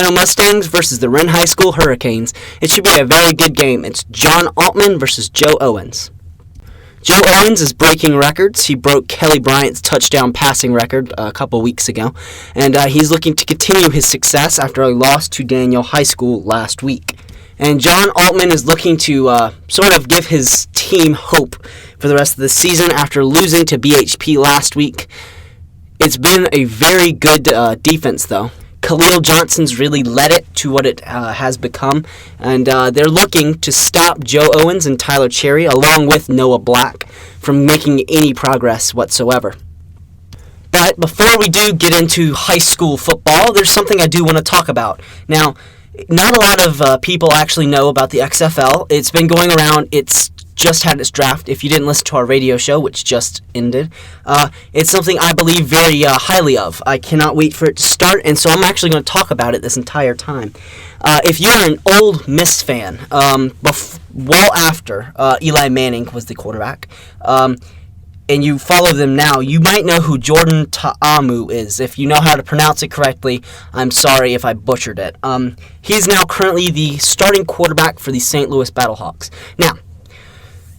Mustangs versus the Wren High School Hurricanes. It should be a very good game. It's John Altman versus Joe Owens. Joe Owens is breaking records. He broke Kelly Bryant's touchdown passing record a couple weeks ago, and he's looking to continue his success after a loss to Daniel High School last week. And John Altman is looking to sort of give his team hope for the rest of the season after losing to BHP last week. It's been a very good defense, though. Khalil Johnson's really led it to what it has become, and they're looking to stop Joe Owens and Tyler Cherry, along with Noah Black, from making any progress whatsoever. But before we do get into high school football, there's something I do want to talk about. Now, not a lot of people actually know about the XFL. It's been going around. It's just had its draft. If you didn't listen to our radio show, which just ended, it's something I believe very highly of. I cannot wait for it to start, and so I'm actually going to talk about it this entire time. If you're an Ole Miss fan, well after Eli Manning was the quarterback, and you follow them now, you might know who Jordan Ta'amu is. If you know how to pronounce it correctly, I'm sorry if I butchered it. He's now currently the starting quarterback for the St. Louis Battlehawks. Now,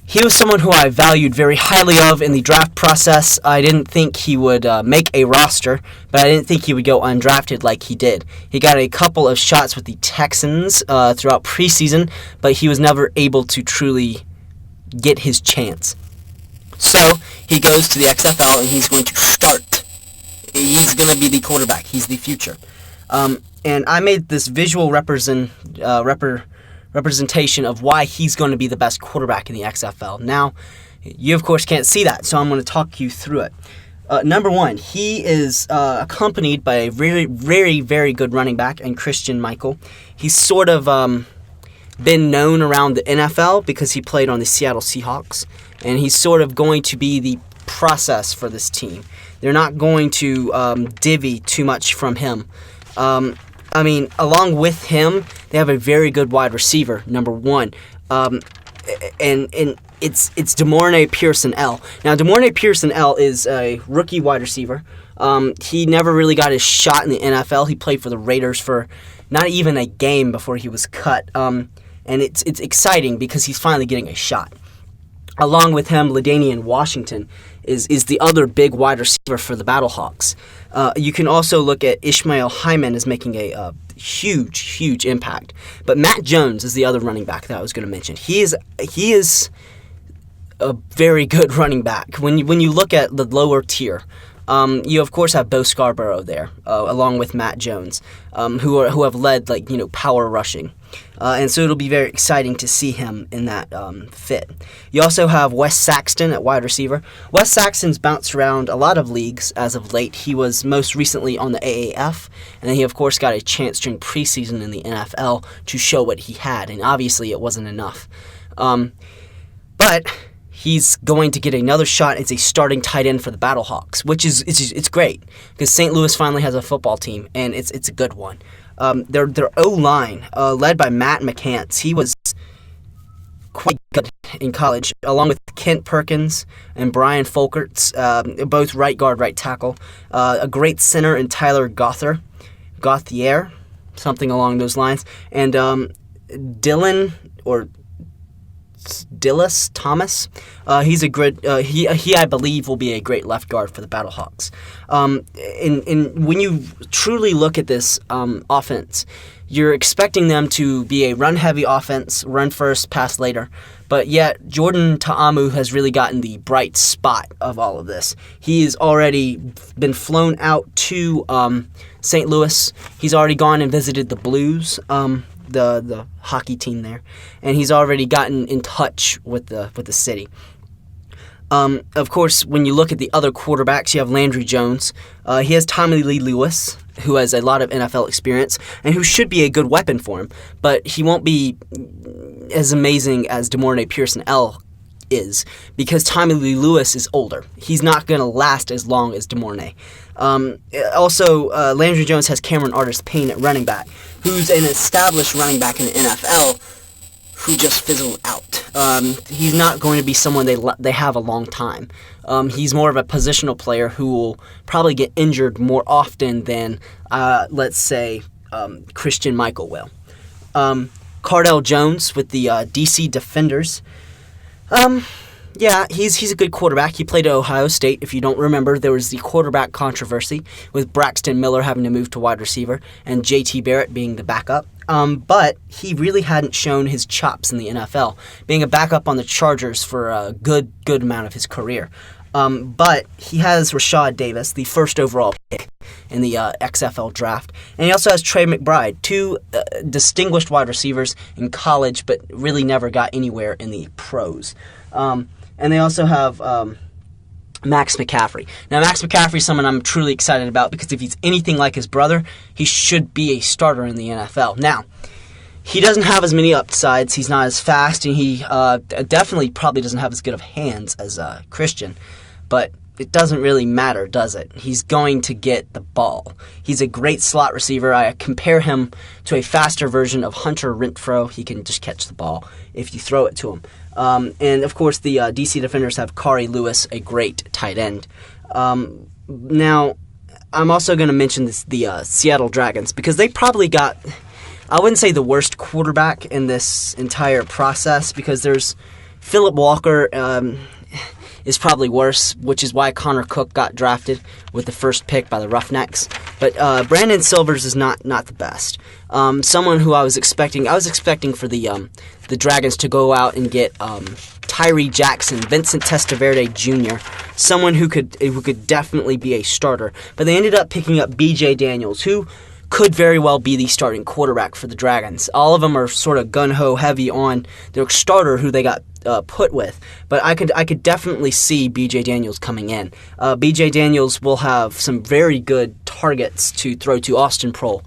he was someone who I valued very highly of in the draft process. I didn't think he would make a roster, but I didn't think he would go undrafted like he did. He got a couple of shots with the Texans throughout preseason, but he was never able to truly get his chance. So he goes to the XFL and he's going to start. He's going to be the quarterback. He's the future. And I made this visual representation of why he's going to be the best quarterback in the XFL. Now, you of course can't see that, so I'm going to talk you through it. Number one, he is accompanied by a very, very, very good running back in Christian Michael. He's sort of been known around the NFL because he played on the Seattle Seahawks, and he's sort of going to be the process for this team. They're not going to divvy too much from him. Along with him, they have a very good wide receiver, number one, and it's DeMornay Pearson-L. Now, DeMornay Pearson-L is a rookie wide receiver. He never really got his shot in the NFL. He played for the Raiders for not even a game before he was cut, and it's exciting because he's finally getting a shot. Along with him, LaDainian Washington is the other big wide receiver for the Battlehawks. You can also look at Ishmael Hyman as making a huge, huge impact. But Matt Jones is the other running back that I was going to mention. He is a very good running back. When you look at the lower tier, you of course have Bo Scarborough there, along with Matt Jones, who have led power rushing. And so it'll be very exciting to see him in that fit. You also have Wes Saxton at wide receiver. Wes Saxton's bounced around a lot of leagues as of late. He was most recently on the AAF, and then he of course got a chance during preseason in the NFL to show what he had, and obviously it wasn't enough. But he's going to get another shot as a starting tight end for the Battlehawks, which is it's great because St. Louis finally has a football team, and it's a good one. Their O-line, led by Matt McCants, he was quite good in college, along with Kent Perkins and Brian Folkerts, both right guard, right tackle. A great center in Tyler Gauthier, something along those lines, and Dylan Dillis Thomas. He's a good. He I believe will be a great left guard for the Battlehawks. And when you truly look at this offense, you're expecting them to be a run-heavy offense, run first, pass later. But yet, Jordan Ta'amu has really gotten the bright spot of all of this. He has already been flown out to St. Louis. He's already gone and visited the Blues, the hockey team there, and he's already gotten in touch with the city. Of course, when you look at the other quarterbacks, you have Landry Jones. He has Tommy Lee Lewis, who has a lot of NFL experience and who should be a good weapon for him, but he won't be as amazing as DeMornay Pearson-L is because Tommy Lee Lewis is older. He's not going to last as long as DeMornay. Also, Landry Jones has Cameron Artis-Payne at running back, who's an established running back in the NFL who just fizzled out. He's not going to be someone they have a long time. He's more of a positional player who will probably get injured more often than, let's say, Christian Michael will. Cardell Jones with the DC Defenders. Yeah, he's a good quarterback. He played at Ohio State. If you don't remember, there was the quarterback controversy with Braxton Miller having to move to wide receiver and J.T. Barrett being the backup. But he really hadn't shown his chops in the NFL, being a backup on the Chargers for a good amount of his career. But he has Rashad Davis, the first overall pick in the XFL draft. And he also has Trey McBride, two distinguished wide receivers in college, but really never got anywhere in the pros. And they also have Max McCaffrey. Now, Max McCaffrey is someone I'm truly excited about because if he's anything like his brother, he should be a starter in the NFL. Now, he doesn't have as many upsides. He's not as fast, and he definitely probably doesn't have as good of hands as Christian. But it doesn't really matter, does it? He's going to get the ball. He's a great slot receiver. I compare him to a faster version of Hunter Renfrow. He can just catch the ball if you throw it to him. And, of course, the DC Defenders have Kari Lewis, a great tight end. Now, I'm also going to mention the Seattle Dragons because they probably got, I wouldn't say the worst quarterback in this entire process because there's Philip Walker is probably worse, which is why Connor Cook got drafted with the first pick by the Roughnecks. But Brandon Silvers is not the best. Someone who I was expecting for the Dragons to go out and get Tyree Jackson, Vincent Testaverde Jr., someone who could definitely be a starter. But they ended up picking up B.J. Daniels, who could very well be the starting quarterback for the Dragons. All of them are sort of gun-ho heavy on their starter who they got put with. But I could definitely see B.J. Daniels coming in. B.J. Daniels will have some very good targets to throw to Austin Proehl.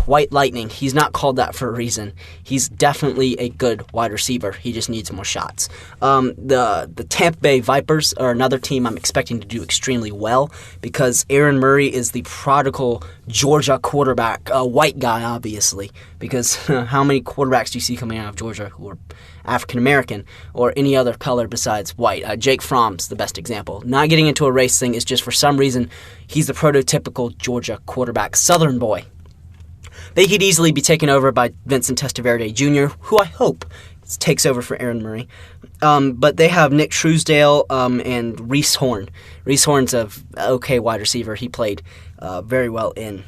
White Lightning. He's not called that for a reason. He's definitely a good wide receiver. He just needs more shots. The Tampa Bay Vipers are another team I'm expecting to do extremely well because Aaron Murray is the prodigal Georgia quarterback, a white guy, obviously, because how many quarterbacks do you see coming out of Georgia who are African-American or any other color besides white? Jake Fromm's the best example. Not getting into a race thing is just for some reason he's the prototypical Georgia quarterback, Southern boy. They could easily be taken over by Vincent Testaverde Jr., who I hope takes over for Aaron Murray. But they have Nick Truesdale and Reese Horn. Reese Horn's a okay wide receiver. He played very well in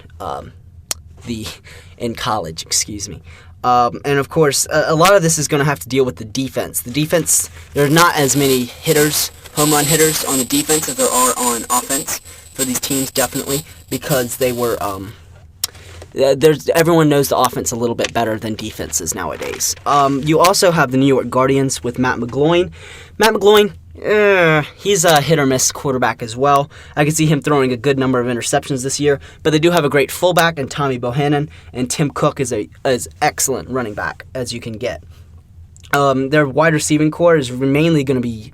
college. Excuse me. And of course, a lot of this is going to have to deal with the defense. The defense, there are not as many home run hitters on the defense as there are on offense for these teams, definitely, because they were. Everyone knows the offense a little bit better than defenses nowadays. You also have the New York Guardians with Matt McGloin. Matt McGloin, he's a hit-or-miss quarterback as well. I can see him throwing a good number of interceptions this year, but they do have a great fullback in Tommy Bohannon, and Tim Cook is excellent running back as you can get. Their wide receiving core is mainly going to be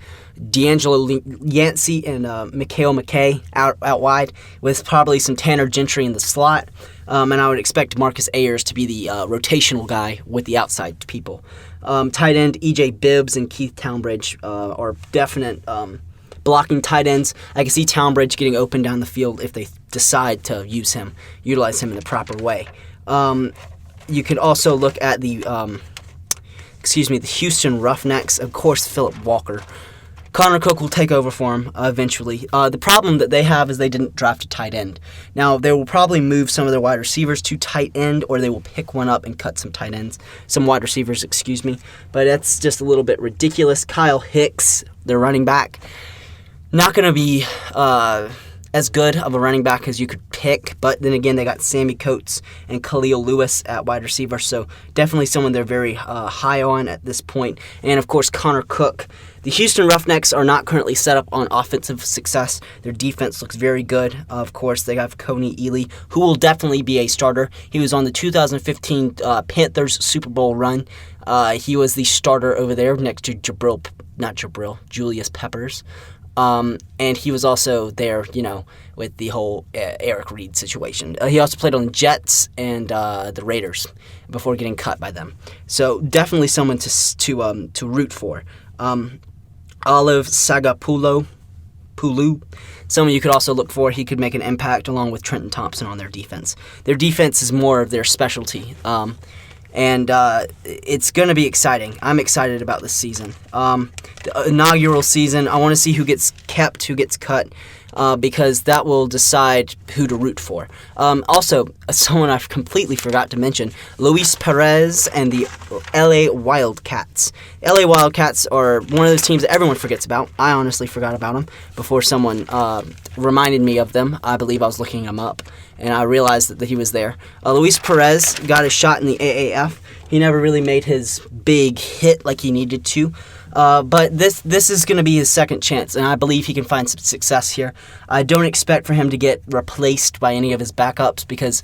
D'Angelo Yancey and Mikhail McKay out wide, with probably some Tanner Gentry in the slot. And I would expect Marcus Ayers to be the rotational guy with the outside people. Tight end E.J. Bibbs and Keith Townbridge are definite blocking tight ends. I can see Townbridge getting open down the field if they decide to utilize him in the proper way. You could also look at the Houston Roughnecks. Of course, Philip Walker. Connor Cook will take over for him eventually. The problem that they have is they didn't draft a tight end. Now, they will probably move some of their wide receivers to tight end, or they will pick one up and cut some wide receivers, But that's just a little bit ridiculous. Kyle Hicks, their running back, not going to be as good of a running back as you could pick, but then again, they got Sammy Coates and Khalil Lewis at wide receiver, so definitely someone they're very high on at this point. And, of course, Connor Cook. The Houston Roughnecks are not currently set up on offensive success. Their defense looks very good. Of course, they have Coney Ely, who will definitely be a starter. He was on the 2015 Panthers Super Bowl run. He was the starter over there next to Julius Peppers. And he was also there, with the whole Eric Reed situation. He also played on the Jets and the Raiders before getting cut by them. So definitely someone to root for. Olive Sagapullo, Pulu. Someone you could also look for. He could make an impact along with Trenton Thompson on their defense. Their defense is more of their specialty. And it's going to be exciting. I'm excited about this season. The inaugural season, I want to see who gets kept, who gets cut, because that will decide who to root for. Also, someone I completely forgot to mention, Luis Perez and the LA Wildcats. LA Wildcats are one of those teams that everyone forgets about. I honestly forgot about them before someone reminded me of them. I believe I was looking him up, and I realized that he was there. Luis Perez got a shot in the AAF. He never really made his big hit like he needed to. But this is going to be his second chance, and I believe he can find some success here. I don't expect for him to get replaced by any of his backups because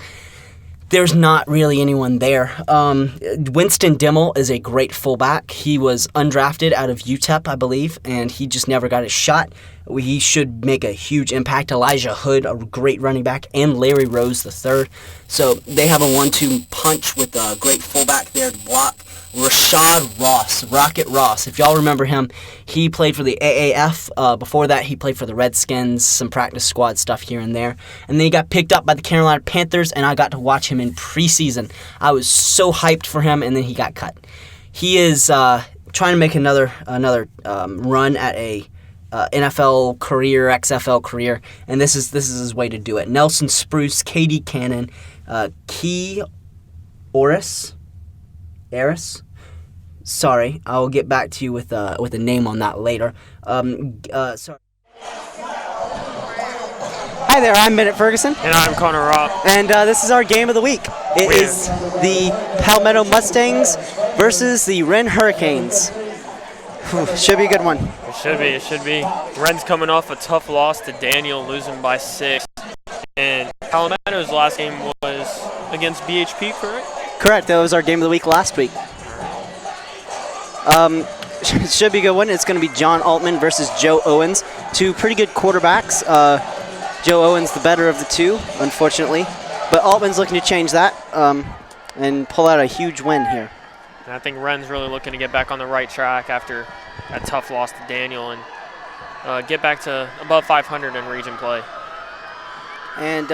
there's not really anyone there. Winston Dimmel is a great fullback. He was undrafted out of UTEP, I believe, and he just never got his shot. He should make a huge impact. Elijah Hood, a great running back, and Larry Rose III. So they have a 1-2 punch with a great fullback there to block. Rashad Ross, Rocket Ross. If y'all remember him, he played for the AAF. Before that, he played for the Redskins, some practice squad stuff here and there. And then he got picked up by the Carolina Panthers, and I got to watch him in preseason. I was so hyped for him, and then he got cut. He is trying to make another run at a NFL career, XFL career, and this is his way to do it. Nelson Spruce, KD Cannon, Key Oris. Sorry, I'll get back to you with a name on that later. Sorry. Hi there, I'm Bennett Ferguson. And I'm Connor Rock. And this is our game of the week. It is the Palmetto Mustangs versus the Wren Hurricanes. Should be a good one. It should be. Wren's coming off a tough loss to Daniel, losing by 6. And Palmetto's last game was against BHP, correct? Correct. That was our game of the week last week. It should be a good one. It's going to be John Altman versus Joe Owens. Two pretty good quarterbacks. Joe Owens the better of the two, unfortunately. But Altman's looking to change that and pull out a huge win here. And I think Wren's really looking to get back on the right track after that tough loss to Daniel and get back to above 500 in region play. And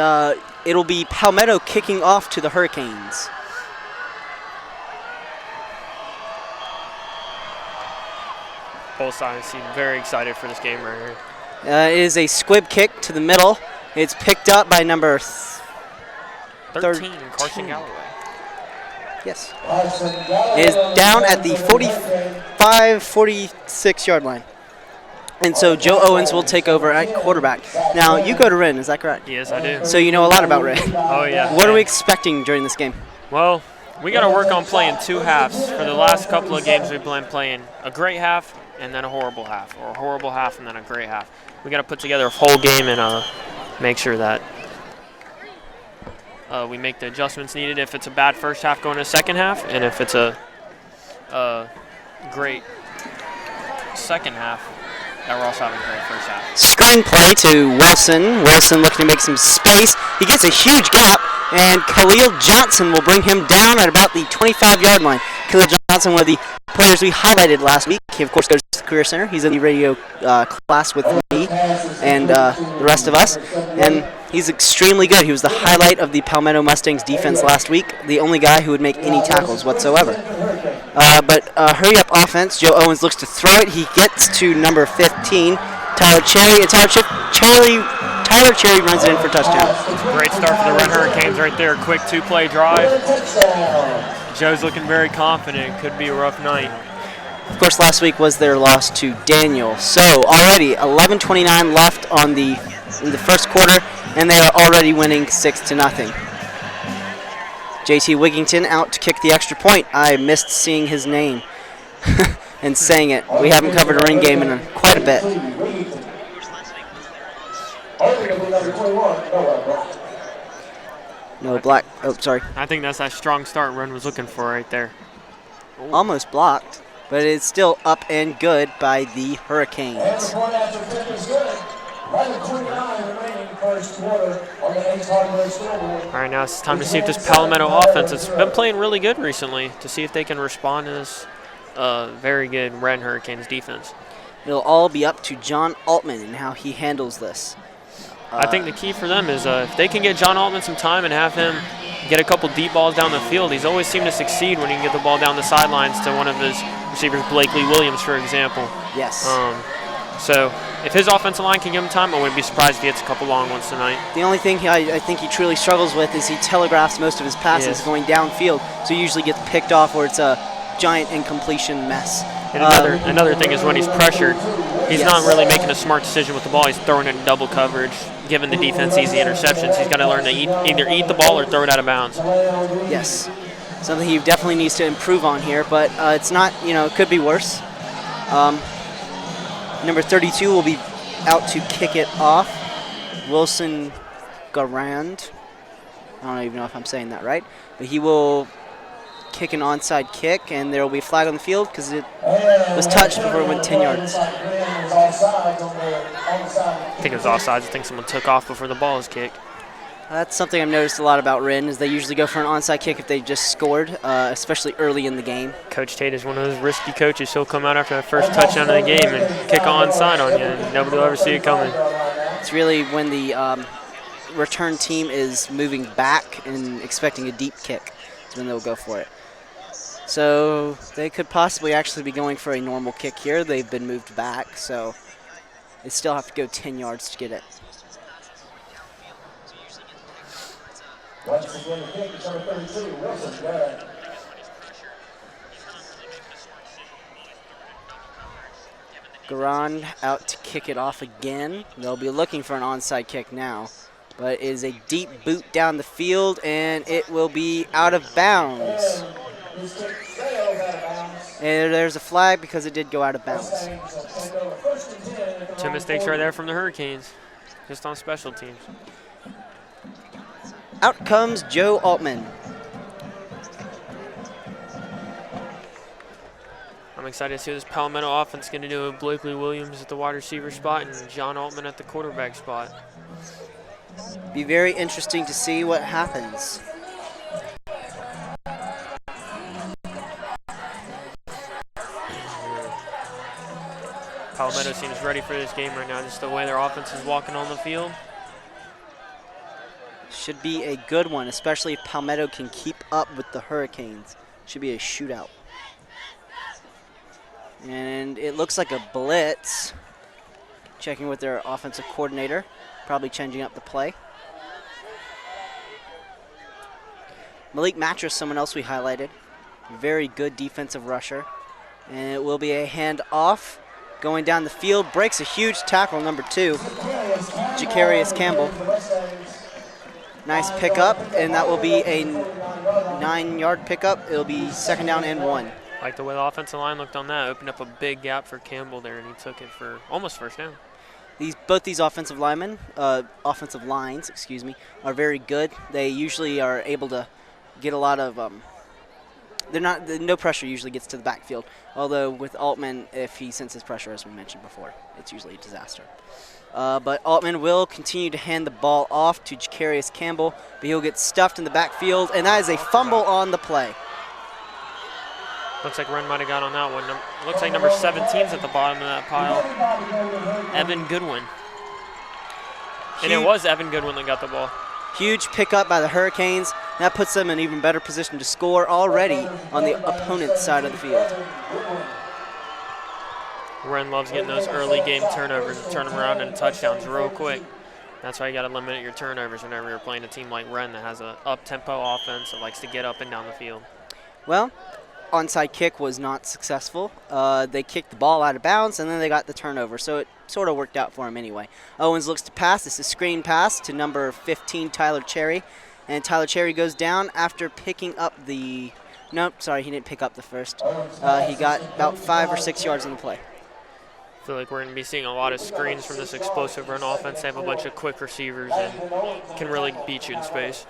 it'll be Palmetto kicking off to the Hurricanes. Both sides seem very excited for this game right here. It is a squib kick to the middle. It's picked up by number 13, Carson Galloway. Yes. It is down at the 45-46 yard line. And so Joe Owens will take over at quarterback. Now, you go to Wren, is that correct? Yes, I do. So you know a lot about Wren. Oh, yeah. What are we expecting during this game? Well, we got to work on playing 2 halves. For the last couple of games, we've been playing a great half and then a horrible half, or a horrible half and then a great half. We got to put together a whole game and make sure that we make the adjustments needed if it's a bad first half going to second half, and if it's a great second half, that we're also having a great first half. Screen play to Wilson. Wilson looking to make some space. He gets a huge gap, and Khalil Johnson will bring him down at about the 25-yard line. Khalil Johnson, one of the players we highlighted last week. He, of course, goes to the Career Center. He's in the radio class with me and the rest of us. And he's extremely good. He was the highlight of the Palmetto Mustangs defense last week, the only guy who would make any tackles whatsoever. But hurry-up offense. Joe Owens looks to throw it. He gets to number 15, Tyler Cherry. And Tyler Cherry runs it in for a touchdown. Great start for the Wren Hurricanes right there. Quick 2-play drive. Joe's looking very confident. Could be a rough night. Of course, last week was their loss to Daniel. So already 11:29 left in the first quarter, and they are already winning 6-0. JT Wigington out to kick the extra point. I missed seeing his name and saying it. We haven't covered a ring game in quite a bit. No black. Oh, sorry. I think that's that strong start Wren was looking for right there. Ooh. Almost blocked, but it's still up and good by the Hurricanes. All right, now it's time to see if this Palmetto offense has been playing really good recently, to see if they can respond to this very good Wren Hurricanes defense. It'll all be up to John Altman and how he handles this. I think the key for them is if they can get John Altman some time and have him get a couple deep balls down the field. He's always seemed to succeed when he can get the ball down the sidelines to one of his receivers, Blakely Williams, for example. Yes. So if his offensive line can give him time, I wouldn't be surprised if he hits a couple long ones tonight. The only thing I think he truly struggles with is he telegraphs most of his passes going downfield, so he usually gets picked off or it's a giant incompletion mess. And another thing is when he's pressured, he's not really making a smart decision with the ball. He's throwing it in double coverage, giving the defense easy interceptions. He's got to learn to either eat the ball or throw it out of bounds. Yes, something he definitely needs to improve on here, but it's not, it could be worse. Number 32 will be out to kick it off. Wilson Garand. I don't even know if I'm saying that right, but he will kick an onside kick, and there will be a flag on the field because it was touched before it went 10 yards. I think it was offsides. I think someone took off before the ball was kicked. That's something I've noticed a lot about Wren is they usually go for an onside kick if they just scored, especially early in the game. Coach Tate is one of those risky coaches. He'll come out after the first touchdown of the game and kick onside on you, and nobody will ever see it coming. It's really when the return team is moving back and expecting a deep kick. That's when they'll go for it. So they could possibly actually be going for a normal kick here. They've been moved back, so they still have to go 10 yards to get it. Once again, the kick is number 32, Wilson Wren. Garand out to kick it off again. They'll be looking for an onside kick now, but it is a deep boot down the field, and it will be out of bounds. And there's a flag because it did go out of bounds. 2 mistakes right there from the Hurricanes, just on special teams. Out comes Joe Altman. I'm excited to see what this Palmetto offense is going to do with Blakely Williams at the wide receiver spot and John Altman at the quarterback spot. Be very interesting to see what happens. Palmetto seems ready for this game right now, just the way their offense is walking on the field. Should be a good one, especially if Palmetto can keep up with the Hurricanes. Should be a shootout. And it looks like a blitz. Checking with their offensive coordinator, probably changing up the play. Malik Mattress, someone else we highlighted. Very good defensive rusher. And it will be a handoff. Going down the field, breaks a huge tackle, number 2, Jacarius Campbell. Nice pickup, and that will be a 9-yard pickup. It'll be 2nd down and 1. Like the way the offensive line looked on that, opened up a big gap for Campbell there, and he took it for almost 1st down. Both these offensive lines, are very good. They usually are able to get a lot of. No pressure usually gets to the backfield. Although with Altman, if he senses pressure, as we mentioned before, it's usually a disaster. But Altman will continue to hand the ball off to Jacarius Campbell, but he'll get stuffed in the backfield, and that is a fumble on the play. Looks like Wren might have got on that one. Looks like number 17's at the bottom of that pile. Evan Goodwin. And it was Evan Goodwin that got the ball. Huge pickup by the Hurricanes. That puts them in an even better position to score already on the opponent's side of the field. Wren loves getting those early game turnovers and turn them around into touchdowns real quick. That's why you got to limit your turnovers whenever you're playing a team like Wren that has an up-tempo offense that likes to get up and down the field. Well, onside kick was not successful. They kicked the ball out of bounds, and then they got the turnover, so it sort of worked out for him anyway. Owens looks to pass. This is a screen pass to number 15, Tyler Cherry. And Tyler Cherry goes down after picking up the – nope, sorry, he didn't pick up the first. He got about 5 or 6 yards on the play. I feel like we're going to be seeing a lot of screens from this explosive run offense. They have a bunch of quick receivers and can really beat you in space.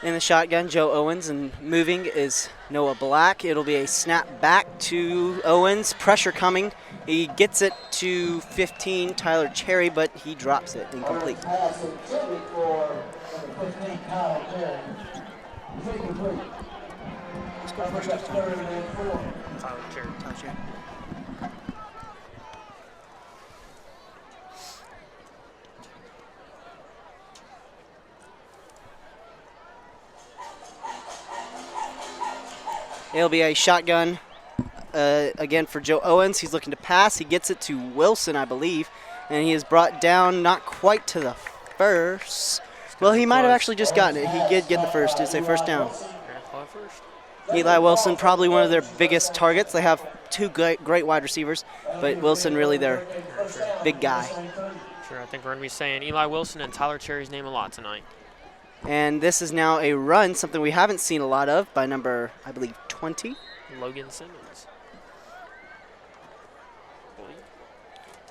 In the shotgun, Joe Owens, and moving is Noah Black. It'll be a snap back to Owens. Pressure coming. He gets it to 15, Tyler Cherry, but he drops it incomplete. Tyler Cherry. It'll be a shotgun again for Joe Owens. He's looking to pass. He gets it to Wilson, I believe, and he is brought down not quite to the first. Well, he might have actually just gotten it. He did get the first. It's a first down. Eli Wilson, probably one of their biggest targets. They have two great wide receivers, but Wilson really their big guy. Sure, I think we're going to be saying Eli Wilson and Tyler Cherry's name a lot tonight. And this is now a run, something we haven't seen a lot of, by number, I believe, 20. Logan Simmons.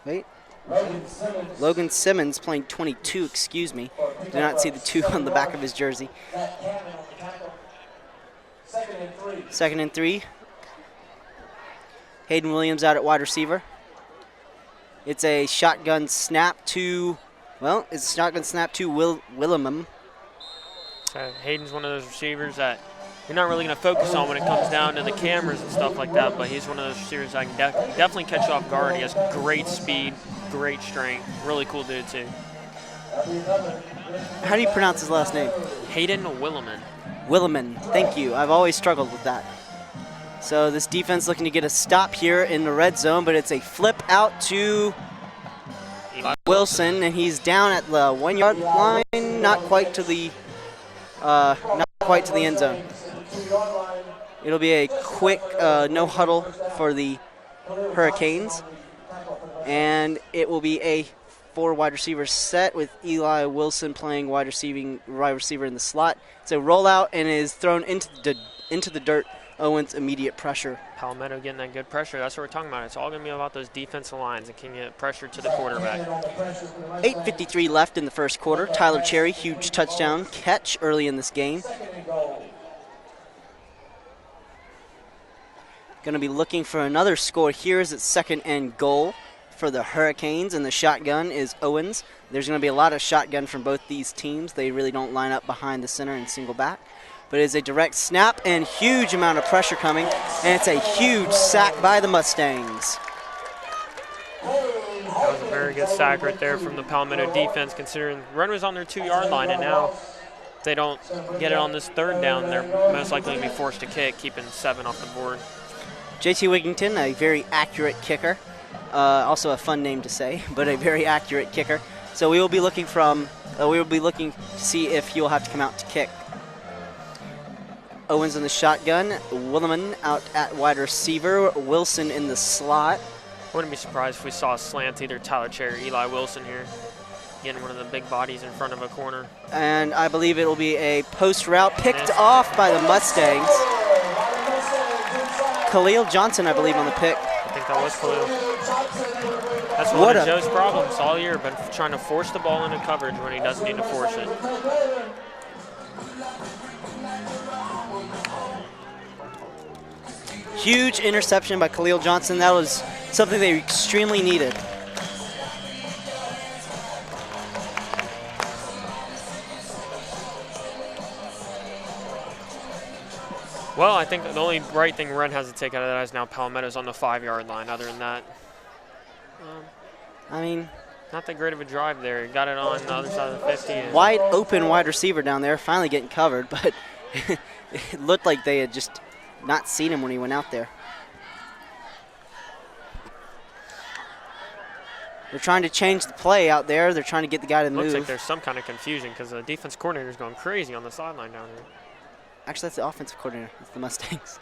Wait. Logan Simmons playing 22, excuse me. Do not see the 2 on the back of his jersey. Second and 3. Hayden Williams out at wide receiver. It's a shotgun snap to, well, it's a shotgun snap to Willimum. So Hayden's one of those receivers that you're not really going to focus on when it comes down to the cameras and stuff like that, but he's one of those receivers that can definitely catch you off guard. He has great speed, great strength, really cool dude too. How do you pronounce his last name? Hayden Williman. Williman, thank you. I've always struggled with that. So this defense looking to get a stop here in the red zone, but it's a flip out to Wilson, and he's down at the 1 yard line, not quite to the end zone. It'll be a quick no huddle for the Hurricanes, and it will be a 4 wide receiver set with Eli Wilson playing wide receiver in the slot. It's a rollout and is thrown into the dirt. Owens immediate pressure. Palmetto getting that good pressure. That's what we're talking about. It's all going to be about those defensive lines and can get pressure to the quarterback. 8:53 left in the first quarter. Tyler Cherry, huge touchdown catch early in this game. Going to be looking for another score here as it's second and goal for the Hurricanes, and the shotgun is Owens. There's going to be a lot of shotgun from both these teams. They really don't line up behind the center and single back. But it's a direct snap and huge amount of pressure coming, and it's a huge sack by the Mustangs. That was a very good sack right there from the Palmetto defense, considering Wren was on their 2 yard line, and now if they don't get it on this third down, they're most likely going to be forced to kick, keeping 7 off the board. JT Wigington, a very accurate kicker. Also a fun name to say, but a very accurate kicker. So we will be looking to see if he will have to come out to kick. Owens in the shotgun, Williman out at wide receiver, Wilson in the slot. Wouldn't be surprised if we saw a slant, either Tyler Cherry or Eli Wilson here, getting one of the big bodies in front of a corner. And I believe it will be a post route picked off by the Mustangs. Khalil Johnson, I believe, on the pick. I think that was Khalil. That's one of Joe's problems all year, been trying to force the ball into coverage when he doesn't need to force it. Huge interception by Khalil Johnson. That was something they extremely needed. Well, I think the only right thing Wren has to take out of that is now Palmetto's on the 5 yard line. Other than that, I mean, not that great of a drive there. He got it on the other side of the 50. And wide open wide receiver down there, finally getting covered, but it looked like they had just not seen him when he went out there. They're trying to change the play out there. They're trying to get the guy to move. Looks like there's some kind of confusion because the defense coordinator's going crazy on the sideline down there. Actually, that's the offensive coordinator. It's the Mustangs.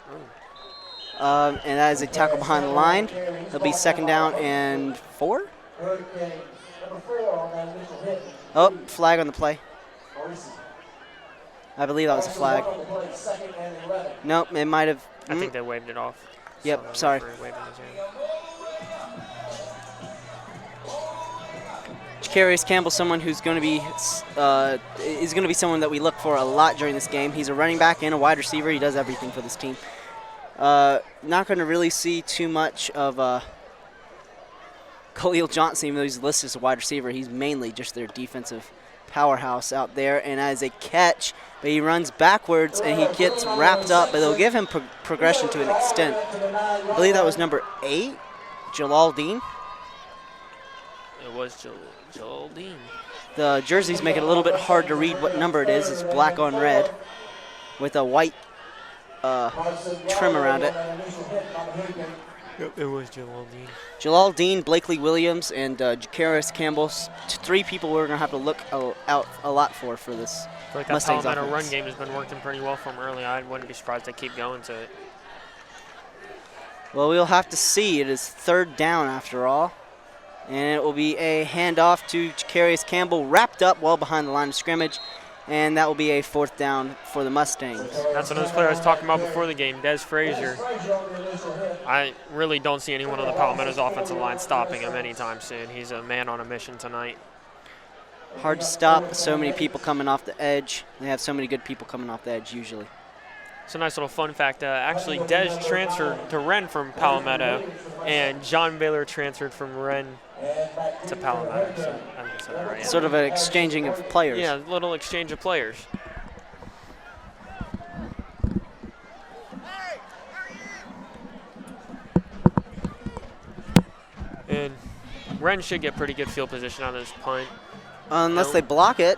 And that is a tackle behind the line. It'll be second down and 4. Oh, flag on the play. I believe that was a flag. Nope, it might have. I think they waved it off. Yep, sorry. Jacarius Campbell, someone who's going to be is going to be someone that we look for a lot during this game. He's a running back and a wide receiver. He does everything for this team. Not going to really see too much of Khalil Johnson, even though he's listed as a wide receiver. He's mainly just their defensive powerhouse out there, and as a catch, but he runs backwards and he gets wrapped up, but they'll give him progression to an extent. I believe that was number 8, Jalal Dean. It was Jalal Dean. The jerseys make it a little bit hard to read what number it is. It's black on red with a white trim around it. Yep, it was Jalal Dean. Jalal Dean, Blakely Williams, and Jakaris Campbell. 3 people we're going to have to look out a lot for this. I feel like that Mustangs Palmetto offense. run game has been working pretty well for them early. I wouldn't be surprised they keep going to it. Well, we'll have to see. It is 3rd down after all. And it will be a handoff to Jakaris Campbell, wrapped up well behind the line of scrimmage. And that will be a 4th down for the Mustangs. That's another player I was talking about before the game, Des Frazier. I really don't see anyone on the Palmetto's offensive line stopping him anytime soon. He's a man on a mission tonight. Hard to stop. So many people coming off the edge. They have so many good people coming off the edge usually. It's a nice little fun fact. Actually, Des transferred to Wren from Palmetto, and John Baylor transferred from Wren to Palmetto. So I think I said that right. Yeah. Sort of an exchanging of players. Yeah, a little exchange of players. And Wren should get pretty good field position on this punt. Unless they block it.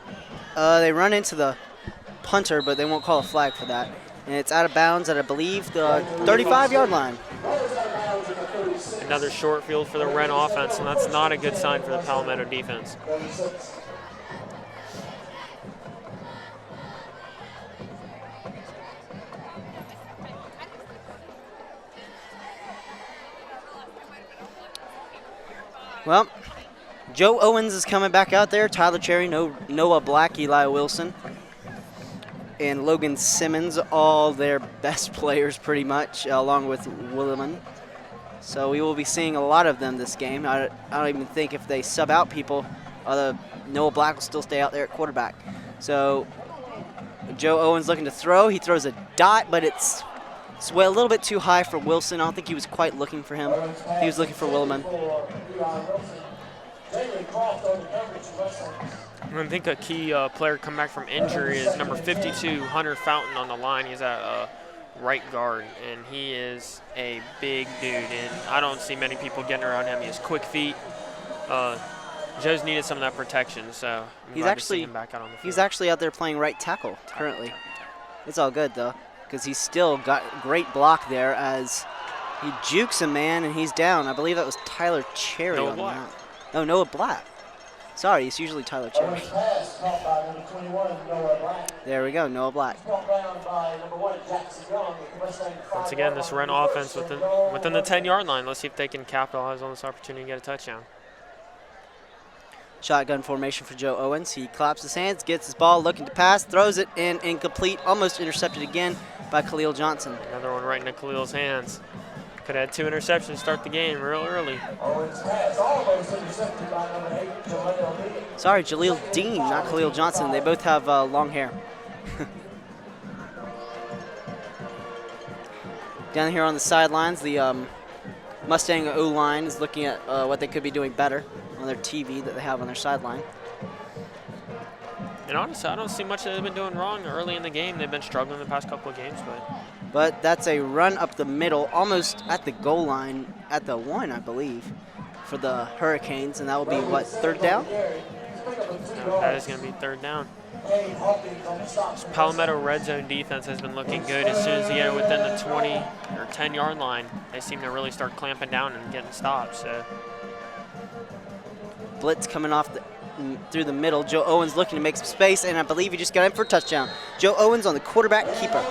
They run into the punter, but they won't call a flag for that. And it's out of bounds at, I believe, the 35-yard line. Another short field for the Wren offense, and that's not a good sign for the Palmetto defense. Well, Joe Owens is coming back out there. Tyler Cherry, Noah Black, Eli Wilson, and Logan Simmons, all their best players pretty much, along with Williman. So we will be seeing a lot of them this game. I don't even think if they sub out people, Noah Black will still stay out there at quarterback. So Joe Owens looking to throw. He throws a dot, but it's a little bit too high for Wilson. I don't think he was quite looking for him. He was looking for Williman. I think a key player come back from injury is number 52, Hunter Fountain on the line. He's at right guard, and he is a big dude, and I don't see many people getting around him. He has quick feet. Joe's needed some of that protection, so I'm glad to see him back out on the field. He's actually out there playing right tackle currently. It's all good, though, because he's still got great block there as he jukes a man, and he's down. I believe that was Tyler Cherry on the mount. Oh, Noah Black. Sorry, it's usually Tyler Cherry. There we go, Noah Black. Once again, this Wren offense within the 10-yard line. Let's see if they can capitalize on this opportunity and get a touchdown. Shotgun formation for Joe Owens. He claps his hands, gets his ball, looking to pass, throws it in, incomplete, almost intercepted again by Khalil Johnson. Another one right into Khalil's hands. Could have had 2 interceptions to start the game real early. Sorry, Jaleel Dean, not Khalil Johnson. They both have long hair. Down here on the sidelines, the Mustang O-line is looking at what they could be doing better on their TV that they have on their sideline. And honestly, I don't see much that they've been doing wrong early in the game. They've been struggling the past couple of games, But that's a run up the middle, almost at the goal line, at the 1, I believe, for the Hurricanes, and that will be, what, 3rd down? No, that is going to be 3rd down. This Palmetto red zone defense has been looking good. As soon as you get within the 20 or 10-yard line, they seem to really start clamping down and getting stops. So. Blitz coming off through the middle. Joe Owens looking to make some space, and I believe he just got in for a touchdown. Joe Owens on the quarterback keeper.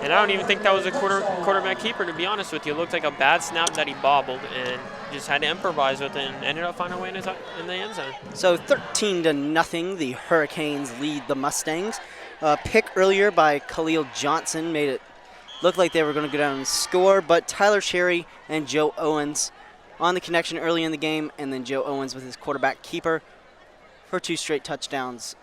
And I don't even think that was a quarterback keeper, to be honest with you. It looked like a bad snap that he bobbled and just had to improvise with it and ended up finding a way in the end zone. So 13-0, the Hurricanes lead the Mustangs. Pick earlier by Khalil Johnson made it look like they were going to go down and score, but Tyler Cherry and Joe Owens on the connection early in the game, and then Joe Owens with his quarterback keeper for 2 straight touchdowns.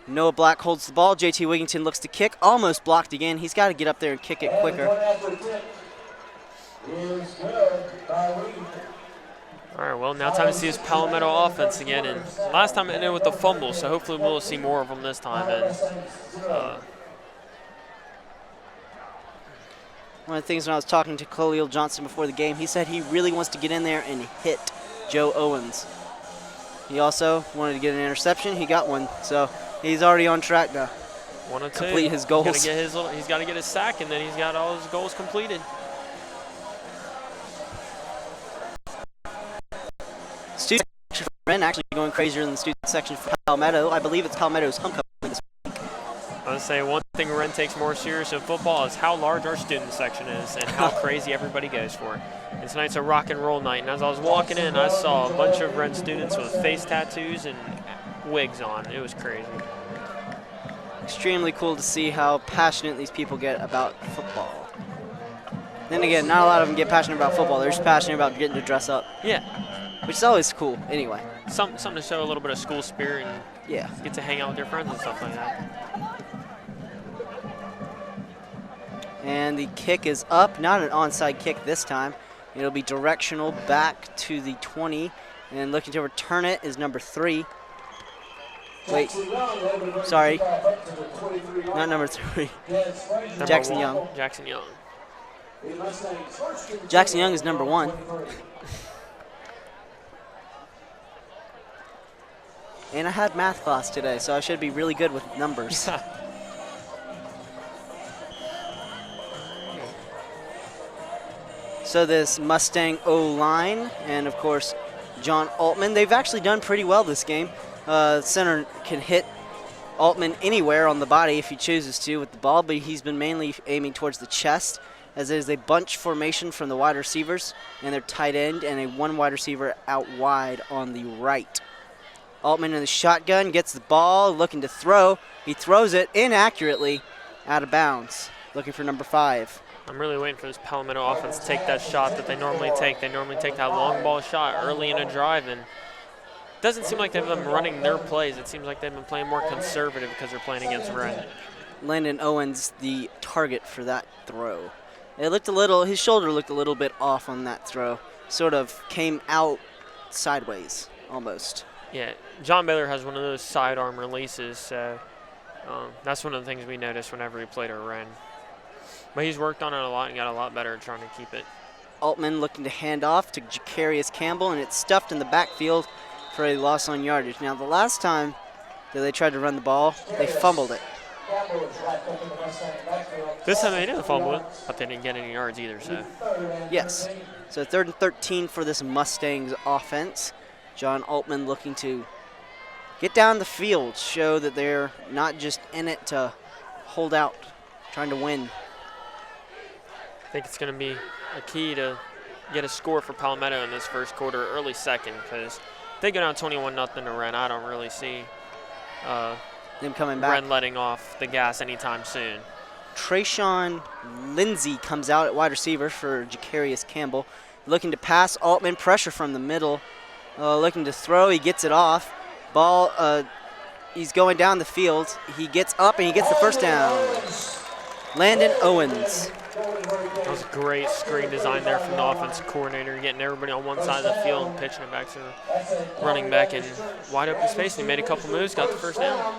Noah Black holds the ball. JT Wigington looks to kick. Almost blocked again. He's got to get up there and kick it quicker. All right, well, now time to see his Palmetto offense again. And last time it ended with a fumble, so hopefully we'll see more of them this time. And one of the things when I was talking to Khalil Johnson before the game, he said he really wants to get in there and hit Joe Owens. He also wanted to get an interception. He got one, so he's already on track to complete his goals. He's got to get his sack, and then he's got all his goals completed. Student section for Wren actually going crazier than the student section for Palmetto. I believe it's Palmetto's homecoming this week. I would say one thing Wren takes more serious in football is how large our student section is and how crazy everybody goes for it. And tonight's a rock and roll night, and as I was walking in, I saw a bunch of Wren students with face tattoos and wigs on. It was crazy. Extremely cool to see how passionate these people get about football. Then again, not a lot of them get passionate about football. They're just passionate about getting to dress up. Yeah. Which is always cool, anyway. Something to show a little bit of school spirit and get to hang out with your friends and stuff like that. And the kick is up, not an onside kick this time. It'll be directional back to the 20, and looking to return it is number 3. Wait, sorry, not number 3. Jackson Young. Jackson Young. Jackson Young is number 1. And I had math class today, so I should be really good with numbers. So this Mustang O-line and, of course, John Altman, they've actually done pretty well this game. Center can hit Altman anywhere on the body if he chooses to with the ball, but he's been mainly aiming towards the chest, as it is a bunch formation from the wide receivers and their tight end and a one wide receiver out wide on the right. Altman in the shotgun gets the ball, looking to throw. He throws it inaccurately out of bounds, looking for number 5. I'm really waiting for this Palmetto offense to take that shot that they normally take. They normally take that long ball shot early in a drive, and it doesn't seem like they've been running their plays. It seems like they've been playing more conservative because they're playing against Wren. Landon Owens, the target for that throw. It looked a little, his shoulder looked a little bit off on that throw. Sort of came out sideways, almost. Yeah, John Baylor has one of those sidearm releases, so that's one of the things we noticed whenever he played at Wren. But he's worked on it a lot and got a lot better at trying to keep it. Altman looking to hand off to Jacarius Campbell, and it's stuffed in the backfield for a loss on yardage. Now, the last time that they tried to run the ball, they fumbled it. This time they didn't fumble it, but they didn't get any yards either, so. Yes. So 3rd and 13 for this Mustangs offense. John Altman looking to get down the field, show that they're not just in it to hold out, trying to win. I think it's going to be a key to get a score for Palmetto in this first quarter, early second, because if they go down 21-0 to Wren, I don't really see them coming back. Wren letting off the gas anytime soon. Trayshawn Lindsay comes out at wide receiver for Jacarius Campbell. Looking to pass, Altman pressure from the middle. Looking to throw, he gets it off. Ball, he's going down the field. He gets up and he gets the first down. Landon Owens. That was a great screen design there from the offensive coordinator, getting everybody on one side of the field and pitching it back to the running back in wide open space. And he made a couple moves, got the first down.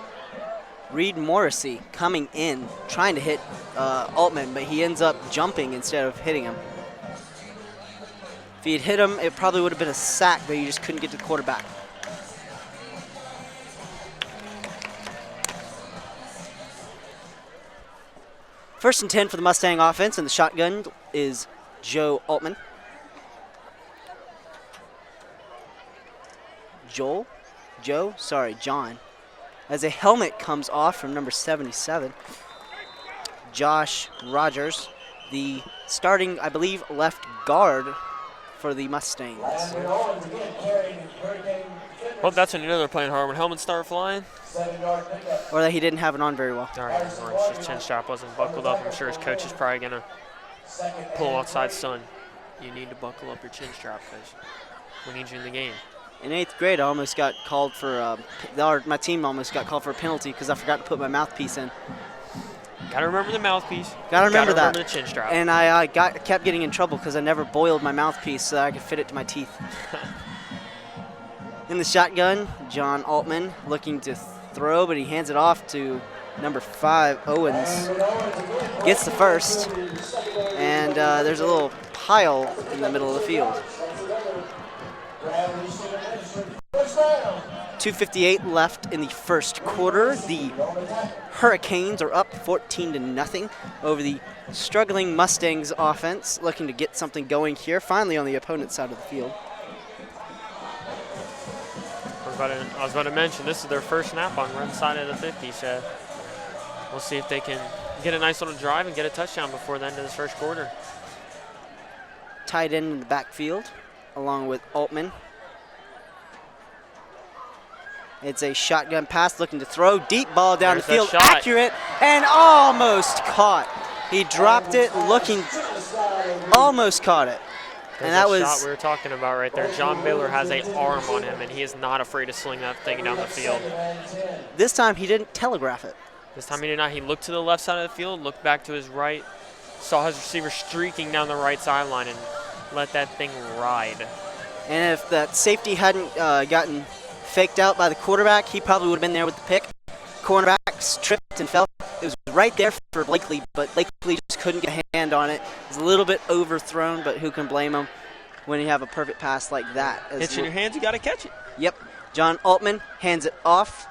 Reed Morrissey coming in, trying to hit Altman, but he ends up jumping instead of hitting him. If he'd hit him, it probably would have been a sack, but he just couldn't get to the quarterback. First and 10 for the Mustang offense, and the shotgun is Joe Altman. John. As a helmet comes off from number 77, Josh Rogers, the starting, I believe, left guard for the Mustangs. Well, that's when you know they're playing hard. When helmets start flying. Or that he didn't have it on very well. All right, or his chin strap wasn't buckled up. I'm sure his coach is probably going to pull him outside, son. You need to buckle up your chin strap because we need you in the game. In 8th grade, I almost got called for, my team almost got called for a penalty because I forgot to put my mouthpiece in. Got to remember the mouthpiece. Got to remember that. The chin strap. And I kept getting in trouble because I never boiled my mouthpiece so that I could fit it to my teeth. In the shotgun, John Altman looking to throw, but he hands it off to number 5, Owens. Gets the first, and there's a little pile in the middle of the field. 2:58 left in the first quarter. The Hurricanes are up 14-0 over the struggling Mustangs offense, looking to get something going here, finally on the opponent's side of the field. I was about to mention, this is their first snap on Wren's side of the 50, so we'll see if they can get a nice little drive and get a touchdown before the end of this first quarter. Tight end in the backfield, along with Altman. It's a shotgun pass, looking to throw. Deep ball down the field, accurate, and almost caught. He dropped it, almost caught it. There's and that was shot we were talking about right there. John Baylor has an arm on him, and he is not afraid to sling that thing down the field. This time he didn't telegraph it. This time he did not. He looked to the left side of the field, looked back to his right, saw his receiver streaking down the right sideline, and let that thing ride. And if that safety hadn't gotten faked out by the quarterback, he probably would have been there with the pick. Cornerbacks tripped and fell. It was right there for Blakely, but Blakely just couldn't get a hand on it. It was a little bit overthrown, but who can blame him when you have a perfect pass like that? It's in your hands, you got to catch it. Yep. John Altman hands it off,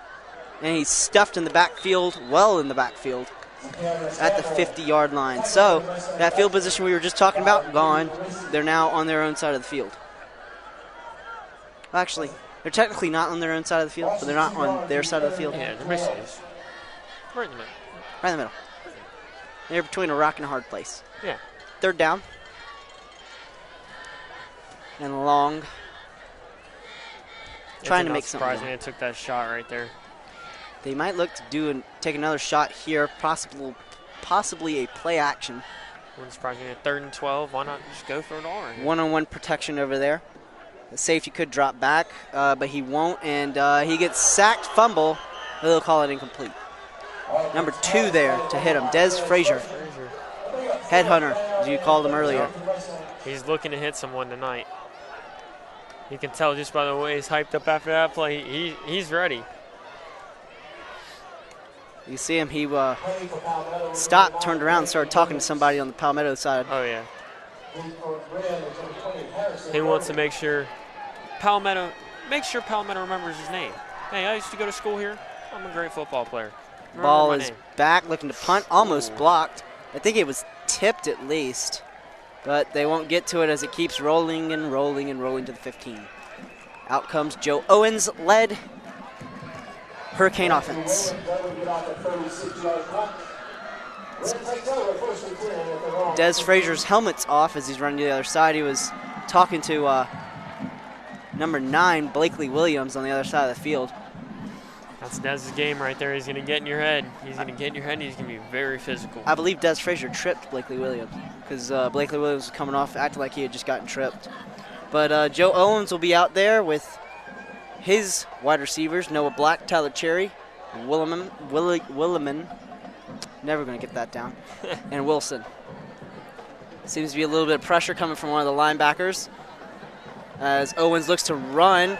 and he's stuffed in the backfield, well in the backfield, at the 50-yard line. So that field position we were just talking about, gone. They're now on their own side of the field. Actually, they're technically not on their own side of the field, but they're not on their side of the field. Yeah, they're basically right in the middle. Right in the middle. They're between a rock and a hard place. Yeah. Third down. And long. Trying to make something. Surprising they took that shot right there. They might look to take another shot here, possibly a play action. Wouldn't surprise me. At 3rd and 12, why not just go for it all? Right? One-on-one protection over there. The safety could drop back, but he won't, and he gets sacked, fumble. They'll call it incomplete. Number 2 there to hit him, Des Frazier. Headhunter, as you called him earlier. He's looking to hit someone tonight. You can tell just by the way he's hyped up after that play. He's ready. You see him, he stopped, turned around, and started talking to somebody on the Palmetto side. Oh, yeah. He wants to make sure Palmetto remembers his name. Hey, I used to go to school here. I'm a great football player. Ball is back, looking to punt, almost blocked. I think it was tipped at least, but they won't get to it as it keeps rolling and rolling and rolling to the 15. Out comes Joe Owens, led Hurricane offense. Des Frazier's helmet's off as he's running to the other side. He was talking to number 9, Blakely Williams, on the other side of the field. That's Dez's game right there. He's going to get in your head. He's going to get in your head, and he's going to be very physical. I believe Des Frazier tripped Blakely Williams because Blakely Williams was coming off, acting like he had just gotten tripped. But Joe Owens will be out there with his wide receivers, Noah Black, Tyler Cherry, Williman, never going to get that down, and Wilson. Seems to be a little bit of pressure coming from one of the linebackers as Owens looks to run.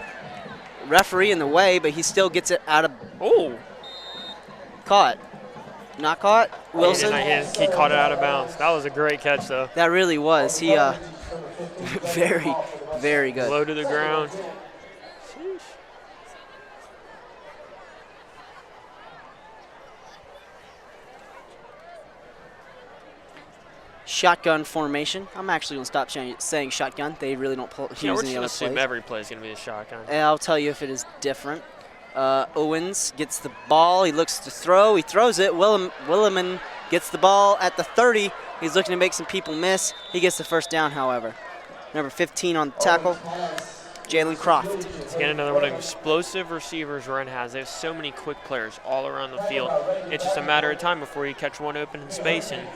Referee in the way, but he still gets it out of. Oh! Caught. Not caught. Wilson. He caught it out of bounds. That was a great catch, though. That really was. He, very, very good. Low to the ground. Shotgun formation. I'm actually going to stop saying shotgun. They really don't use any other plays. We're just assume every play is going to be a shotgun. And I'll tell you if it is different. Owens gets the ball. He looks to throw. He throws it. Williman gets the ball at the 30. He's looking to make some people miss. He gets the first down, however. Number 15 on the tackle, Jalen Croft. It's again another one of the explosive receivers Wren has. They have so many quick players all around the field. It's just a matter of time before you catch one open in space, and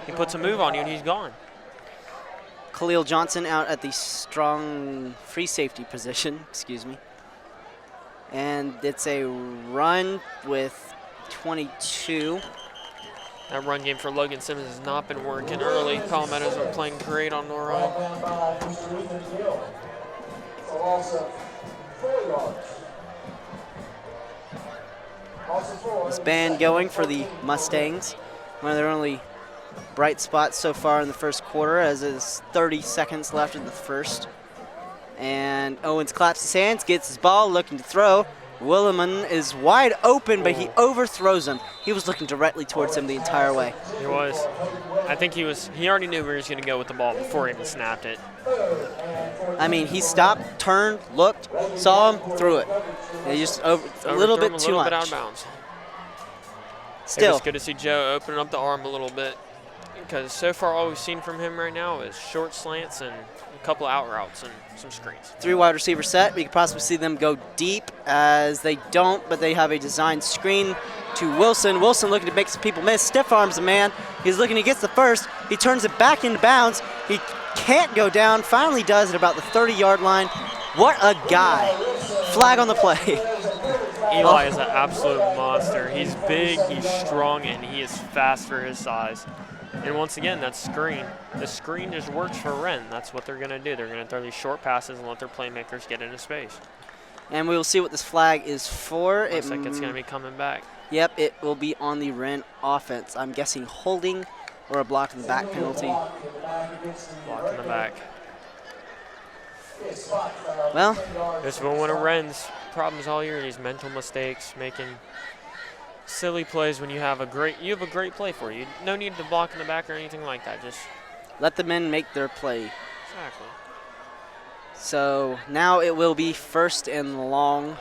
he puts a move on you, and he's gone. Khalil Johnson out at the strong free safety position, excuse me. And it's a run with 22. That run game for Logan Simmons has not been working early. Palmetto's been playing great on the run. this band going for the Mustangs. One of their only bright spots so far in the first quarter, as there's 30 seconds left in the first. And Owens claps his hands, gets his ball, looking to throw. Williman is wide open, but he overthrows him. He was looking directly towards him the entire way. He was. I think he already knew where he was going to go with the ball before he even snapped it. I mean, he stopped, turned, looked, saw him, threw it. He just a little bit too much. A little bit out of bounds. Still. It's good to see Joe opening up the arm a little bit, because so far all we've seen from him right now is short slants and a couple of out routes and some screens. 3 wide receiver set. We could possibly see them go deep, as they don't, but they have a designed screen to Wilson. Wilson looking to make some people miss. Stiff arms the man. He's looking, he gets the first. He turns it back into bounds. He can't go down. Finally does at about the 30-yard line. What a guy. Flag on the play. Eli is an absolute monster. He's big, he's strong, and he is fast for his size. And once again, that screen. The screen just works for Wren. That's what they're going to do. They're going to throw these short passes and let their playmakers get into space. And we will see what this flag is for. Looks like it's going to be coming back. Yep, it will be on the Wren offense. I'm guessing holding or a block in the back penalty. Block in the back. Well, this has been one of Wren's problems all year. These mental mistakes, making silly plays when you have a great play for you. No need to block in the back or anything like that. Just let the men make their play. Exactly. So now it will be 1st and long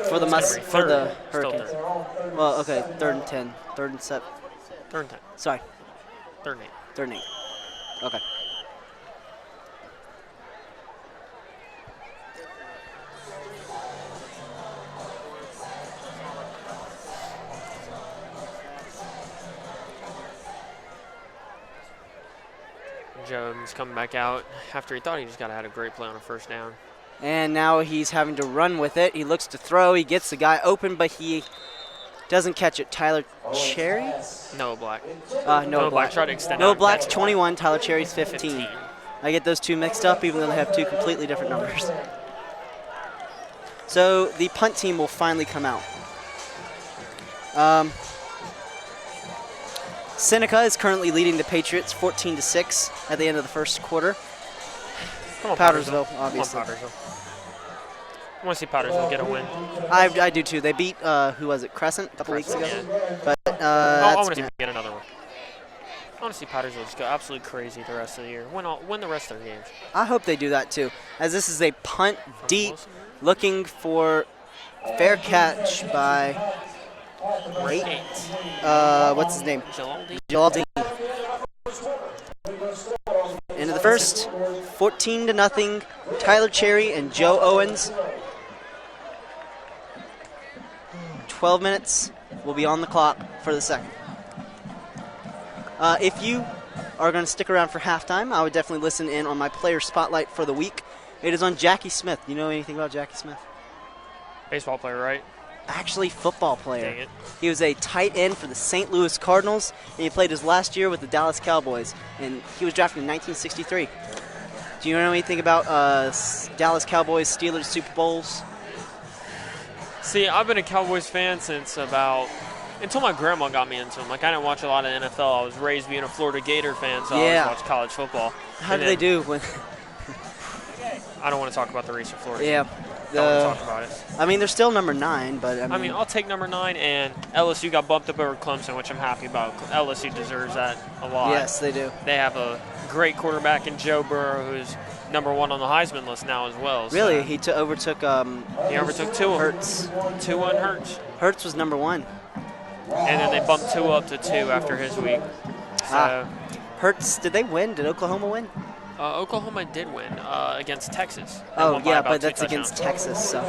for the Hurricanes. Well, okay, 3rd and 10, 3rd and 7. 3rd and 10. Sorry. 3rd and 8. 3rd and 8. Okay. Jones coming back out after he thought he just got had a great play on a 1st down. And now he's having to run with it. He looks to throw. He gets the guy open, but he doesn't catch it. Tyler Cherry? No Black. No Black. Try to extend no out Black's 21. Tyler Cherry's 15. I get those two mixed up, even though they have 2 completely different numbers. So the punt team will finally come out. Seneca is currently leading the Patriots 14-6 at the end of the first quarter. Come on, Powdersville, obviously. Come on, Powdersville. I want to see Powdersville get a win. I do too. They beat, who was it, Crescent a couple weeks ago? Yeah. But I want to see them get another one. I want to see Powdersville just go absolutely crazy the rest of the year. Win the rest of their games. I hope they do that too, as this is a punt deep, looking for fair catch by what's his name? Jalaldine. Into the first, 14-0. Tyler Cherry and Joe Owens. 12 minutes will be on the clock for the second. If you are going to stick around for halftime, I would definitely listen in on my player spotlight for the week. It is on Jackie Smith. You know anything about Jackie Smith? Baseball player, right? Actually, football player. Dang it. He was a tight end for the St. Louis Cardinals, and he played his last year with the Dallas Cowboys, and he was drafted in 1963. Do you know anything about Dallas Cowboys, Steelers, Super Bowls? See, I've been a Cowboys fan since until my grandma got me into them. Like, I didn't watch a lot of NFL. I was raised being a Florida Gator fan, so I always watched college football. How did they do? I don't want to talk about the race of Florida. Yeah. Don't want to talk about it. I mean, they're still number 9, but I mean, I'll take number 9, and LSU got bumped up over Clemson, which I'm happy about. LSU deserves that a lot. Yes, they do. They have a great quarterback in Joe Burrow, who's number 1 on the Heisman list now as well. Really? He overtook he overtook Tua. Hurts. Tua and Hurts. Hurts was number 1. And then they bumped Tua up to 2 after his week. So, Hurts, did they win? Did Oklahoma win? Oklahoma did win against Texas. Oh, yeah, but that's against Texas. So.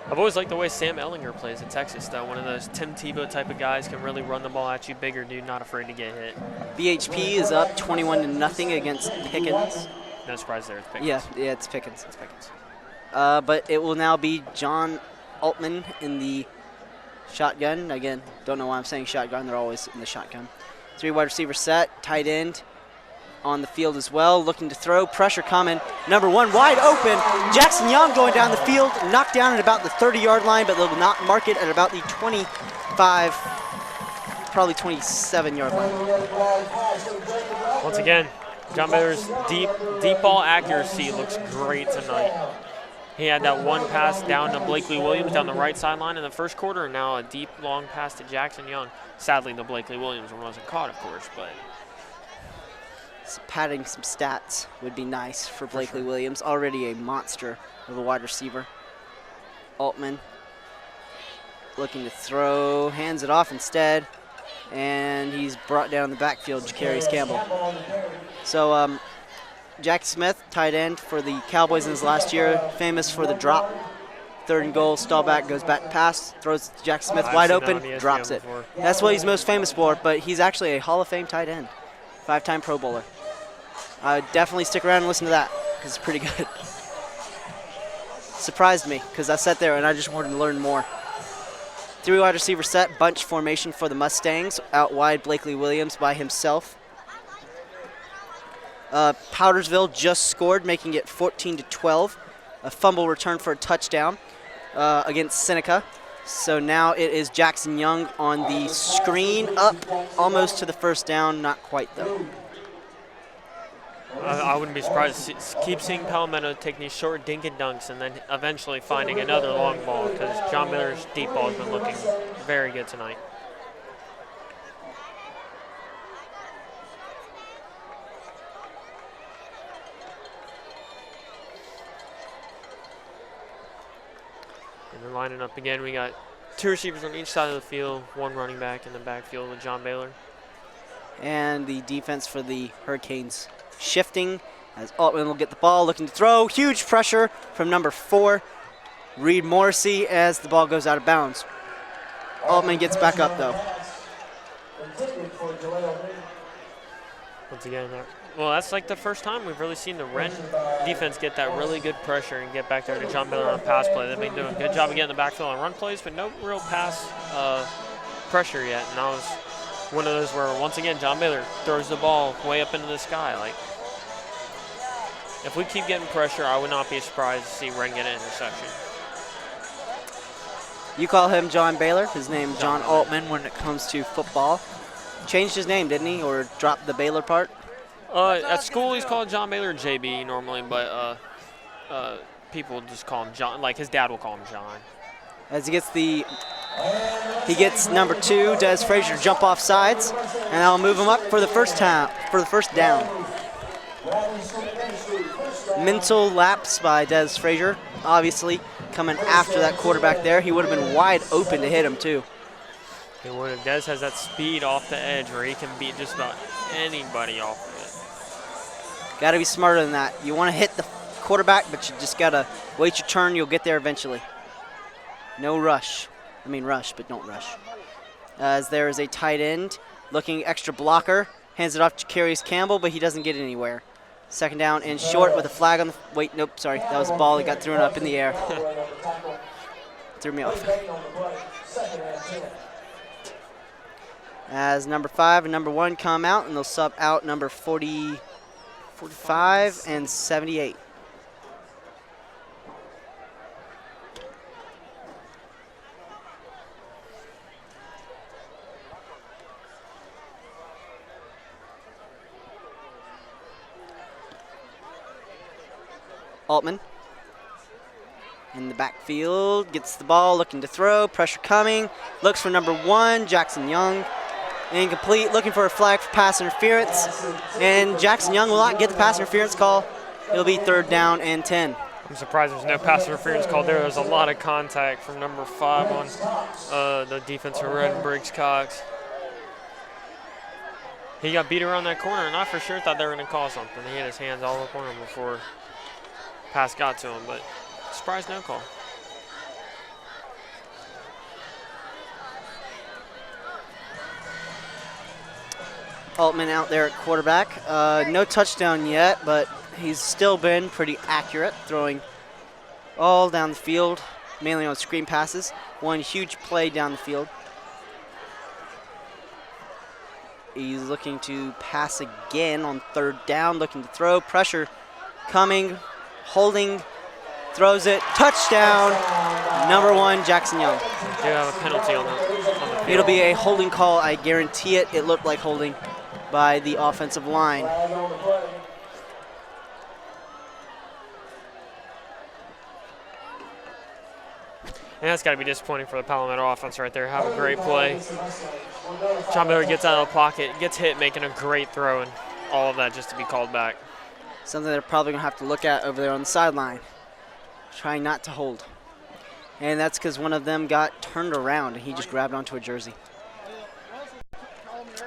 I've always liked the way Sam Ehlinger plays at Texas, though. One of those Tim Tebow type of guys, can really run the ball at you. Bigger dude, not afraid to get hit. BHP is up 21-0 against Pickens. No surprise there, it's Pickens. Yeah, it's Pickens. It's Pickens. But it will now be John Altman in the shotgun. Again, don't know why I'm saying shotgun. They're always in the shotgun. 3 wide receiver set, tight end on the field as well, looking to throw. Pressure coming. Number 1 wide open. Jackson Young going down the field, knocked down at about the 30-yard line, but they'll not mark it at about the 25, probably 27-yard line. Once again, John Baylor's deep ball accuracy looks great tonight. He had that one pass down to Blakely Williams down the right sideline in the first quarter, and now a deep, long pass to Jackson Young. Sadly, the Blakely Williams one wasn't caught, of course, but So padding some stats would be nice for Blakely Williams, already a monster of a wide receiver. Altman looking to throw, hands it off instead, and he's brought down the backfield, Jacarius Campbell. So Jack Smith, tight end for the Cowboys in his last year, famous for the drop. 3rd and goal, stall back, goes back pass, throws to Jack Smith wide open, drops it. That's what he's most famous for, but he's actually a Hall of Fame tight end, 5-time Pro Bowler. Definitely stick around and listen to that, because it's pretty good. Surprised me, because I sat there and I just wanted to learn more. 3 wide receiver set, bunch formation for the Mustangs, out wide Blakely Williams by himself. Powdersville just scored, making it 14-12. A fumble return for a touchdown against Seneca. So now it is Jackson Young on the screen, up almost to the first down, not quite though. I wouldn't be surprised to keep seeing Palmetto taking these short dink and dunks and then eventually finding another long ball, because John Baylor's deep ball has been looking very good tonight. And then lining up again, we got 2 receivers on each side of the field, 1 running back in the backfield with John Baylor. And the defense for the Hurricanes shifting as Altman will get the ball, looking to throw. Huge pressure from number 4, Reed Morrissey, as the ball goes out of bounds. Altman gets back up though. Once again, well, that's like the first time we've really seen the Wren defense get that really good pressure and get back there to John Baylor on a pass play. They've been doing a good job of getting the backfield on run plays, but no real pass pressure yet. And that was one of those where, once again, John Baylor throws the ball way up into the sky. Like, if we keep getting pressure, I would not be surprised to see Wren get an interception. You call him John Baylor. His name's John Altman when it comes to football. Changed his name, didn't he, or dropped the Baylor part? At school, he's called John Baylor JB normally, but people just call him John. Like, his dad will call him John. As he gets number 2, Des Frazier, to jump off sides, and I'll move him up for the first down. Mental lapse by Des Frazier, obviously coming after that quarterback there. He would have been wide open to hit him too. He would have. Des has that speed off the edge where he can beat just about anybody off of it. Got to be smarter than that. You want to hit the quarterback, but you just got to wait your turn. You'll get there eventually. No rush. I mean rush, but don't rush. As there is a tight end looking extra blocker. Hands it off to Jacarius Campbell, but he doesn't get anywhere. 2nd down and short with a flag on the... Wait, nope, sorry. That was a ball that got thrown up in the air. Threw me off. As number 5 and number 1 come out, and they'll sub out number 45 and 78. Altman in the backfield, gets the ball, looking to throw, pressure coming, looks for number 1, Jackson Young. Incomplete, looking for a flag for pass interference, and Jackson Young will not get the pass interference call. It'll be 3rd down and 10. I'm surprised there's no pass interference call there. There's a lot of contact from number 5 on the defensive Red, Briggs Cox. He got beat around that corner, and I for sure thought they were going to call something. He had his hands all up on him before pass got to him, but surprise no call. Altman out there at quarterback. No touchdown yet, but he's still been pretty accurate, throwing all down the field, mainly on screen passes. One huge play down the field. He's looking to pass again on third down, looking to throw. Pressure coming, holding, throws it. Touchdown, number 1, Jackson Young. We do have a penalty on the field. It'll be a holding call, I guarantee it. It looked like holding by the offensive line. And that's got to be disappointing for the Palmetto offense right there. Have a great play. John Miller gets out of the pocket, gets hit, making a great throw, and all of that just to be called back. Something they're probably going to have to look at over there on the sideline. Trying not to hold. And that's because one of them got turned around and he just grabbed onto a jersey.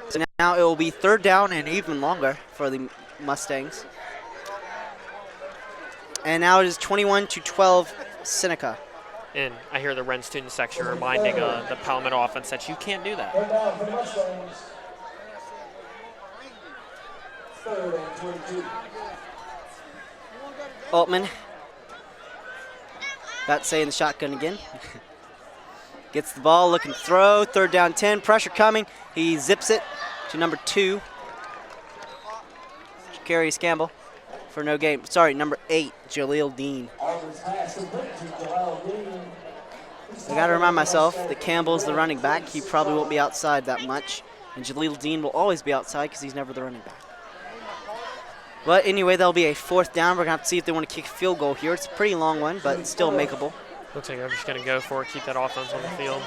So now it will be third down and even longer for the Mustangs. And now it is 21-12 Seneca. And I hear the Wren student section reminding the Palmetto offense that you can't do that. Altman. About to say in the shotgun again. Gets the ball, looking to throw. Third down 10, pressure coming. He zips it to number 2. Carries Campbell for no gain. Sorry, number 8, Jaleel Dean. I got to remind myself that Campbell's the running back. He probably won't be outside that much. And Jaleel Dean will always be outside because he's never the running back. But anyway, that'll be a fourth down. We're going to have to see if they want to kick a field goal here. It's a pretty long one, but it's still makeable. Looks like they're just going to go for it, keep that offense on the field.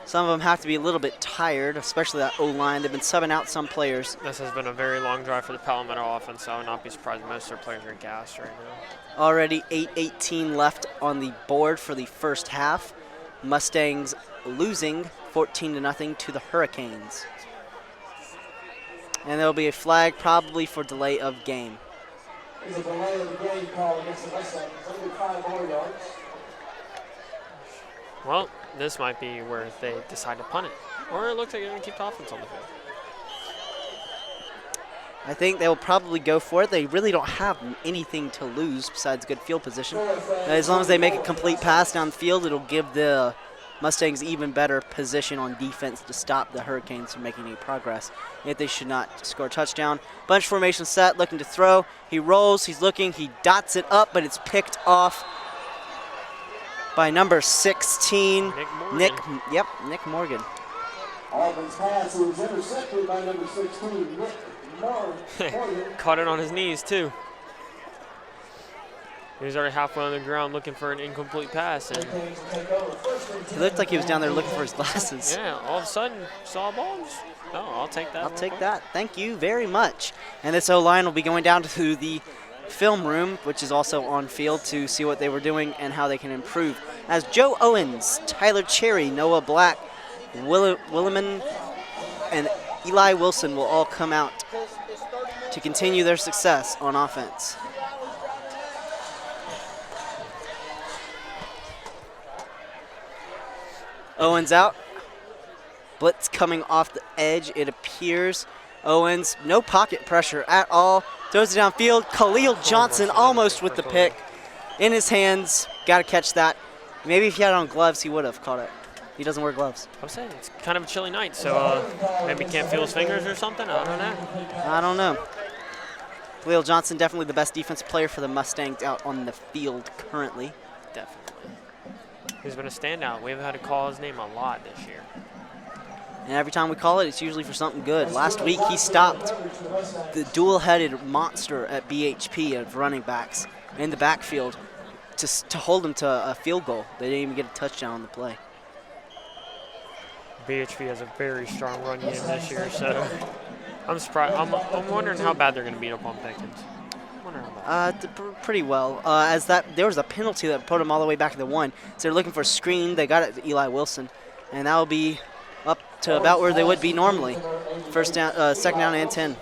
Some of them have to be a little bit tired, especially that O-line. They've been subbing out some players. This has been a very long drive for the Palmetto offense, so I would not be surprised most of their players are gassed right now. Already 8:18 left on the board for the first half. Mustangs losing 14-0 to the Hurricanes. And there'll be a flag probably for delay of game. There's a delay of the game call against the Mustangs. Only 5 more yards. Well, this might be where they decide to punt it. Or it looks like they're going to keep the offense on the field. I think they'll probably go for it. They really don't have anything to lose besides good field position. As long as they make a complete pass down the field, it'll give the Mustangs even better position on defense to stop the Hurricanes from making any progress. Yet they should not score a touchdown. Bunch formation set, looking to throw. He rolls, he's looking, he dots it up, but it's picked off by number 16, Nick Morgan. Auburn's pass was intercepted by number 16, Nick Morgan. Caught it on his knees, too. He was already halfway on the ground looking for an incomplete pass. And he looked like he was down there looking for his glasses. Yeah, all of a sudden, saw a ball. No, I'll take that. I'll take that. Thank you very much. And this O-line will be going down to the film room, which is also on field, to see what they were doing and how they can improve. As Joe Owens, Tyler Cherry, Noah Black, Williman, and Eli Wilson will all come out to continue their success on offense. Owens out. Blitz coming off the edge, it appears. Owens, no pocket pressure at all. Throws it downfield. Khalil Johnson almost with the pick. In his hands. Got to catch that. Maybe if he had on gloves, he would have caught it. He doesn't wear gloves. I'm saying it's kind of a chilly night, so maybe he can't feel his fingers or something. I don't know. I don't know. Khalil Johnson, definitely the best defensive player for the Mustangs out on the field currently. Definitely. He's been a standout. We've had to call his name a lot this year. And every time we call it, it's usually for something good. Last week, he stopped the dual-headed monster at BHP of running backs in the backfield to hold him to a field goal. They didn't even get a touchdown on the play. BHP has a very strong run game this year, so I'm surprised. I'm wondering how bad they're going to beat up on Pickens. Pretty well. There was a penalty that put them all the way back to the 1. So they're looking for a screen. They got it to Eli Wilson, and that will be up to about where they would be normally. First down, second down and 10.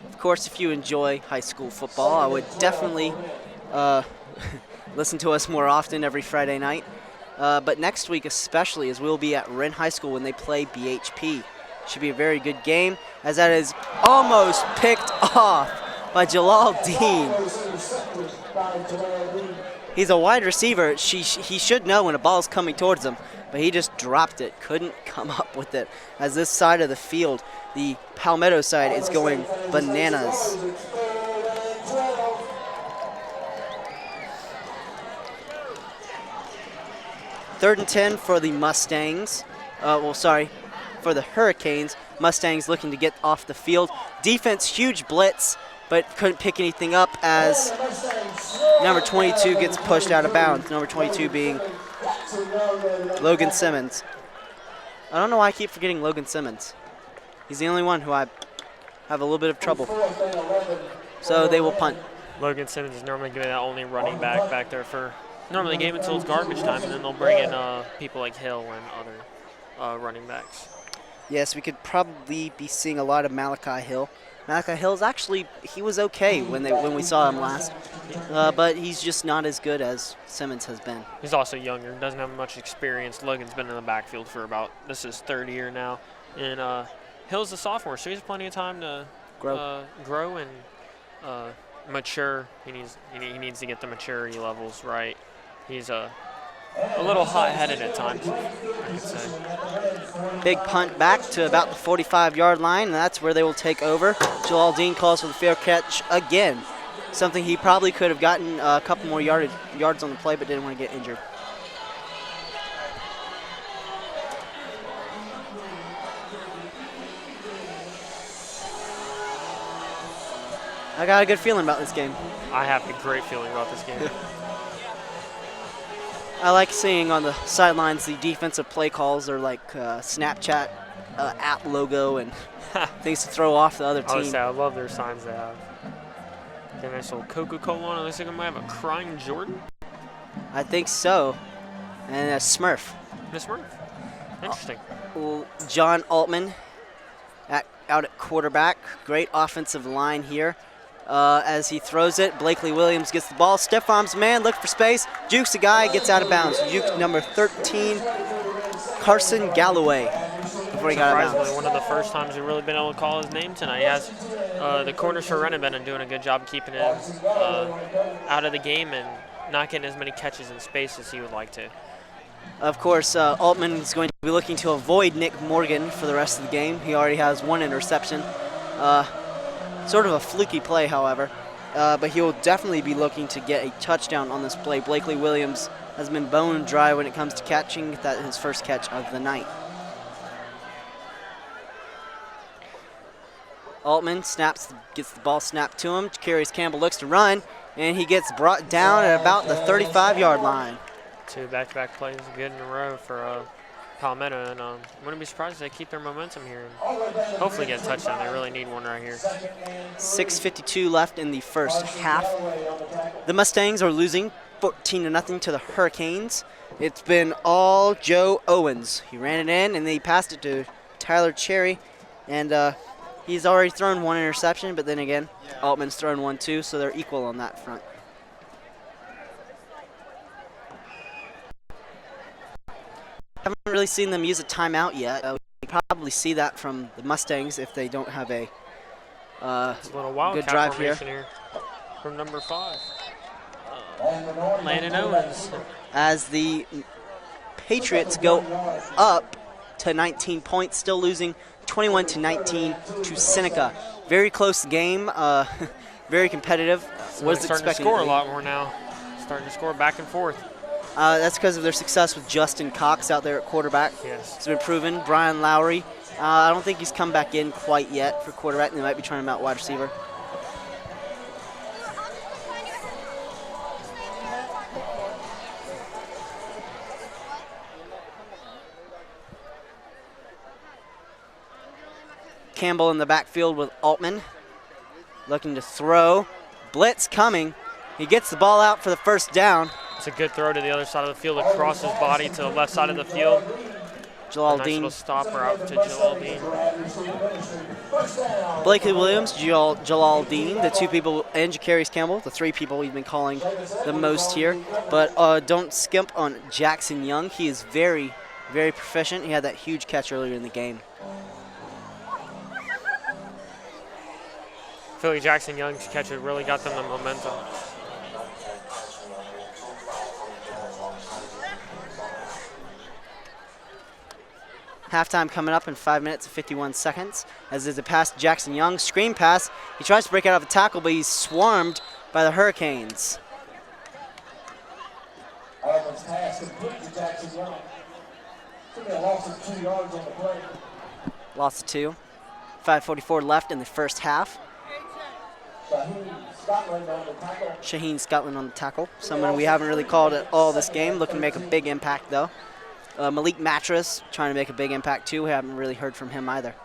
Of course, if you enjoy high school football, I would definitely listen to us more often every Friday night. But next week especially, as we'll be at Wren High School when they play BHP. Should be a very good game, as that is almost picked off by Jalal Dean. He's a wide receiver. He should know when a ball's coming towards him, but he just dropped it. Couldn't come up with it. As this side of the field, the Palmetto side, is going bananas. Third and 10 for the Mustangs. For the Hurricanes. Mustangs looking to get off the field. Defense, huge blitz, but couldn't pick anything up as number 22 gets pushed out of bounds. Number 22 being Logan Simmons. I don't know why I keep forgetting Logan Simmons. He's the only one who I have a little bit of trouble. So they will punt. Logan Simmons is normally giving that only running back there for normally game until it's garbage time, and then they'll bring in people like Hill and other running backs. Yes, we could probably be seeing a lot of Malachi Hill. Malachi Hill's actually, he was okay when we saw him last, but he's just not as good as Simmons has been. He's also younger, doesn't have much experience. Logan's been in the backfield for this is his third year now, and Hill's a sophomore, so he has plenty of time to grow and mature. He needs to get the maturity levels right. He's a little hot-headed at times, I could say. Big punt back to about the 45-yard line, and that's where they will take over. Jalal Dean calls for the fair catch again. Something he probably could have gotten a couple more yards on the play, but didn't want to get injured. I got a good feeling about this game. I have a great feeling about this game. I like seeing on the sidelines the defensive play calls are like Snapchat app logo and things to throw off the other team. I love their signs they have. Get a nice little Coca-Cola on it. Looks like I might have a crying Jordan. I think so. And a Smurf. The Smurf. Interesting. John Altman out at quarterback. Great offensive line here. As he throws it, Blakely Williams gets the ball. Stiff arms man, look for space. Jukes the guy, gets out of bounds. Juke number 13, Carson Galloway. Before he got out of bounds. One of the first times we've really been able to call his name tonight. He has the corners for Wren have been doing a good job keeping him out of the game and not getting as many catches in space as he would like to. Of course, Altman is going to be looking to avoid Nick Morgan for the rest of the game. He already has one interception. Sort of a fluky play, however, but he will definitely be looking to get a touchdown on this play. Blakely Williams has been bone dry when it comes to catching. That is his first catch of the night. Altman gets the ball snapped to him. Carries Campbell looks to run, and he gets brought down at about the 35-yard line. Two back-to-back plays good in a row for Palmetto, and wouldn't be surprised if they keep their momentum here and hopefully get a touchdown. They really need one right here. 6:52 left in the first half. The Mustangs are losing 14-0 to the Hurricanes. It's been all Joe Owens. He ran it in and then he passed it to Tyler Cherry, and he's already thrown one interception, but then again, Altman's thrown one too, so they're equal on that front. Haven't really seen them use a timeout yet. We probably see that from the Mustangs if they don't have a good drive here. From number 5, Landon Owens. As the Patriots go up to 19 points, still losing 21-19 to Seneca. Very close game, very competitive. Was starting to score a lot more now. Starting to score back and forth. That's because of their success with Justin Cox out there at quarterback. Yes. It's been proven. Brian Lowry, I don't think he's come back in quite yet for quarterback. They might be trying him out wide receiver. Campbell in the backfield with Altman, looking to throw. Blitz coming. He gets the ball out for the first down. It's a good throw to the other side of the field, across his body to the left side of the field. Jalal nice Dean. Little stopper out to Jalal Dean. Blakely Williams, Jalal Dean, the two people, and Jacarius Campbell, the three people we've been calling the most here. But don't skimp on Jackson Young. He is very, very proficient. He had that huge catch earlier in the game. I feel like Jackson Young's catch really got them the momentum. Halftime coming up in 5 minutes and 51 seconds. As there's a pass to Jackson Young, screen pass. He tries to break out of the tackle, but he's swarmed by the Hurricanes. Auburn's pass complete to Jackson Young. Took a loss of 2 yards on the play. Loss of 2. 5:44 left in the first half. Shaheen Scotland on the tackle. Shaheen Scotland on the tackle. Someone we haven't really called at all this game. Looking to make a big impact, though. Malik Mattress trying to make a big impact, too. We haven't really heard from him either.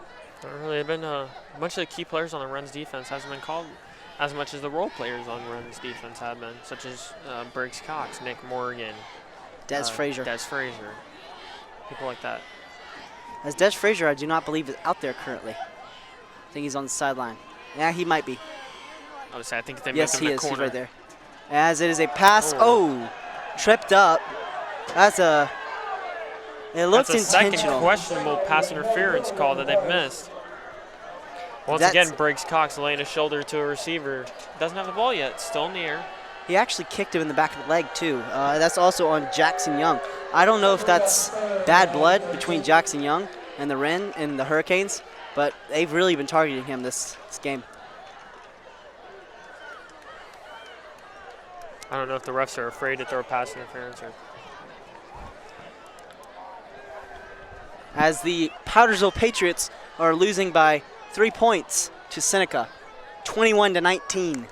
Not really been a bunch of the key players on the Wren's defense hasn't been called as much as the role players on Wren's defense have been, such as Briggs Cox, Nick Morgan, Des Frazier. Des Frazier, people like that. As Des Frazier, I do not believe is out there currently. I think he's on the sideline. Yeah, he might be. I would say I think they Yes, moved him he to is. corner. He's right there. As it is a pass. Oh, tripped up. That's a. It looks That's a intentional. second questionable pass interference call that they've missed. Once again, Briggs Cox laying a shoulder to a receiver. Doesn't have the ball yet. Still in the air. He actually kicked him in the back of the leg, too. That's also on Jackson Young. I don't know if that's bad blood between Jackson Young and the Wren and the Hurricanes, but they've really been targeting him this game. I don't know if the refs are afraid to throw pass interference or. As the Powdersville Patriots are losing by 3 points to Seneca, 21-19.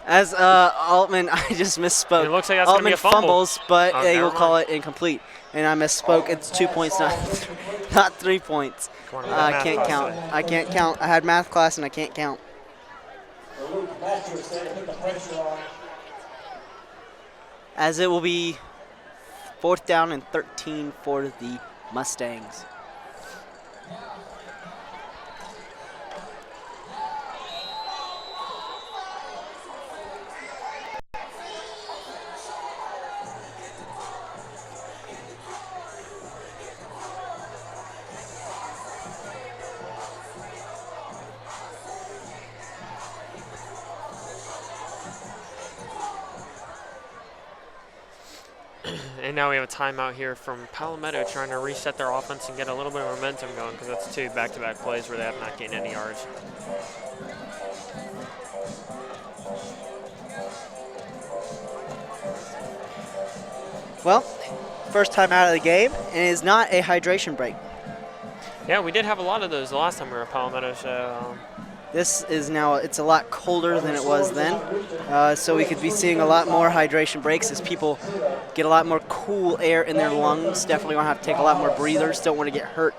As Altman, I just misspoke. It looks like that's going to be Altman a fumble. fumbles, but Oh, they never will call mind. it incomplete. And I misspoke. It's 2 points, not 3 points. Come on, we got I math can't class count. today. I can't count. I had math class and I can't count. Luke Mattress there to put the pressure on. As it will be 4th down and 13 for the Mustangs. And now we have a timeout here from Palmetto trying to reset their offense and get a little bit of momentum going because that's 2 back-to-back plays where they have not gained any yards. Well, first time out of the game, and it is not a hydration break. Yeah, we did have a lot of those the last time we were at Palmetto, so This is now, it's a lot colder than it was then, so we could be seeing a lot more hydration breaks as people get a lot more cool air in their lungs. Definitely want to have to take a lot more breathers. Don't want to get hurt.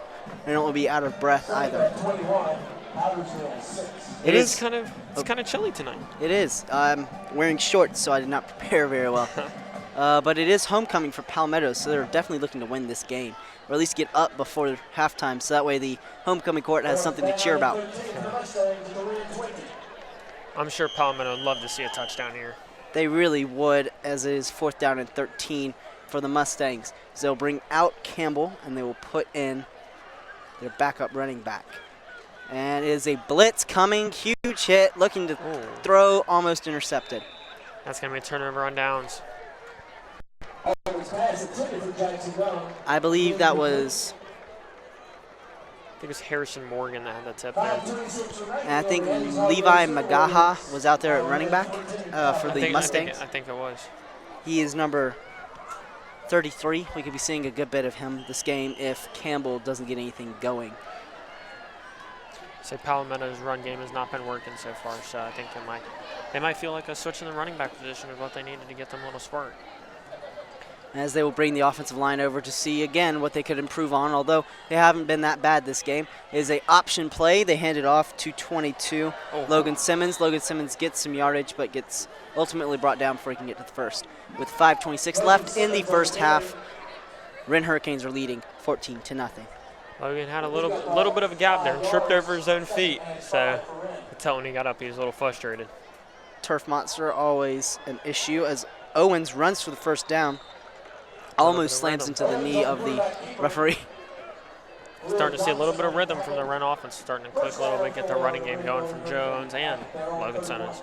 They don't want to be out of breath either. 21, Powdersville 6. it is kind of chilly tonight. It is. I'm wearing shorts, so I did not prepare very well. But it is homecoming for Palmetto, so they're definitely looking to win this game, or at least get up before halftime, so that way the homecoming court has something to cheer about. I'm sure Palmetto would love to see a touchdown here. They really would, as it is 4th down and 13 for the Mustangs. So they'll bring out Campbell, and they will put in their backup running back. And it is a blitz coming, huge hit, looking to throw, almost intercepted. That's going to be a turnover on downs. Auburn's pass intended for Jackson Young. I believe that was, I think it was Harrison Morgan that had the tip there. 5:26 remaining. and I think Levi Magaha was out there at running back for the Mustangs. I think it was. He is number 33. We could be seeing a good bit of him this game if Campbell doesn't get anything going. Say Palmetto's run game has not been working so far, so I think they might feel like a switch in the running back position is what they needed to get them a little spark. As they will bring the offensive line over to see again what they could improve on, although they haven't been that bad this game. It is a option play. They hand it off to 22, Logan Simmons. Logan Simmons gets some yardage, but gets ultimately brought down before he can get to the first. With 5:26 left in the first half, Wren Hurricanes are leading 14-0. Logan had a little bit of a gap there and tripped over his own feet, so I tell when he got up he was a little frustrated. Turf monster always an issue as Owens runs for the first down. Almost slams into the knee of the referee. Starting to see a little bit of rhythm from the Wren offense, starting to click a little bit, get their running game going from Joe Owens and Logan Simmons.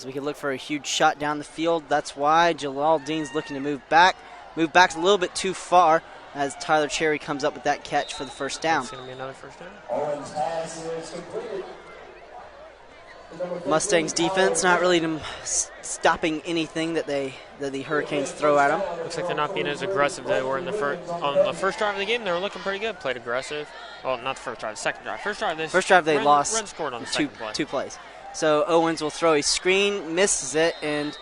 As we can look for a huge shot down the field. That's why Jalal Dean's looking to move back. Move back's a little bit too far as Tyler Cherry comes up with that catch for the first down. It's going to be another first down. Owens' pass is completed. Mustangs defense not really stopping anything that the Hurricanes throw at them. Looks like they're not being as aggressive they were on the first drive of the game. They were looking pretty good. Played aggressive. Well, not the first drive, the second drive. First drive they lost. Wren scored on the second play. 2 plays. So Owens will throw a screen, misses it, and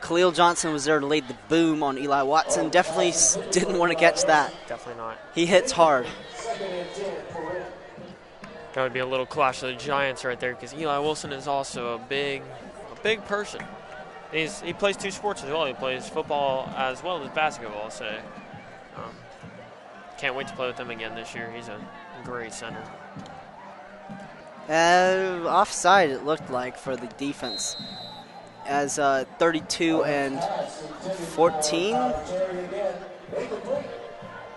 Khalil Johnson was there to lead the boom on Eli Watson. Definitely didn't want to catch that. Definitely not. He hits hard. That would be a little clash of the giants right there because Eli Wilson is also a big person. He plays 2 sports as well. He plays football as well as basketball. So can't wait to play with him again this year. He's a great center. Offside, it looked like, for the defense. As 32 and 14.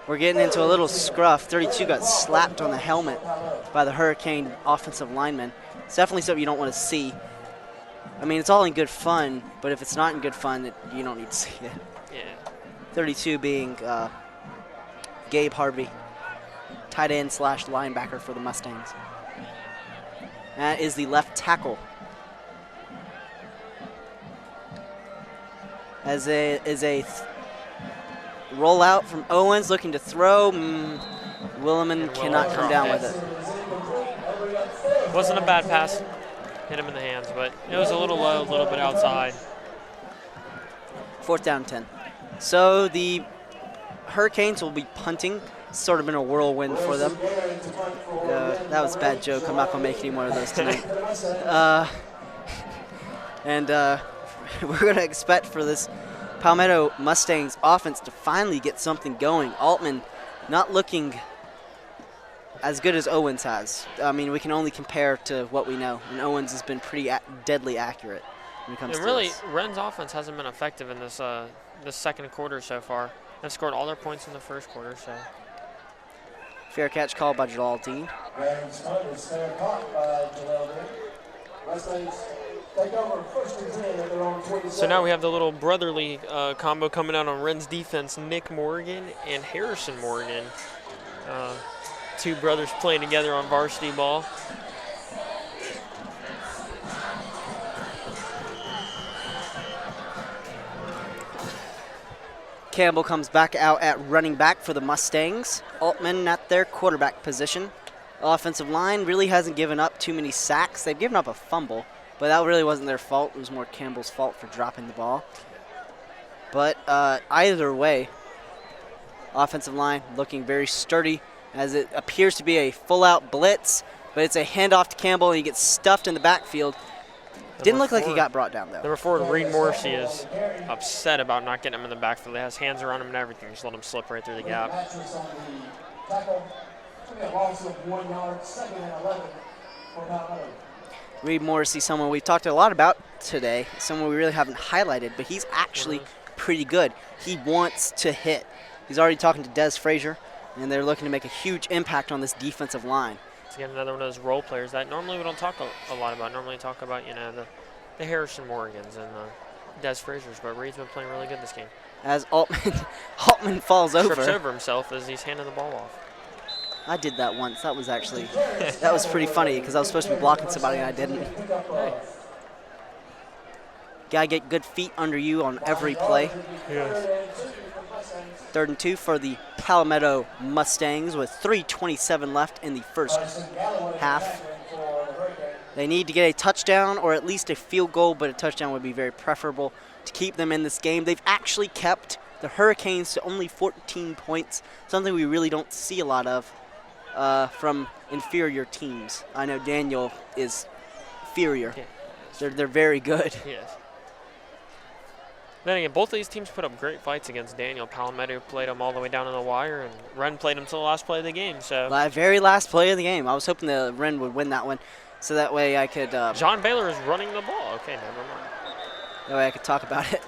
We're getting into a little scruff. 32 got slapped on the helmet by the Hurricane offensive lineman. It's definitely something you don't want to see. I mean, it's all in good fun, but if it's not in good fun, you don't need to see it. Yeah. 32 being Gabe Harvey, tight end / linebacker for the Mustangs. That is the left tackle. As a rollout from Owens, looking to throw. Williman cannot come down with it. Wasn't a bad pass. Hit him in the hands, but it was a little low, a little bit outside. 4th down 10. So the Hurricanes will be punting. Sort of been a whirlwind for them. That was a bad joke. I'm not going to make any more of those tonight. We're going to expect for this Palmetto Mustangs offense to finally get something going. Altman not looking as good as Owens has. I mean, we can only compare to what we know, and Owens has been pretty deadly accurate when it comes to really, this. Wren's offense hasn't been effective in this second quarter so far. They've scored all their points in the first quarter, so. Fair catch called by Jalal Dean. Fair caught by Jalal Dean. Mustangs take over 1st and 10 at their own 27. So now we have the little brotherly combo coming out on Wren's defense, Nick Morgan and Harrison Morgan. 2 brothers playing together on varsity ball. Campbell comes back out at running back for the Mustangs. Altman at their quarterback position. Offensive line really hasn't given up too many sacks. They've given up a fumble, but that really wasn't their fault. It was more Campbell's fault for dropping the ball. But either way, offensive line looking very sturdy as it appears to be a full-out blitz, but it's a handoff to Campbell and he gets stuffed in the backfield. Didn't look like he got brought down, though. Number 4, Reed Morrissey is upset about not getting him in the backfield. He has hands around him and everything. Just let him slip right through the gap. Reed Morrissey, someone we've talked a lot about today, someone we really haven't highlighted, but he's actually pretty good. He wants to hit. He's already talking to Des Frazier, and they're looking to make a huge impact on this defensive line. It's again another one of those role players that normally we don't talk a lot about. Normally we talk about, the Harrison Morgans and Des Fraziers, but Reed's been playing really good this game. As Altman falls over. Trips over himself as he's handing the ball off. I did that once. That was pretty funny because I was supposed to be blocking somebody and I didn't. Gotta get good feet under you on every play. Yes. 3rd and 2 for the Palmetto Mustangs with 3:27 left in the first half. They need to get a touchdown or at least a field goal, but a touchdown would be very preferable to keep them in this game. They've actually kept the Hurricanes to only 14 points, something we really don't see a lot of from inferior teams. I know Daniel is inferior. Yeah. They're very good. Yes. Then again, both of these teams put up great fights against Daniel. Palmetto played them all the way down to the wire, and Wren played them to the last play of the game. So very last play of the game. I was hoping the Wren would win that one, so that way I could. John Baylor is running the ball. Okay, never mind. That way I could talk about it.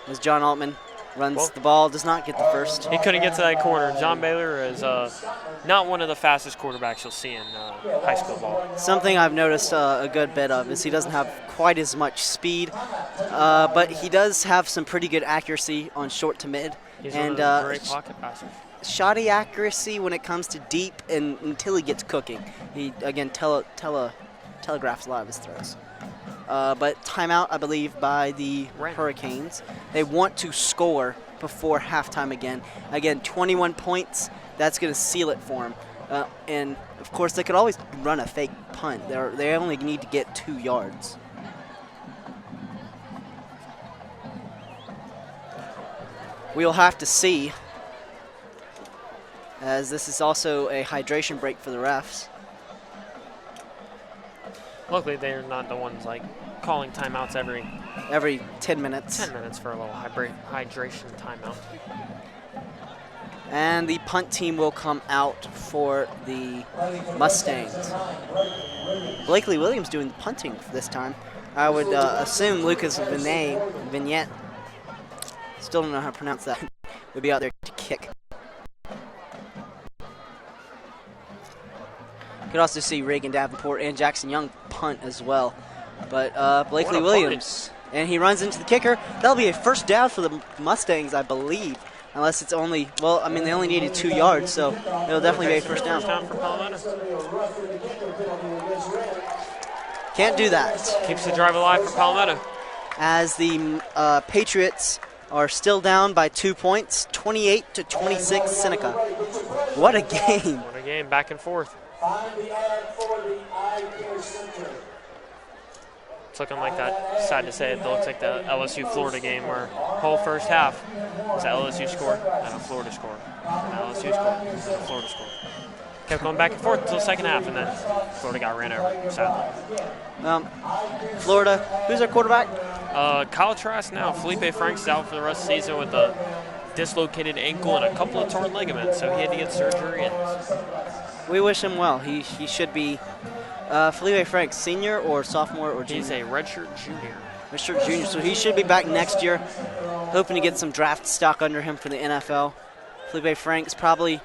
It was John Altman runs the ball, does not get the first. He couldn't get to that corner. John Baylor is not one of the fastest quarterbacks you'll see in high school ball. Something I've noticed a good bit of is he doesn't have quite as much speed, but he does have some pretty good accuracy on short to mid. He's and one of the great pocket passers. Shoddy accuracy when it comes to deep and until he gets cooking. He, again, telegraphs a lot of his throws. But timeout, I believe, by the Wren. Hurricanes. They want to score before halftime again. Again, 21 points. That's going to seal it for them. And, of course, they could always run a fake punt. They only need to get 2 yards. We'll have to see, as this is also a hydration break for the refs. Luckily, they're not the ones like calling timeouts Every 10 minutes. 10 minutes for a little hydration timeout. And the punt team will come out for the Mustangs. Blakely Williams doing the punting for this time. I would assume Lucas Vignette, still don't know how to pronounce that, would be out there to kick. You could also see Reagan Davenport and Jackson Young punt as well. But Blakely Williams, and he runs into the kicker. That'll be a first down for the Mustangs, I believe. Unless it's only, well, I mean, they only needed 2 yards, so it'll definitely be a first down. First down for Palmetto. Can't do that. Keeps the drive alive for Palmetto. As the Patriots are still down by 2 points, 28-26 Seneca. What a game. What a game, back and forth. It's looking like that, sad to say, it looks like the LSU-Florida game where whole first half was an LSU score and a Florida score. An LSU score and a Florida score. Kept going back and forth until the second half, and then Florida got ran over, sadly. Florida, who's their quarterback? Kyle Trask now. Felipe Franks is out for the rest of the season with a dislocated ankle and a couple of torn ligaments, so he had to get surgery. And we wish him well. He should be Felipe Franks, senior or sophomore or junior? he's a redshirt junior. Redshirt junior, so he should be back next year. Hoping to get some draft stock under him for the NFL. Felipe Franks probably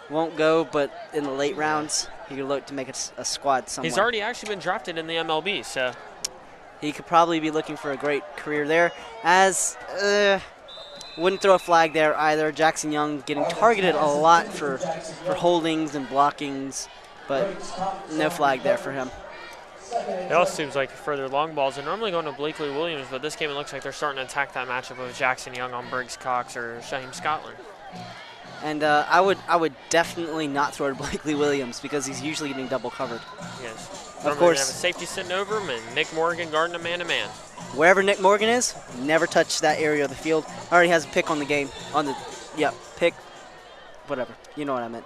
won't go, but in the late rounds, he could look to make a squad somewhere. He's already actually been drafted in the MLB, so he could probably be looking for a great career there. As wouldn't throw a flag there either. Jackson Young getting targeted a lot for holdings and blockings, but no flag there for him. it also seems like further long balls are normally going to Blakely Williams, but this game it looks like they're starting to attack that matchup with Jackson Young on Briggs Cox or Shaheem Scotland. And I would definitely not throw to Blakely Williams because he's usually getting double covered. Yes. Of course. Have a safety sitting over him and Nick Morgan guarding a man-to-man. Wherever Nick Morgan is, never touch that area of the field. Already has a pick on the game. Pick, whatever. You know what I meant.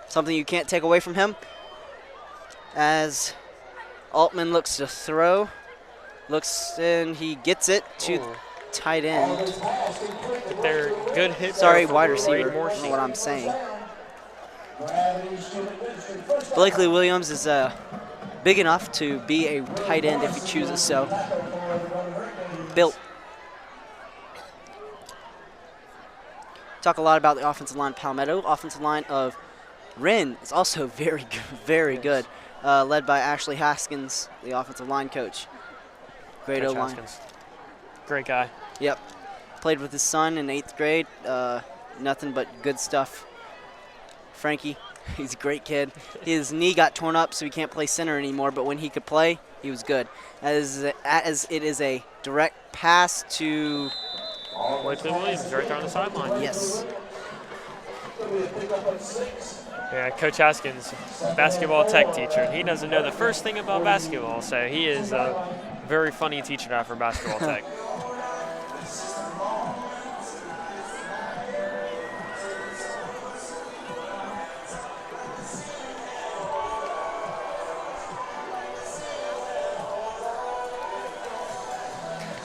Something you can't take away from him. As Altman looks to throw. Looks, and he gets it to tight end. They're good hits. Sorry, wide receiver. I don't know what I'm saying. Blakely Williams is big enough to be a tight end if he chooses so. Built. Talk a lot about the offensive line of Palmetto. Offensive line of Wren is also very good, very good. Led by Ashley Haskins, the offensive line coach. Great O-line. Great guy. Yep. Played with his son in 8th grade. Nothing but good stuff. Frankie, he's a great kid. His knee got torn up, so he can't play center anymore, but when he could play, he was good. As it is a direct pass to Blakely Williams right there on the sideline. Yes. Yeah, Coach Haskins, basketball tech teacher. He doesn't know the first thing about basketball, so he is a very funny teacher now for basketball tech.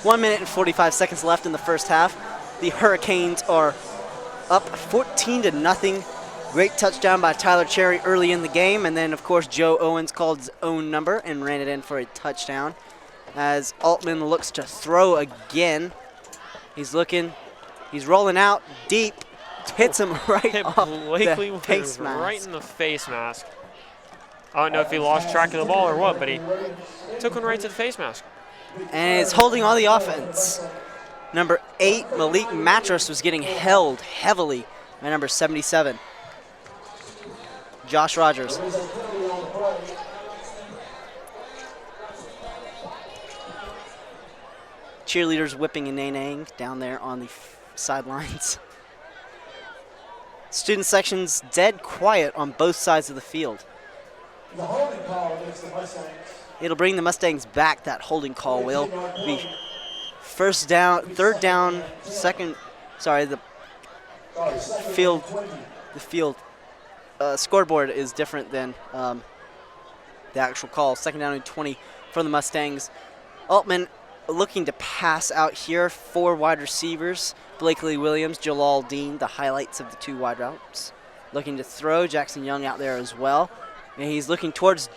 One minute and 45 seconds left in the first half. The Hurricanes are up 14-0. Great touchdown by Tyler Cherry early in the game, and then of course Joe Owens called his own number and ran it in for a touchdown. As Altman looks to throw again, He's looking. He's rolling out deep. Hits him right Hit off Blakely the face Williams mask. right in the face mask. I don't know if he lost track of the ball or what, but he took one right to the face mask. And it's holding all the offense. Number 8, Malik Mattress, was getting held heavily by number 77, Josh Rogers. Cheerleaders whipping and naying down there on the sidelines. Student section's dead quiet on both sides of the field. The holding call against the Mustangs. It'll bring the Mustangs back. That holding call will be first down, third down, second. Sorry, the field. The field scoreboard is different than the actual call. Second down and 20 for the Mustangs. Altman looking to pass out here. 4 wide receivers. Blakely Williams, Jalal Dean, the highlights of the 2 wide routes. Looking to throw. Jackson Young out there as well. And he's looking towards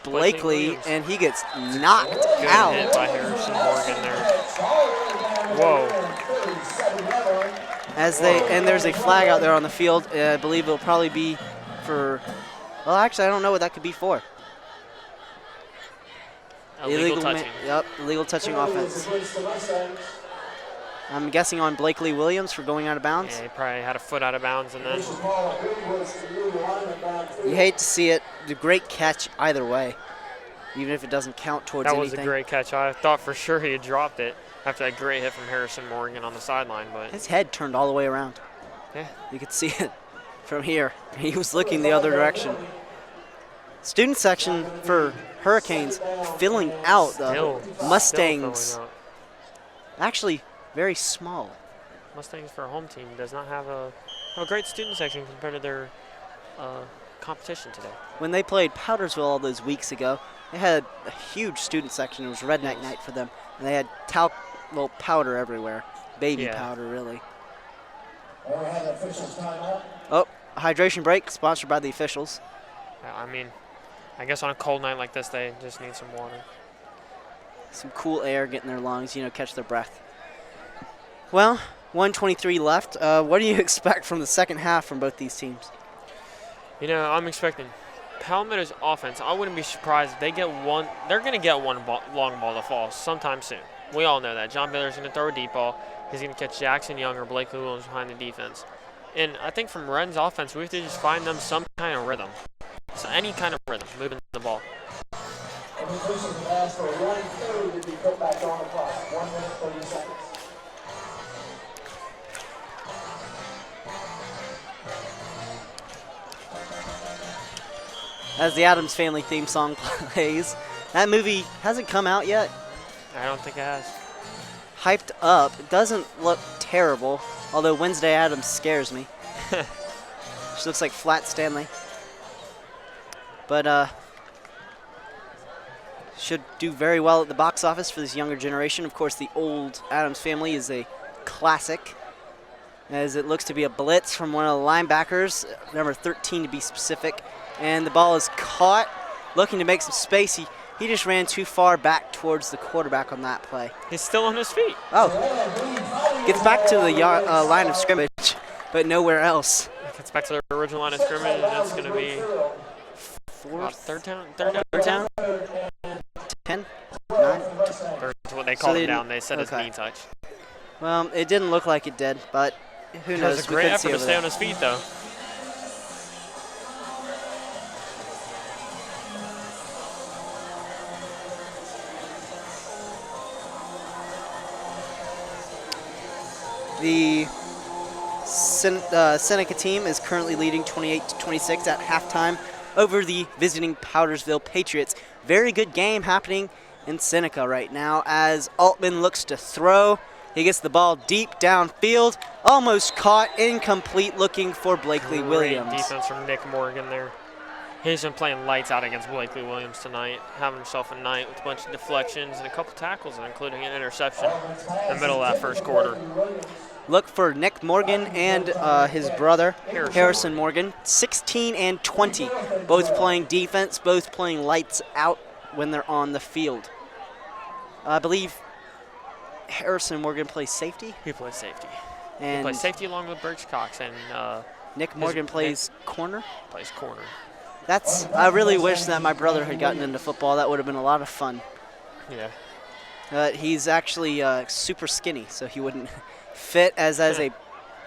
Blakely, and he gets knocked Good out. hit by Harrison Morgan there. Whoa. And there's a flag out there on the field. I believe it'll probably be for, well, actually, I don't know what that could be for. Illegal touching. Illegal touching offense. I'm guessing on Blakely Williams for going out of bounds. Yeah, he probably had a foot out of bounds and then You hate to see it. The great catch either way, even if it doesn't count towards that was anything. a great catch. I thought for sure he had dropped it after that great hit from Harrison Morgan on the sideline, but His head turned all the way around. yeah. You could see it from here. He was looking the other direction. Student section for Hurricanes filling out. The Still Mustangs filling out. actually very small. Mustangs for a home team does not have a great student section compared to their competition today. When they played Powdersville all those weeks ago, they had a huge student section. It was redneck night for them. And they had powder everywhere. Baby Yeah. powder, really. We have the officials timeout. Oh, a hydration break sponsored by the officials. I mean, I guess on a cold night like this, they just need some water. Some cool air, get in their lungs, catch their breath. Well, 1:23 left. What do you expect from the second half from both these teams? I'm expecting Palmetto's offense. I wouldn't be surprised if they get one. They're going to get one long ball to fall sometime soon. We all know that. John Baylor's going to throw a deep ball. He's going to catch Jackson Young or Blakely Williams behind the defense. And I think from Wren's offense, we have to just find them some kind of rhythm. So any kind of rhythm, moving the ball. And the officials have asked for 1:30 to be put back on the clock. 1 minute, 30 seconds. As the Addams Family theme song plays, that movie hasn't come out yet. I don't think it has. Hyped up. It doesn't look terrible, although Wednesday Addams scares me. She looks like Flat Stanley. But should do very well at the box office for this younger generation. Of course, the old Addams Family is a classic, as it looks to be a blitz from one of the linebackers, number 13 to be specific. And the ball is caught, looking to make some space. He just ran too far back towards the quarterback on that play. He's still on his feet. Oh, gets back to the line of scrimmage, but nowhere else. Gets back to the original line of scrimmage, and it's going to be third down. 10, 9. Or is what they called they him down. They said it's okay. knee touch. Well, it didn't look like it did, but who It knows? was a We great couldn't see effort to over stay there. on his feet, though. The Seneca team is currently leading 28-26 at halftime over the visiting Powdersville Patriots. Very good game happening in Seneca right now as Altman looks to throw. He gets the ball deep downfield, almost caught, incomplete, looking for Blakely Williams. Great defense from Nick Morgan there. He's been playing lights out against Blakely Williams tonight, having himself a night with a bunch of deflections and a couple tackles, including an interception in the middle of that first quarter. Look for Nick Morgan and his brother, Harrison Morgan, 16 and 20, both playing defense, both playing lights out when they're on the field. I believe Harrison Morgan plays safety. He plays safety. And He plays safety along with Birch Cox, and Nick Morgan plays corner. plays corner. I really wish that my brother had gotten into football. That would have been a lot of fun. Yeah. He's actually super skinny, so he wouldn't fit as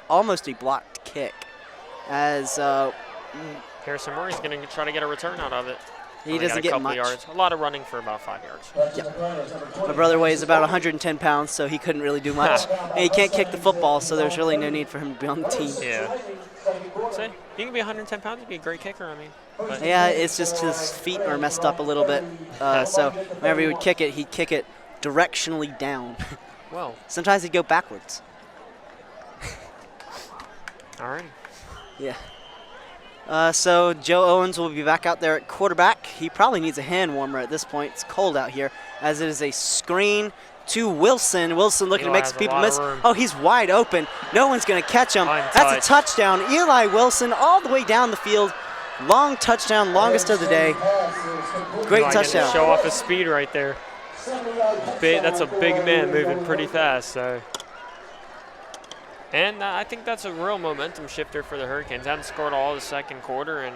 almost a blocked kick. As Harrison Murray's going to try to get a return out of it. he Only got doesn't a get couple much. yards. A lot of running for about 5 yards. My brother weighs about 110 pounds, so he couldn't really do much. And he can't kick the football, so there's really no need for him to be on the team. Yeah. So you can be 110 pounds, you can be a great kicker, I mean. But Yeah, it's just his feet are messed up a little bit. So whenever he would kick it, he'd kick it directionally down. well, Sometimes he'd go backwards. all right. Yeah. So Joe Owens will be back out there at quarterback. He probably needs a hand warmer at this point. It's cold out here, as it is a screen to Wilson. Wilson looking to Eli make has some a people lot of miss. room. Oh, he's wide open. No one's going to catch him. Fine That's a touch. touchdown. Eli Wilson all the way down the field. Long touchdown, longest of the day. Great Eli getting to touchdown. show off his speed right there. That's a big man moving pretty fast. So, and I think that's a real momentum shifter for the Hurricanes. Haven't scored all the second quarter, and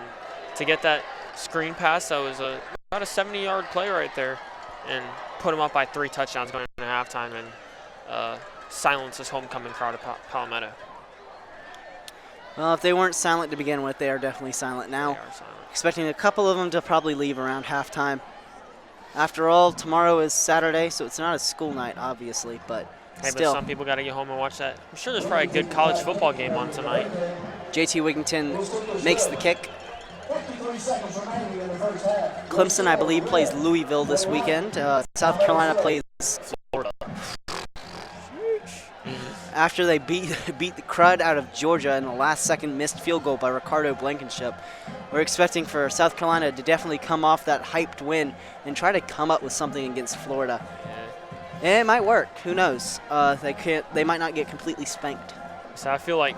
to get that screen pass, that was about a 70-yard play right there, and put them up by 3 touchdowns going into halftime, and silence this homecoming crowd of Palmetto. Well, if they weren't silent to begin with, they are definitely silent now. They are silent. Expecting a couple of them to probably leave around halftime. After all, tomorrow is Saturday, so it's not a school night, obviously, but Hey, still. but some people got to get home and watch that. I'm sure there's probably a good college football game on tonight. JT Wigington makes the kick. 53 seconds remaining in the first half. Clemson, I believe, plays Louisville this weekend. South Carolina plays Florida. after they beat the crud out of Georgia in the last-second missed field goal by Ricardo Blankenship. We're expecting for South Carolina to definitely come off that hyped win and try to come up with something against Florida. And it might work. Who knows? They might not get completely spanked. So I feel like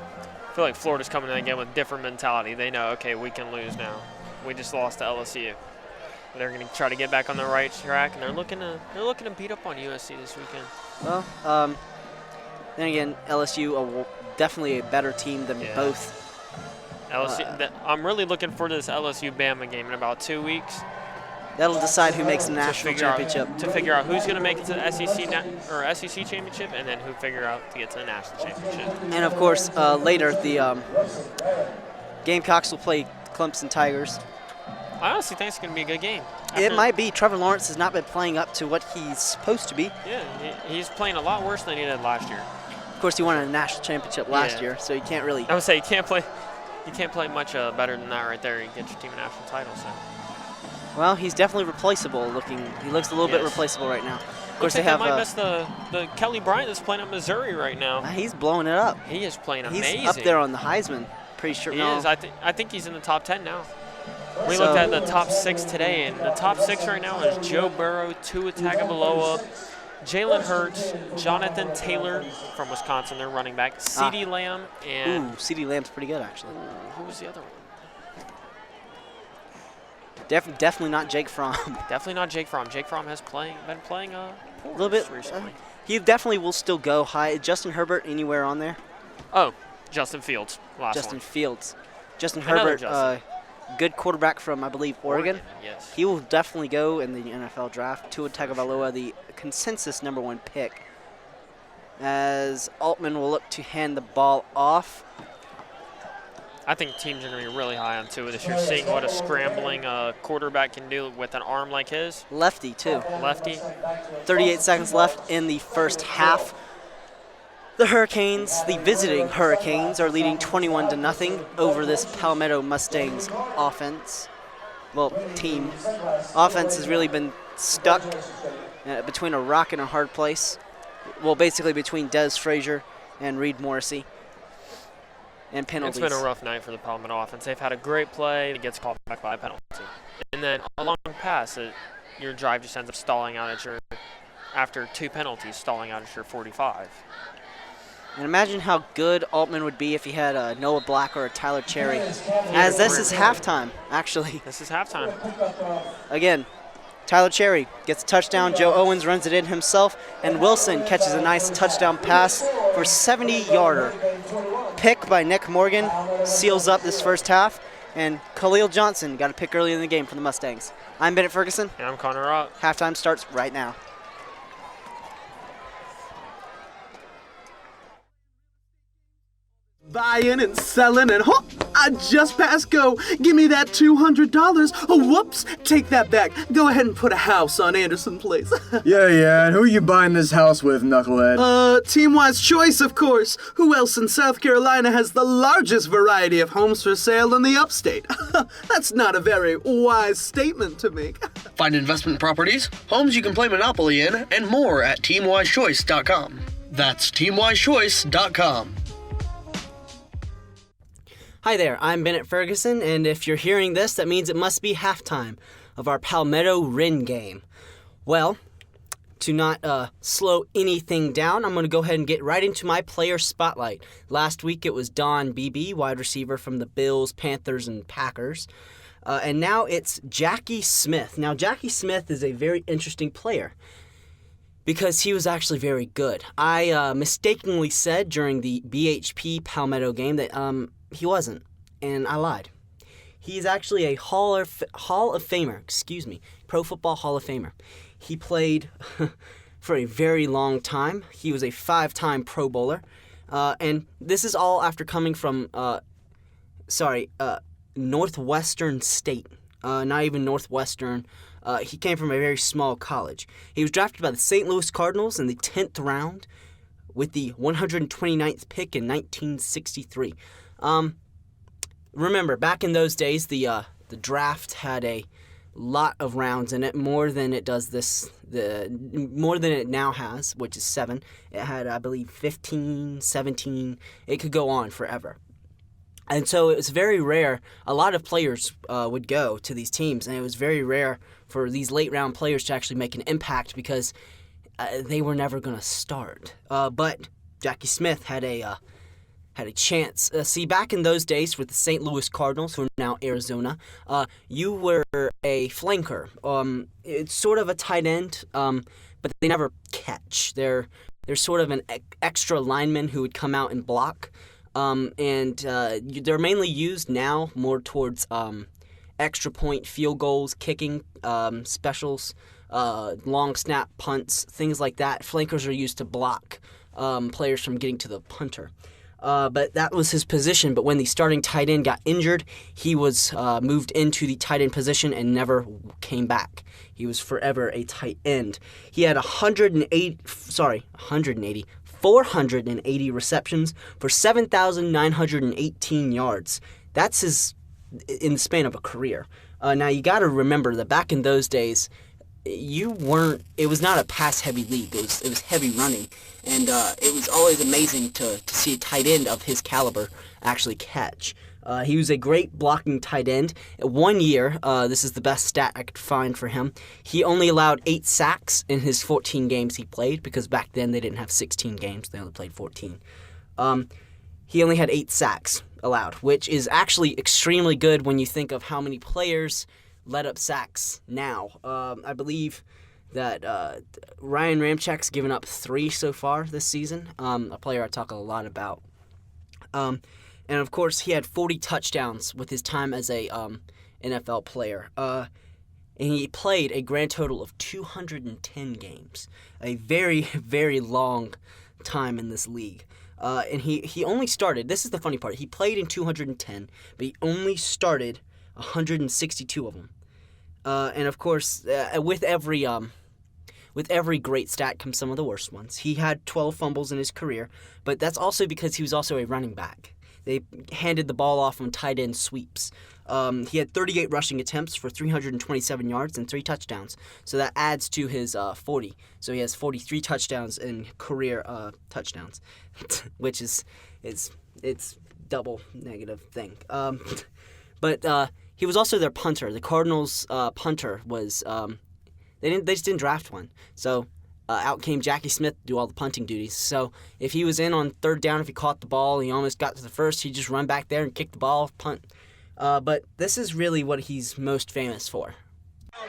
Florida's coming in again with different mentality. They know, okay, we can lose now. We just lost to LSU. They're going to try to get back on the right track, and they're looking to beat up on USC this weekend. Well, then again, LSU definitely a better team than both. LSU. I'm really looking forward to this LSU-Bama game in about 2 weeks. That'll decide who makes the national championship. To figure out who's going to make it to the SEC championship, and then who figure out to get to the national championship. And of course, later the Gamecocks will play Clemson Tigers. I honestly think it's going to be a good game. It might be. Trevor Lawrence has not been playing up to what he's supposed to be. Yeah, he's playing a lot worse than he did last year. Of course, he won a national championship last year, so you can't really. I would say you can't play much better than that right there. You get your team a national title. So. Well, he's definitely replaceable looking. He looks a little bit replaceable right now. Of course, they might miss the Kelly Bryant that's playing at Missouri right now. He's blowing it up. He is playing amazing. He's up there on the Heisman. Pretty sure. He is. I think he's in the top 10 now. We looked at the top 6 today, and the top 6 right now is Joe Burrow, Tua Tagovailoa, Jalen Hurts, Jonathan Taylor from Wisconsin, their running back, CeeDee Lamb, and CeeDee Lamb's pretty good actually. Who was the other one? Definitely not Jake Fromm. Definitely not Jake Fromm. Jake Fromm has been playing poor a little bit recently. He definitely will still go high. Justin Herbert anywhere on there? Oh, Justin Fields. Justin Fields. Justin Another Herbert, Justin. Good quarterback from, I believe, Oregon. Yes. He will definitely go in the NFL draft. Tua Tagovailoa, the consensus #1 pick. As Altman will look to hand the ball off. I think teams are going to be really high on Tua this year, seeing what a scrambling quarterback can do with an arm like his. Lefty, too. Lefty. 38 seconds left in the first half. The Hurricanes, the visiting Hurricanes, are leading 21-0 over this Palmetto Mustangs offense. Well, team. Offense has really been stuck between a rock and a hard place. Well, basically between Des Frazier and Reed Morrissey. And penalties. It's been a rough night for the Palmetto offense. They've had a great play. It gets called back by a penalty. And then a long pass, your drive just ends up stalling out after 2 penalties, stalling out at your 45. And imagine how good Altman would be if he had a Noah Black or a Tyler Cherry. As this is halftime, actually. This is halftime. Again, Tyler Cherry gets a touchdown. Joe Owens runs it in himself, and Wilson catches a nice touchdown pass for a 70-yarder. Pick by Nick Morgan seals up this first half, and Khalil Johnson got a pick early in the game for the Mustangs. I'm Bennett Ferguson. And I'm Connor Rock. Halftime starts right now. Buying and selling and I just passed go. Give me that $200. Oh, whoops. Take that back. Go ahead and put a house on Anderson Place. Yeah. And who you buying this house with, knucklehead? Team-wise choice, of course. Who else in South Carolina has the largest variety of homes for sale in the upstate? That's not a very wise statement to make. Find investment properties, homes you can play Monopoly in, and more at teamwisechoice.com. That's teamwisechoice.com. Hi there, I'm Bennett Ferguson, and if you're hearing this, that means it must be halftime of our Palmetto Wren game. Well, to not slow anything down, I'm going to go ahead and get right into my player spotlight. Last week it was Don Beebe, wide receiver from the Bills, Panthers, and Packers. And now it's Jackie Smith. Now, Jackie Smith is a very interesting player because he was actually very good. I mistakenly said during the BHP Palmetto game that he wasn't, and I lied. He's actually a Hall of Famer, Pro Football Hall of Famer. He played for a very long time. He was a 5-time Pro Bowler, and this is all after coming from, Northwestern State, not even Northwestern. He came from a very small college. He was drafted by the St. Louis Cardinals in the 10th round with the 129th pick in 1963. Remember, back in those days, the draft had a lot of rounds in it, more than it does more than it now has, which is 7. It had, I believe, 15, 17. It could go on forever. And so it was very rare. A lot of players would go to these teams, and it was very rare for these late-round players to actually make an impact because they were never going to start. But Jackie Smith had a chance. See, back in those days with the St. Louis Cardinals, who are now Arizona, you were a flanker. It's sort of a tight end, but they never catch. They're sort of an extra lineman who would come out and block. And they're mainly used now more towards extra point field goals, kicking, specials, long snap punts, things like that. Flankers are used to block players from getting to the punter. But that was his position. But when the starting tight end got injured, he was moved into the tight end position and never came back. He was forever a tight end. He had 480 receptions for 7,918 yards. That's his in the span of a career. Now you got to remember that back in those days, it was not a pass-heavy league. It was heavy running, and it was always amazing to see a tight end of his caliber actually catch. He was a great blocking tight end. 1 year, this is the best stat I could find for him, he only allowed 8 sacks in his 14 games he played, because back then they didn't have 16 games, they only played 14. He only had 8 sacks allowed, which is actually extremely good when you think of how many players let up sacks now. I believe that Ryan Ramczak's given up 3 so far this season, a player I talk a lot about. And of course, he had 40 touchdowns with his time as a NFL player. And he played a grand total of 210 games, a very, very long time in this league. And he only started, this is the funny part, he played in 210, but he only started 162 of them. And of course, with every great stat comes some of the worst ones. He had 12 fumbles in his career, but that's also because he was also a running back. They handed the ball off on tight end sweeps. He had 38 rushing attempts for 327 yards and 3 touchdowns. So that adds to his 40. So he has 43 touchdowns in career touchdowns, which is it's double negative thing. But he was also their punter. The Cardinals' punter was they just didn't draft one. So out came Jackie Smith to do all the punting duties. So if he was in on 3rd down, if he caught the ball, he almost got to the first, he'd just run back there and kick the ball, punt. But this is really what he's most famous for.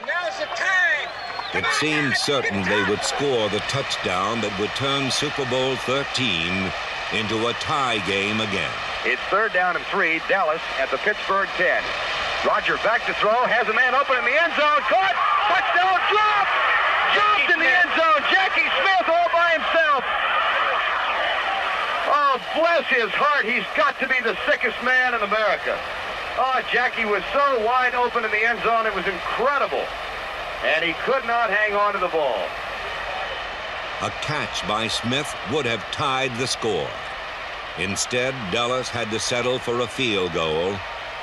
Now's the time It seemed certain they would score the touchdown that would turn Super Bowl 13 into a tie game again. It's 3rd down and 3, Dallas at the Pittsburgh 10. Roger back to throw, has a man open in the end zone, caught, touchdown, drop! Dropped in the end zone, Jackie Smith all by himself. Oh, bless his heart, he's got to be the sickest man in America. Oh, Jackie was so wide open in the end zone, it was incredible. And he could not hang on to the ball. A catch by Smith would have tied the score. Instead, Dallas had to settle for a field goal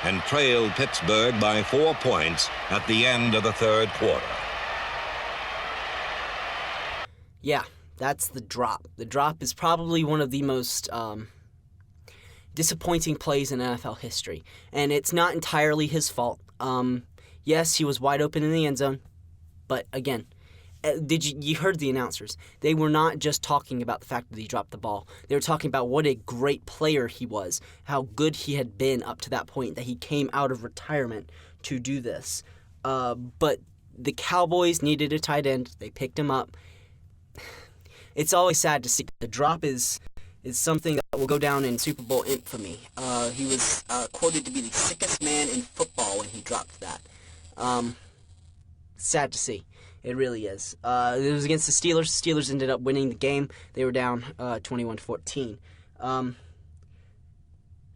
and trailed Pittsburgh by 4 points at the end of the 3rd quarter. Yeah, that's the drop. The drop is probably one of the most disappointing plays in NFL history. And it's not entirely his fault. Yes, he was wide open in the end zone. But again, you heard the announcers. They were not just talking about the fact that he dropped the ball. They were talking about what a great player he was, how good he had been up to that point, that he came out of retirement to do this. But the Cowboys needed a tight end. They picked him up. It's always sad to see. The drop is something that will go down in Super Bowl infamy. He was quoted to be the sickest man in football when he dropped that. Sad to see. It really is. It was against the Steelers. The Steelers ended up winning the game. They were down 21-14.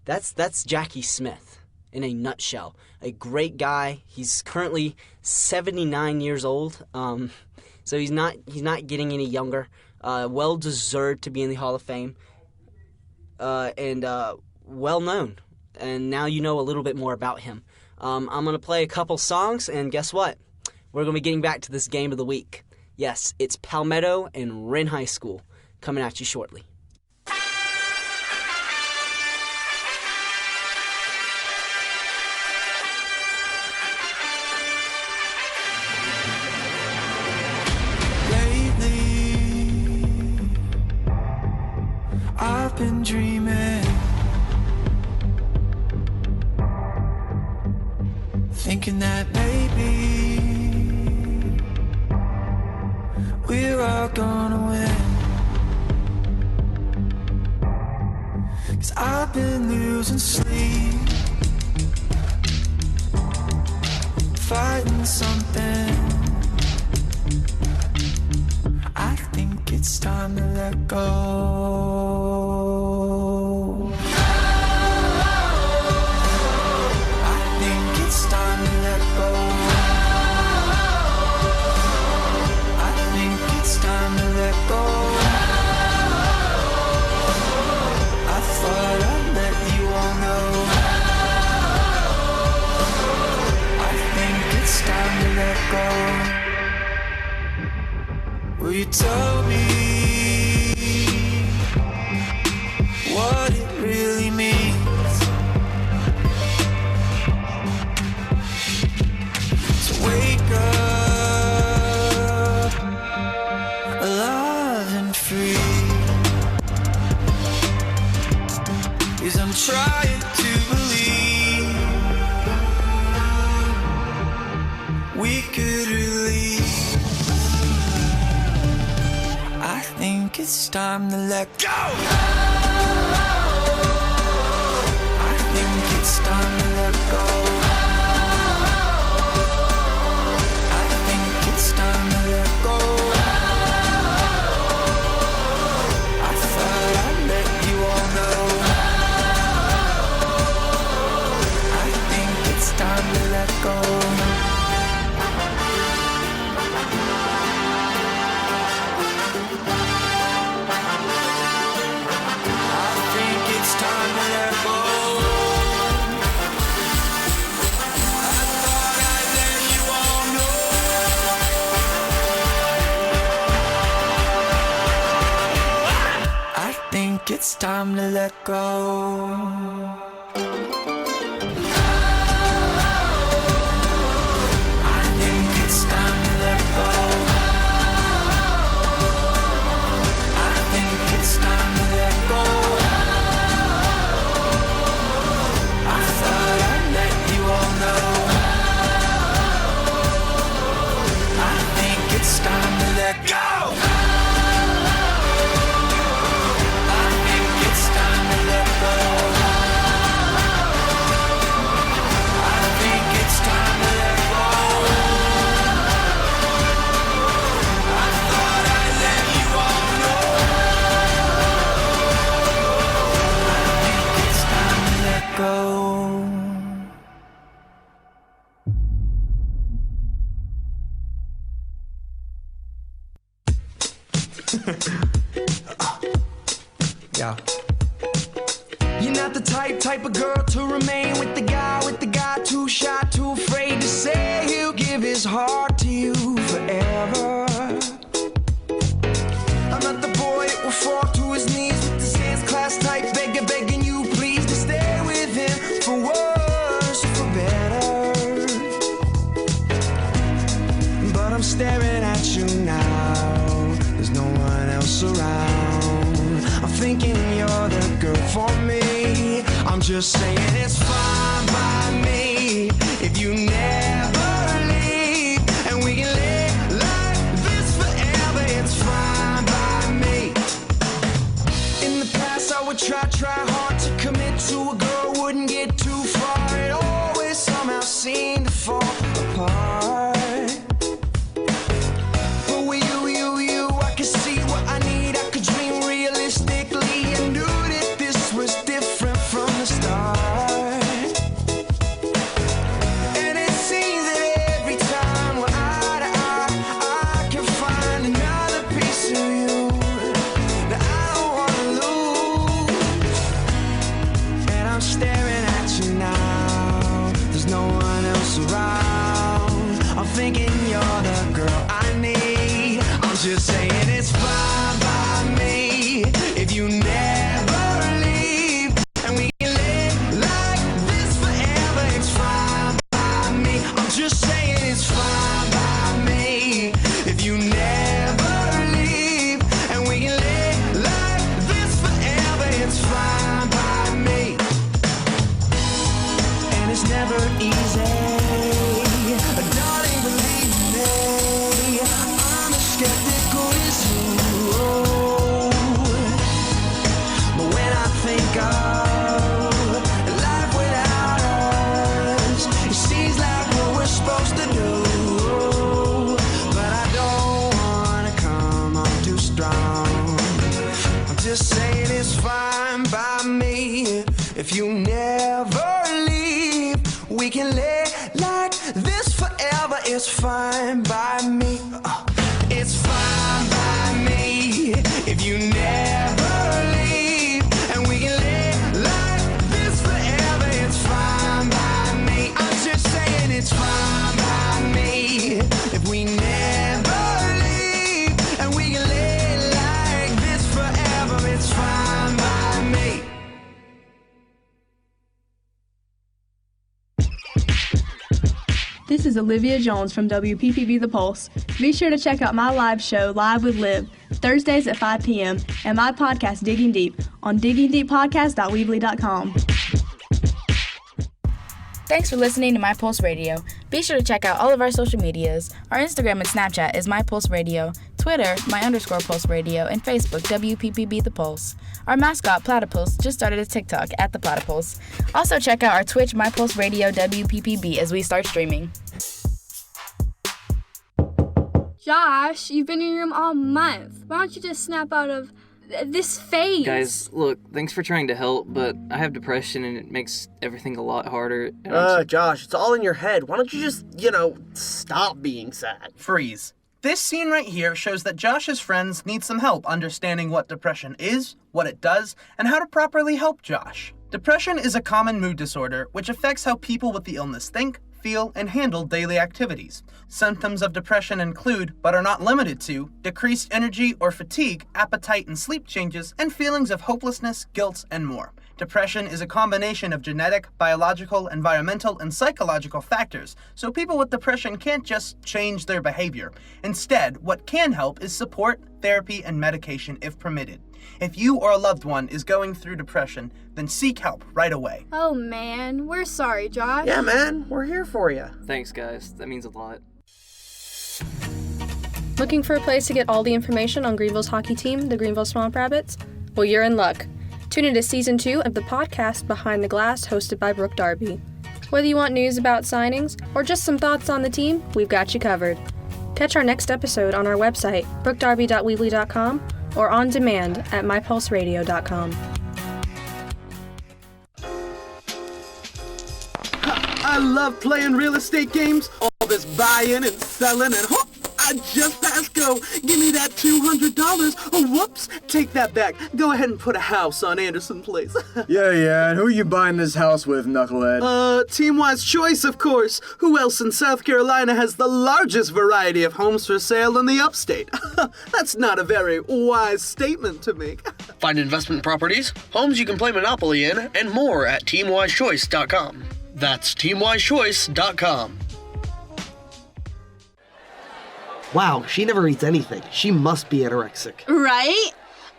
That's Jackie Smith in a nutshell. A great guy. He's currently 79 years old. So he's not getting any younger. Well deserved to be in the Hall of Fame. And well known. And now you know a little bit more about him. I'm going to play a couple songs, and guess what? We're going to be getting back to this game of the week. Yes, it's Palmetto and Wren High School coming at you shortly. Lately, I've been dreaming, thinking that maybe we're all gonna win. 'Cause I've been losing sleep, fighting something. I think it's time to let go. I think it's time to let go. Time to let go. I thought I'd let you all know. I think it's time to let go. Will you tell me what it really means to wake up I'm trying to believe we could release. I think it's time to let go. I think it's time to let go. I think it's time to let go. I thought I'd let you all know. Time to let go. I think it's time to let go. I thought I'd let you all know. I think it's time to let go. Yeah. You're not the type of girl to remain with the guy too shy, too afraid to say he'll give his heart to you forever. I'm not the boy that will fall to his knees with the dance class type, begging you please to stay with him for worse or for better. But I'm staring at you now, there's no one else around. I'm thinking you're the girl for me. I'm just saying it's fine by me if you never leave, and we can live like this forever. It's fine by me. In the past I would try hard to commit to a girl, wouldn't get too far. It always somehow seemed to fall apart. But with you, I could see what I need. I could dream realistically and knew that this was different from the start. And it seems that every time we're eye to eye, I can find another piece of you that I don't wanna lose. And I'm staring at you now, there's no one else around. I'm thinking you're the girl I need. I'm just saying it's fine by me if you never leave, and we can live like this forever. It's fine by me. I'm just saying it's fine by me if you never leave, and we can live like this forever. It's fine by me. And it's never easy, darling, believe me. I'm as skeptical as you. But when I think of life without us, it seems like what we're supposed to do. But I don't wanna come on too strong. I'm just saying it's fine by me if you never leave. We can live like this forever. It's fine by me. It's fine by me if you never leave, and we can live like this forever. It's fine by me. I'm just saying it's fine by me if we never leave, and we can live like this forever. It's fine by me. This is Olivia Jones from WPPB The Pulse. Be sure to check out my live show, Live with Liv, Thursdays at 5 p.m., and my podcast, Digging Deep, on diggingdeeppodcast.weebly.com. Thanks for listening to My Pulse Radio. Be sure to check out all of our social medias. Our Instagram and Snapchat is My Pulse Radio, Twitter, My_Pulse Radio, and Facebook, WPPB The Pulse. Our mascot, Platypus, just started a TikTok at the Platypus. Also check out our Twitch, My Pulse Radio, WPPB, as we start streaming. Josh, you've been in your room all month. Why don't you just snap out of this phase? Guys, look, thanks for trying to help, but I have depression and it makes everything a lot harder. Josh, it's all in your head. Why don't you just, stop being sad? Freeze. This scene right here shows that Josh's friends need some help understanding what depression is, what it does, and how to properly help Josh. Depression is a common mood disorder which affects how people with the illness think, feel, and handle daily activities. Symptoms of depression include, but are not limited to, decreased energy or fatigue, appetite and sleep changes, and feelings of hopelessness, guilt, and more. Depression is a combination of genetic, biological, environmental, and psychological factors, so people with depression can't just change their behavior. Instead, what can help is support, therapy, and medication if permitted. If you or a loved one is going through depression, then seek help right away. Oh man, we're sorry, Josh. Yeah, man, we're here for you. Thanks, guys. That means a lot. Looking for a place to get all the information on Greenville's hockey team, the Greenville Swamp Rabbits? Well, you're in luck. Tune into Season 2 of the podcast Behind the Glass, hosted by Brooke Darby. Whether you want news about signings or just some thoughts on the team, we've got you covered. Catch our next episode on our website, brookedarby.weebly.com, or on demand at mypulseradio.com. love playing real estate games. All this buying and selling and I just passed go. Give me that $200. Oh, whoops. Take that back. Go ahead and put a house on Anderson Place. Yeah, and who you buying this house with, knucklehead? Team-wise choice, of course. Who else in South Carolina has the largest variety of homes for sale in the upstate? That's not a very wise statement to make. Find investment properties, homes you can play Monopoly in, and more at teamwisechoice.com. That's teamwisechoice.com. Wow, she never eats anything. She must be anorexic. Right?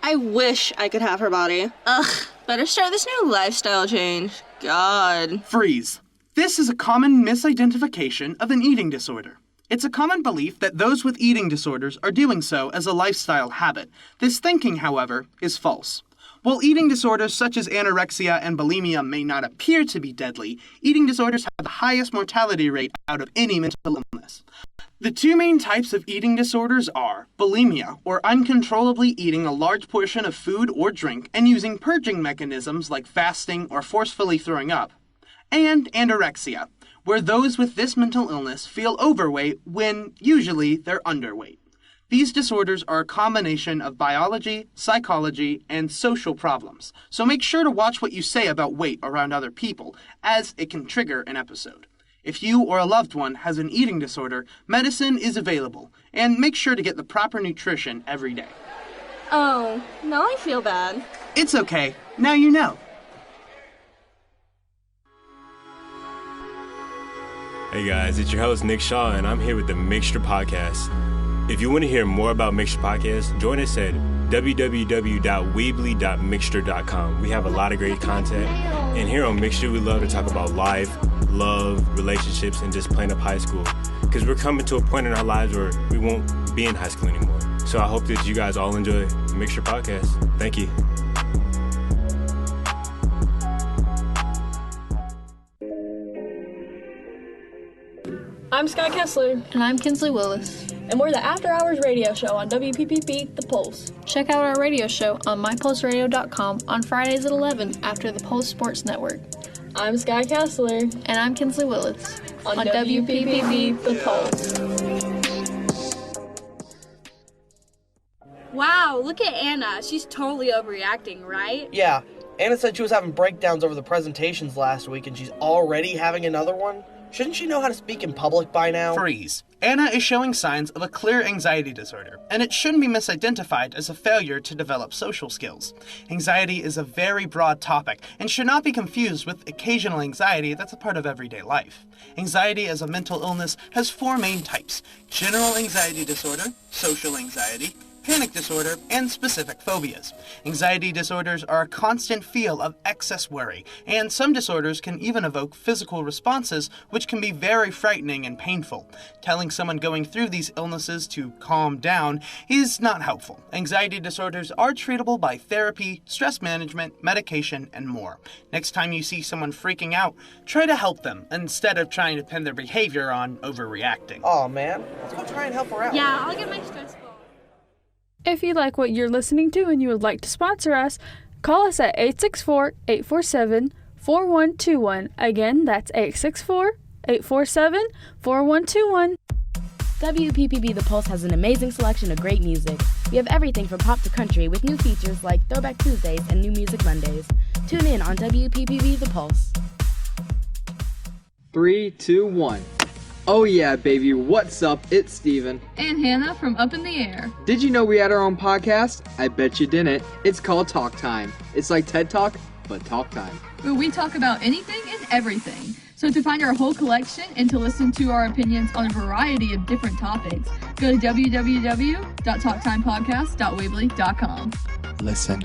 I wish I could have her body. Ugh, better start this new lifestyle change. God. Freeze. This is a common misidentification of an eating disorder. It's a common belief that those with eating disorders are doing so as a lifestyle habit. This thinking, however, is false. While eating disorders such as anorexia and bulimia may not appear to be deadly, eating disorders have the highest mortality rate out of any mental illness. The two main types of eating disorders are bulimia, or uncontrollably eating a large portion of food or drink and using purging mechanisms like fasting or forcefully throwing up, and anorexia, where those with this mental illness feel overweight when usually they're underweight. These disorders are a combination of biology, psychology, and social problems, so make sure to watch what you say about weight around other people, as it can trigger an episode. If you or a loved one has an eating disorder, medicine is available, and make sure to get the proper nutrition every day. Oh, now I feel bad. It's okay. Now you know. Hey guys, it's your host Nick Shaw, and I'm here with the Mixture Podcast. If you want to hear more about Mixture Podcast, join us at www.weebly.mixture.com. We have a lot of great content, and here on Mixture, we love to talk about life, love, relationships, and just playing up high school. Because we're coming to a point in our lives where we won't be in high school anymore. So I hope that you guys all enjoy the Mixture Podcast. Thank you. I'm Sky Kessler. And I'm Kinsley Willis. And we're the After Hours radio show on WPPB The Pulse. Check out our radio show on mypulseradio.com on Fridays at 11 after the Pulse Sports Network. I'm Sky Kessler. And I'm Kinsley Willis. On WPPB The Pulse. Wow, look at Anna. She's totally overreacting, right? Yeah, Anna said she was having breakdowns over the presentations last week and she's already having another one? Shouldn't she know how to speak in public by now? Freeze. Anna is showing signs of a clear anxiety disorder, and it shouldn't be misidentified as a failure to develop social skills. Anxiety is a very broad topic and should not be confused with occasional anxiety that's a part of everyday life. Anxiety as a mental illness has four main types: general anxiety disorder, social anxiety, panic disorder, and specific phobias. Anxiety disorders are a constant feel of excess worry, and some disorders can even evoke physical responses which can be very frightening and painful. Telling someone going through these illnesses to calm down is not helpful. Anxiety disorders are treatable by therapy, stress management, medication, and more. Next time you see someone freaking out, try to help them instead of trying to pin their behavior on overreacting. Aw, man. Let's go try and help her out. Yeah, I'll get my stress ball. If you like what you're listening to and you would like to sponsor us, call us at 864-847-4121. Again, that's 864-847-4121. WPPB The Pulse has an amazing selection of great music. We have everything from pop to country with new features like Throwback Tuesdays and New Music Mondays. Tune in on WPPB The Pulse. 3, 2, 1. Oh yeah, baby, what's up? It's Steven. And Hannah from Up in the Air. Did you know we had our own podcast? I bet you didn't. It's called Talk Time. It's like TED Talk, but Talk Time. Where we talk about anything and everything. So to find our whole collection and to listen to our opinions on a variety of different topics, go to www.talktimepodcast.weebly.com. Listen.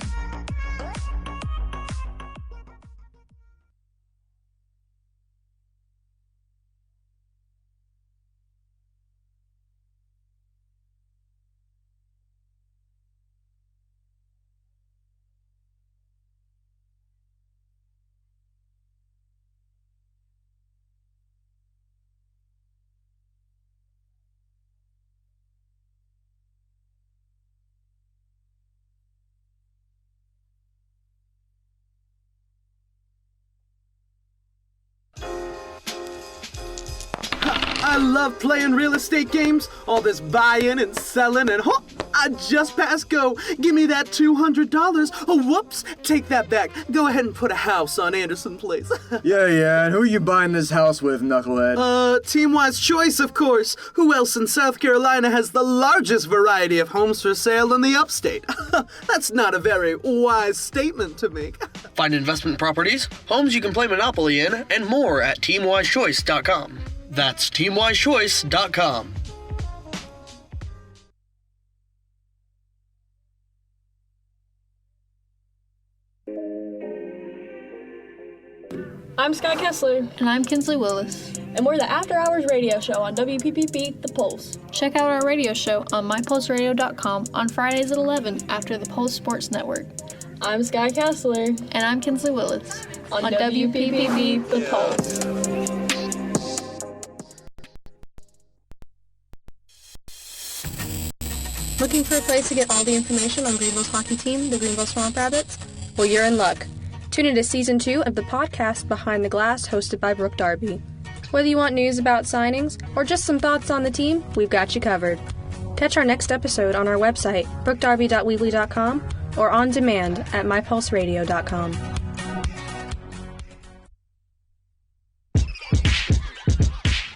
I love playing real estate games. All this buying and selling and I just passed go. Give me that $200. Oh, whoops. Take that back. Go ahead and put a house on Anderson Place. Yeah, and who you buying this house with, knucklehead? Team-wise choice, of course. Who else in South Carolina has the largest variety of homes for sale in the upstate? That's not a very wise statement to make. Find investment properties, homes you can play Monopoly in, and more at teamwisechoice.com. That's teamwisechoice.com. I'm Sky Kessler. And I'm Kinsley Willis. And we're the After Hours radio show on WPPB The Pulse. Check out our radio show on mypulseradio.com on Fridays at 11 after the Pulse Sports Network. I'm Sky Kessler. And I'm Kinsley Willis. On WPPB The Pulse. Looking for a place to get all the information on Greenville's hockey team, the Greenville Swamp Rabbits? Well, you're in luck. Tune into Season 2 of the podcast Behind the Glass, hosted by Brooke Darby. Whether you want news about signings or just some thoughts on the team, we've got you covered. Catch our next episode on our website, brookedarby.weebly.com, or on demand at mypulseradio.com.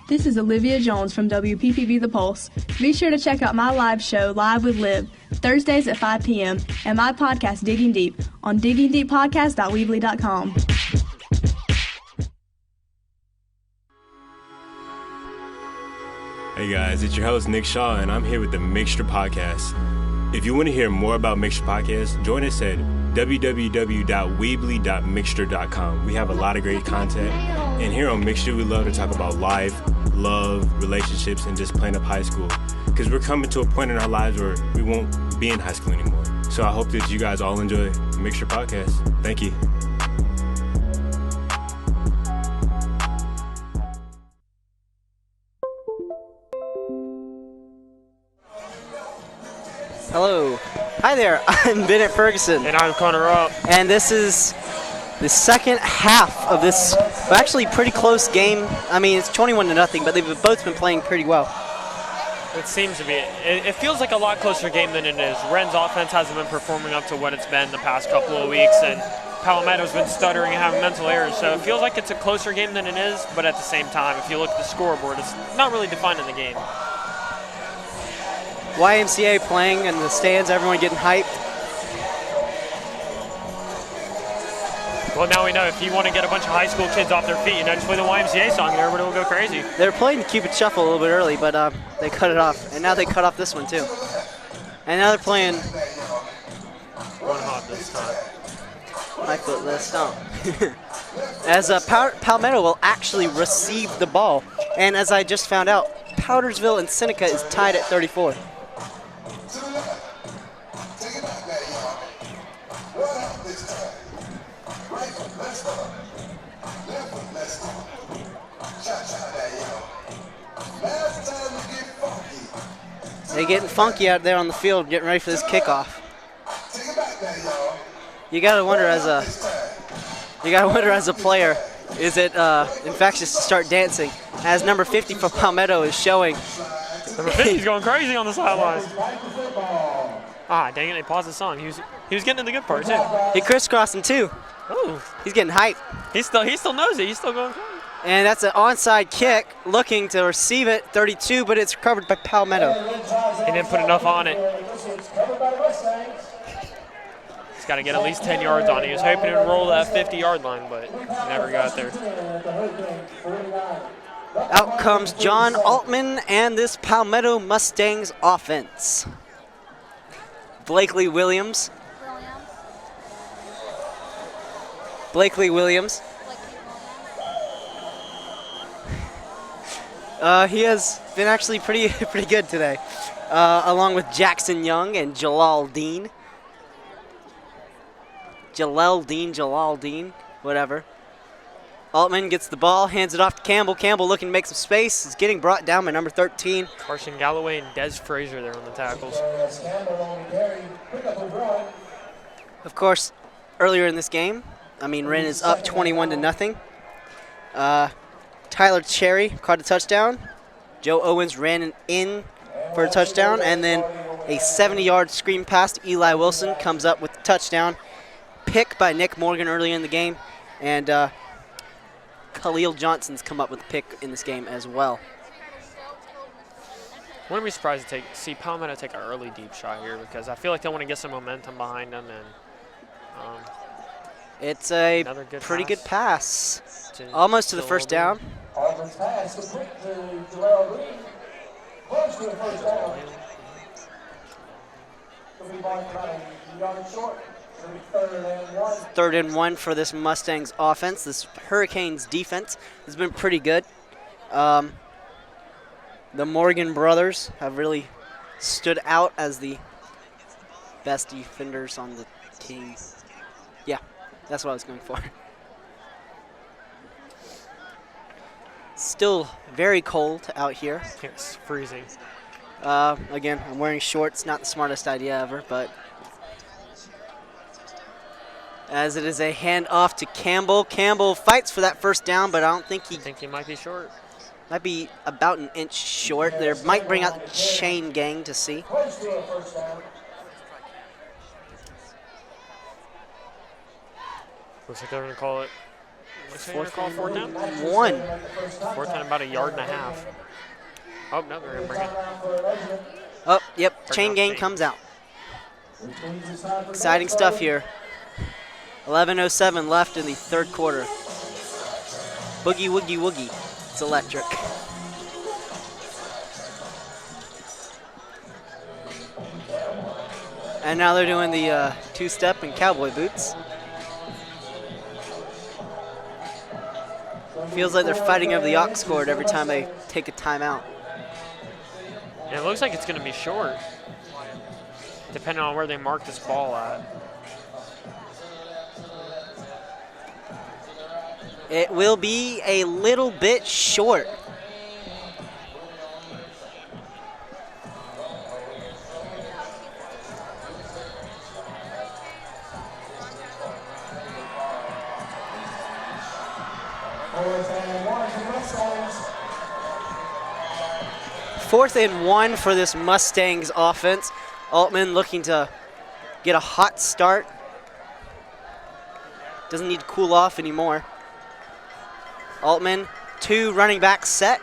This is Olivia Jones from WPPB The Pulse. Be sure to check out my live show, Live with Liv, Thursdays at 5 p.m., and my podcast, Digging Deep, on diggingdeeppodcast.weebly.com. Hey guys, it's your host Nick Shaw, and I'm here with the Mixture Podcast. If you want to hear more about Mixture Podcast, join us at www.weebly.mixture.com. We have a lot of great content, and here on Mixture, we love to talk about life, love, relationships, and just playing up high school. Because we're coming to a point in our lives where we won't be in high school anymore. So I hope that you guys all enjoy the Mixture Podcast. Thank you. Hello. Hi there. I'm Bennett Ferguson. And I'm Connor Rupp. And this is the second half of this actually pretty close game. I mean, it's 21-0, but they've both been playing pretty well. It seems to be. It feels like a lot closer game than it is. Wren's offense hasn't been performing up to what it's been the past couple of weeks, and Palmetto's been stuttering and having mental errors. So it feels like it's a closer game than it is, but at the same time, if you look at the scoreboard, it's not really defining the game. YMCA playing in the stands, everyone getting hyped. Well, now we know if you want to get a bunch of high school kids off their feet, just play the YMCA song and everybody will go crazy. They were playing the Cupid Shuffle a little bit early, but they cut it off. And now they cut off this one, too. And now they're playing... One hop this time. My foot, let's stomp. As Palmetto will actually receive the ball. And as I just found out, Powdersville and Seneca is tied at 34. They're getting funky out there on the field, getting ready for this kickoff. You gotta wonder as a player, is it infectious to start dancing? As number 50 for Palmetto is showing. Number 50's going crazy on the sidelines. Ah, dang it! They paused the song. He was getting in the good part too. He crisscrossed him too. Oh, he's getting hyped. He still knows it. He's still going crazy. And that's an onside kick, looking to receive it, 32, but it's recovered by Palmetto. He didn't put enough on it. He's got to get at least 10 yards on it. He was hoping to roll that 50-yard line, but never got there. Out comes John Altman and this Palmetto Mustangs offense. Blakely Williams. He has been actually pretty good today, along with Jackson Young and Jalal Dean, whatever. Altman gets the ball, hands it off to Campbell. Campbell looking to make some space. Is getting brought down by number 13. Carson Galloway and Des Frazier there on the tackles. Of course, earlier in this game, Wren is up 21-0. Tyler Cherry caught a touchdown. Joe Owens ran in for a touchdown, and then a 70-yard screen pass to Eli Wilson comes up with the touchdown. Pick by Nick Morgan earlier in the game, and Khalil Johnson's come up with a pick in this game as well. Wouldn't be surprised to see Palmetto take an early deep shot here because I feel like they want to get some momentum behind them. And it's a pretty good pass. Almost to the first down. Auburn's pass complete to Joel Green. Close to the first down. It'll be marked by a yard short. It'll be 3rd and 1. 3rd and 1 for this Mustangs offense. This Hurricanes defense has been pretty good. The Morgan brothers have really stood out as the best defenders on the team. Yeah, that's what I was going for. Still very cold out here. It's freezing. Again, I'm wearing shorts. Not the smartest idea ever, but as it is a handoff to Campbell. Campbell fights for that first down, but I don't think I think he might be short. Might be about an inch short. There might bring out the chain gang to see. Close to a first down. Looks like they're going to call it. Looks like they're going to call 4th down. 1. 4th down, about a yard and a half. Oh, no, they're going to bring it. Oh, yep, chain gang comes out. Exciting stuff here. 11:07 left in the 3rd quarter. Boogie, woogie, woogie. It's electric. And now they're doing the two-step and cowboy boots. Feels like they're fighting over the aux cord every time they take a timeout. Yeah, it looks like it's going to be short, depending on where they mark this ball at. It will be a little bit short. Fourth and 1 for this Mustangs offense. Altman looking to get a hot start. Doesn't need to cool off anymore. Altman, 2 running backs set.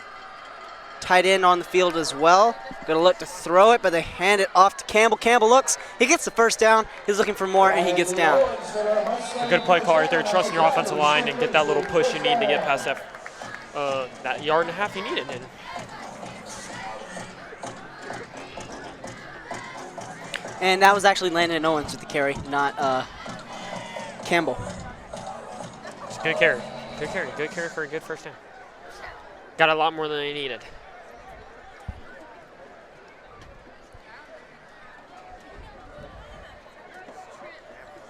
Tight end on the field as well. Gonna look to throw it, but they hand it off to Campbell. Campbell looks, he gets the first down. He's looking for more, and he gets down. A good play call right there, trusting your offensive line and get that little push you need to get past that yard and a half you needed. And that was actually Landon Owens with the carry, not Campbell. It's a good carry. Good carry. Good carry for a good first down. Got a lot more than they needed.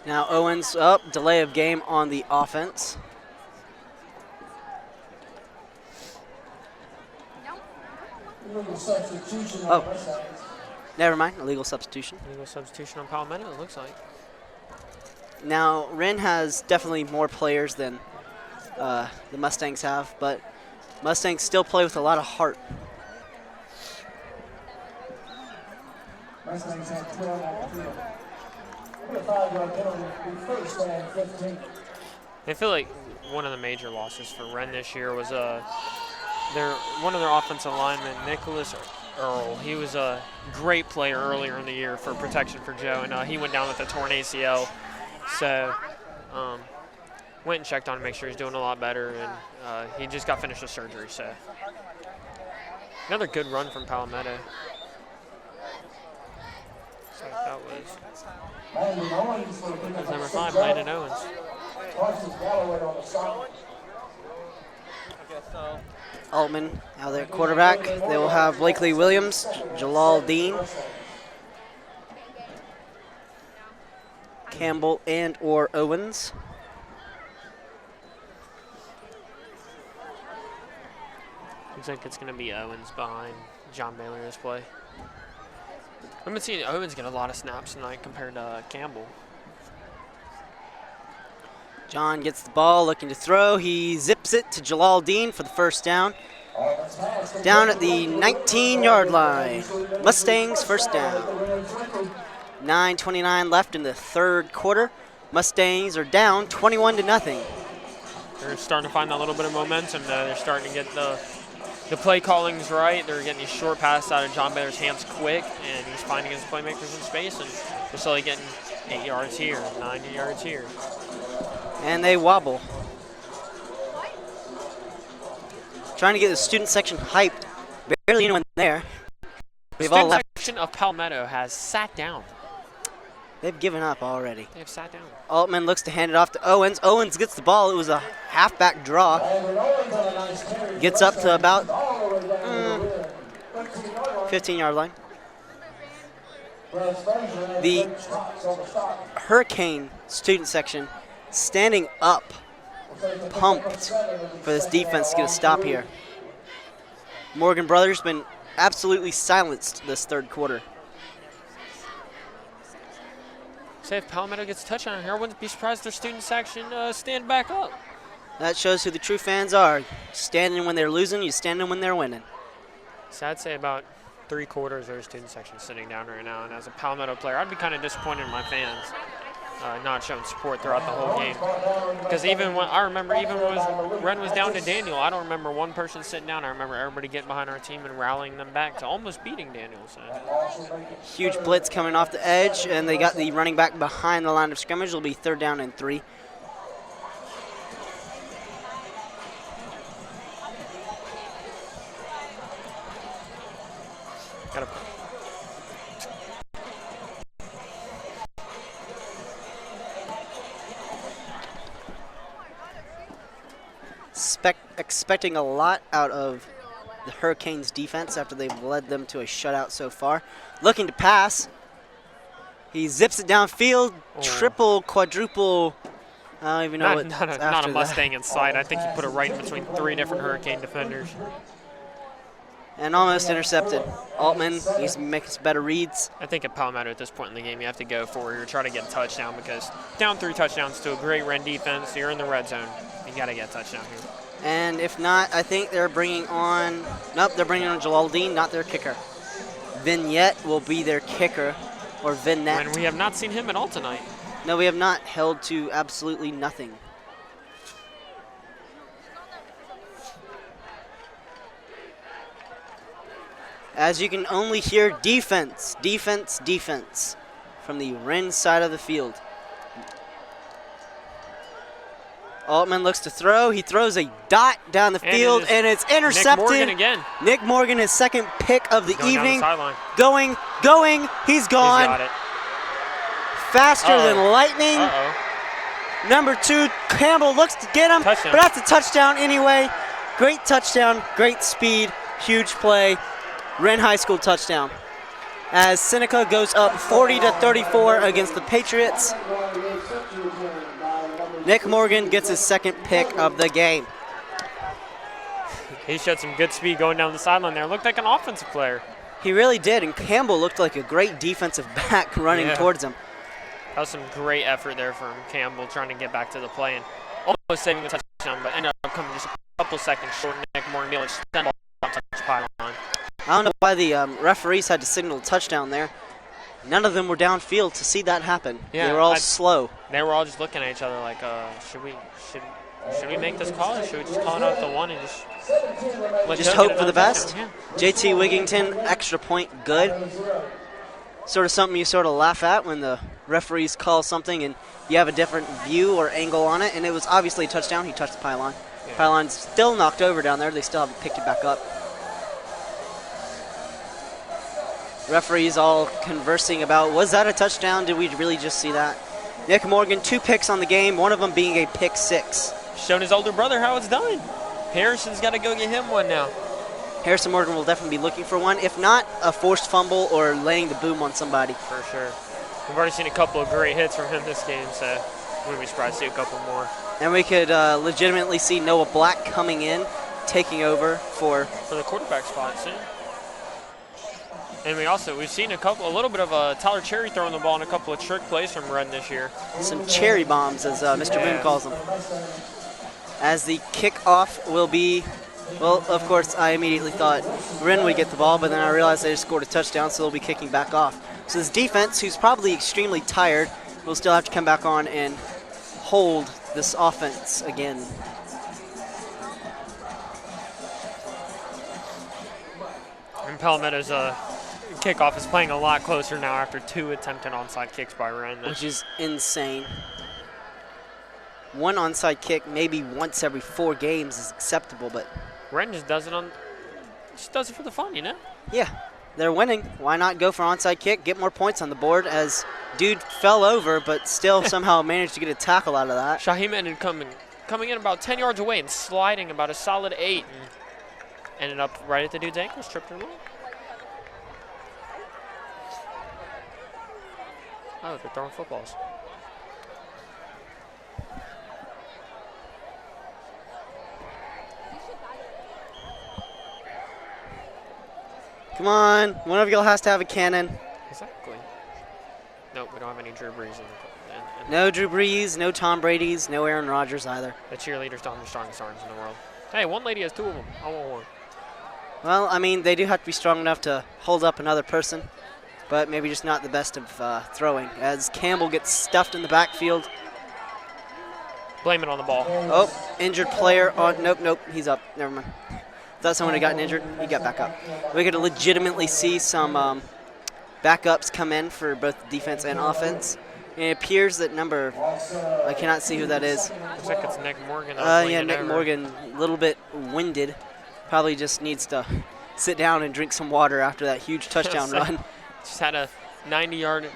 Now Owens up, delay of game on the offense. Oh, never mind, illegal substitution. Illegal substitution on Palmetto, it looks like. Now, Wren has definitely more players than the Mustangs have, but Mustangs still play with a lot of heart. Mustangs have 12 on the field. A 5-yard penalty, first and 15. I feel like one of the major losses for Wren this year was one of their offensive linemen, Nicholas Earl. He was a great player earlier in the year for protection for Joe, and he went down with a torn ACL. So went and checked on him to make sure he's doing a lot better, and he just got finished with surgery. So another good run from Palmetto. So that was number 5, Landon Owens. Altman now their quarterback. They will have Blakely Williams, Jalal Dean, Campbell and or Owens. Looks like it's going to be Owens behind John Baylor this play. I've been seeing Owens get a lot of snaps tonight compared to Campbell. John gets the ball, looking to throw. He zips it to Jalal Dean for the first down. Down at the 19-yard line. Mustangs first down. 9:29 left in the third quarter. Mustangs are down 21-0. They're starting to find that little bit of momentum. They're starting to get the play callings right. They're getting these short passes out of John Baylor's hands quick, and he's finding his playmakers in space, and they're slowly getting 8 yards here, 9 yards here. And they wobble. Trying to get the student section hyped. Barely anyone there. The student section of Palmetto has sat down. They've given up already. They've sat down. Altman looks to hand it off to Owens. Owens gets the ball. It was a halfback draw. Gets up to about 15-yard line. The Hurricane student section standing up, pumped for this defense to get a stop here. Morgan Brothers been absolutely silenced this third quarter. Say if Palmetto gets a touchdown here, I wouldn't be surprised if their student section stand back up. That shows who the true fans are. Standing when they're losing, you standing when they're winning. So I'd say about 3/4 of their student section sitting down right now. And as a Palmetto player, I'd be kind of disappointed in my fans not showing support throughout the whole game. Because even when Wren was down to Daniel, I don't remember one person sitting down. I remember everybody getting behind our team and rallying them back to almost beating Daniel. So. Huge blitz coming off the edge, and they got the running back behind the line of scrimmage. It'll be 3rd down and 3. Expecting a lot out of the Hurricanes defense after they've led them to a shutout so far. Looking to pass. He zips it downfield, triple, quadruple. I don't even know what not a Mustang inside. I think he put it right in between 3 different Hurricane defenders. And almost intercepted. Altman needs to make some better reads. I think at Palmetto at this point in the game, you have to go for it. You're trying to get a touchdown because down 3 touchdowns to a great Wren defense, you're in the red zone. You got to get a touchdown here. And if not, I think they're bringing on, they're bringing on Jalaldine, not their kicker. Vignette will be their kicker, or Vignette. And we have not seen him at all tonight. No, we have not. Held to absolutely nothing. As you can only hear defense, defense, defense from the Wren side of the field. Altman looks to throw. He throws a dot down the field, and it's intercepted. Nick Morgan again. Nick Morgan, his second pick of the evening. Going, he's gone. He's got it. Faster than lightning. Number 2, Campbell looks to get him, touchdown. But that's a touchdown anyway. Great touchdown, great speed, huge play. Wren High School touchdown. As Seneca goes up 40-34 against the Patriots. Nick Morgan gets his second pick of the game. He showed some good speed going down the sideline there. Looked like an offensive player. He really did, and Campbell looked like a great defensive back running towards him. That was some great effort there from Campbell trying to get back to the play and almost saving the touchdown, but ended up coming just a couple seconds short. Nick Morgan being able to send the ball touch pylon. I don't know why the referees had to signal a touchdown there. None of them were downfield to see that happen. Yeah, they were all slow. They were all just looking at each other like, should we make this call, or should we just call it out the one and just hope for the best? Yeah. JT Wigington, extra point, good. Sort of something you sort of laugh at when the referees call something and you have a different view or angle on it, and it was obviously a touchdown. He touched the pylon. Yeah. Pylon's still knocked over down there. They still haven't picked it back up. Referees all conversing about, was that a touchdown? Did we really just see that? Nick Morgan, 2 picks on the game, one of them being a pick 6. Showing his older brother how it's done. Harrison's got to go get him one now. Harrison Morgan will definitely be looking for one, if not a forced fumble or laying the boom on somebody. For sure. We've already seen a couple of great hits from him this game, so wouldn't be surprised to see a couple more. And we could legitimately see Noah Black coming in, taking over for the quarterback spot soon. And we've seen a little bit of Tyler Cherry throwing the ball in a couple of trick plays from Wren this year. Some cherry bombs, as Mr. Boone calls them. As the kickoff will be Well, of course, I immediately thought Wren would get the ball, but then I realized they just scored a touchdown, so they'll be kicking back off. So this defense, who's probably extremely tired, will still have to come back on and hold this offense again. And Palmetto's kickoff is playing a lot closer now after 2 attempted onside kicks by Wren. Which is insane. One onside kick maybe once every 4 games is acceptable, but Wren just does it for the fun, you know? Yeah, they're winning. Why not go for onside kick, get more points on the board, as dude fell over but still somehow managed to get a tackle out of that. Shaheem ended up coming in about 10 yards away and sliding about a solid 8 and ended up right at the dude's ankles, tripped him up. Oh, they're throwing footballs. Come on, one of y'all has to have a cannon. Exactly. Nope, we don't have any Drew Brees. No Drew Brees, no Tom Brady's, no Aaron Rodgers either. The cheerleaders don't have the strongest arms in the world. Hey, one lady has 2 of them. I want one. Well, I mean, they do have to be strong enough to hold up another person, but maybe just not the best of throwing, as Campbell gets stuffed in the backfield. Blame it on the ball. Oh, injured player. Oh, nope, he's up. Never mind. Thought someone had gotten injured. He got back up. We could legitimately see some backups come in for both defense and offense. And it appears that I cannot see who that is. Looks like it's Nick Morgan. Yeah, Nick Morgan, a little bit winded. Probably just needs to sit down and drink some water after that huge touchdown run. Just had a 90-yard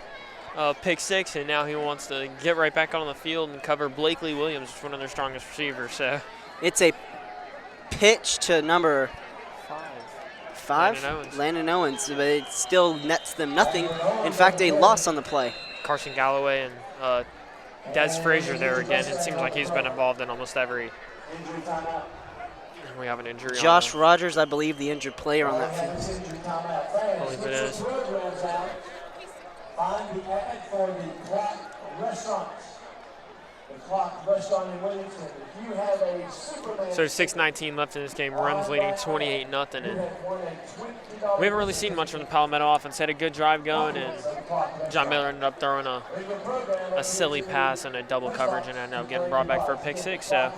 pick 6, and now he wants to get right back on the field and cover Blakely Williams, which is one of their strongest receivers. So it's a pitch to number 5, Landon Owens, but it still nets them nothing. In fact, a loss on the play. Carson Galloway and Des Frazier there again. It seems like he's been involved in almost every. And we have an injury. Josh Rogers, I believe, the injured player on that field. I believe it is. Find the ad for the Clock Restaurants. The Clock Restaurant in Williamson. If you have a Superman. So 6:19 left in this game. Wren's leading 28-0, and we haven't really seen much from the Palmetto offense. Had a good drive going, and John Miller ended up throwing a silly pass and a double coverage, and ended up getting brought back for a pick 6. So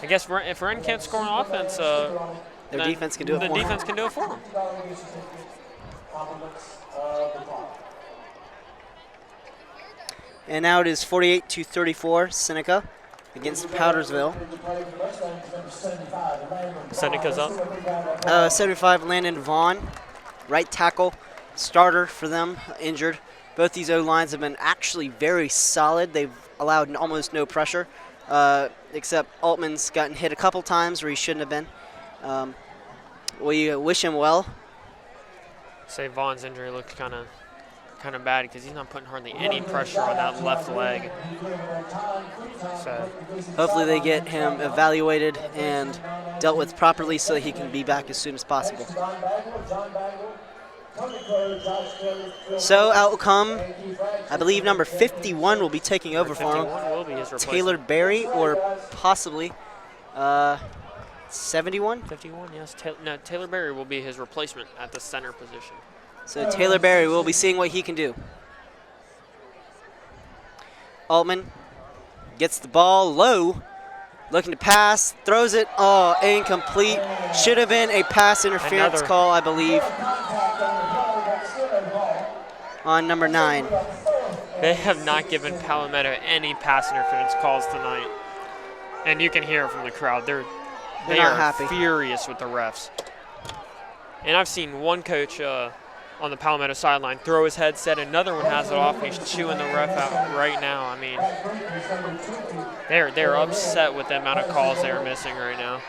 I guess if Wren can't score on offense, their defense can do it. The defense can do it for them. And now it is 48-34, Seneca against Powdersville. Seneca's up. 75, Landon Vaughn, right tackle, starter for them, injured. Both these O-lines have been actually very solid. They've allowed almost no pressure, except Altman's gotten hit a couple times where he shouldn't have been. We wish him well. Say Vaughn's injury looks kind of bad because he's not putting hardly any pressure on that left leg. So hopefully they get him evaluated and dealt with properly so that he can be back as soon as possible. So out will come, I believe, number 51 will be taking over for him. Will be his Taylor Berry, or possibly 71? 51, yes. Taylor Berry will be his replacement at the center position. So Taylor Berry will be seeing what he can do. Altman gets the ball low, looking to pass, throws it, incomplete. Should have been a pass interference call, I believe, on number 9. They have not given Palmetto any pass interference calls tonight. And you can hear from the crowd. They are happy. Furious with the refs. And I've seen one coach on the Palmetto sideline throw his headset. Another one has it off, and he's chewing the ref out right now. I mean, they're upset with the amount of calls they're missing right now.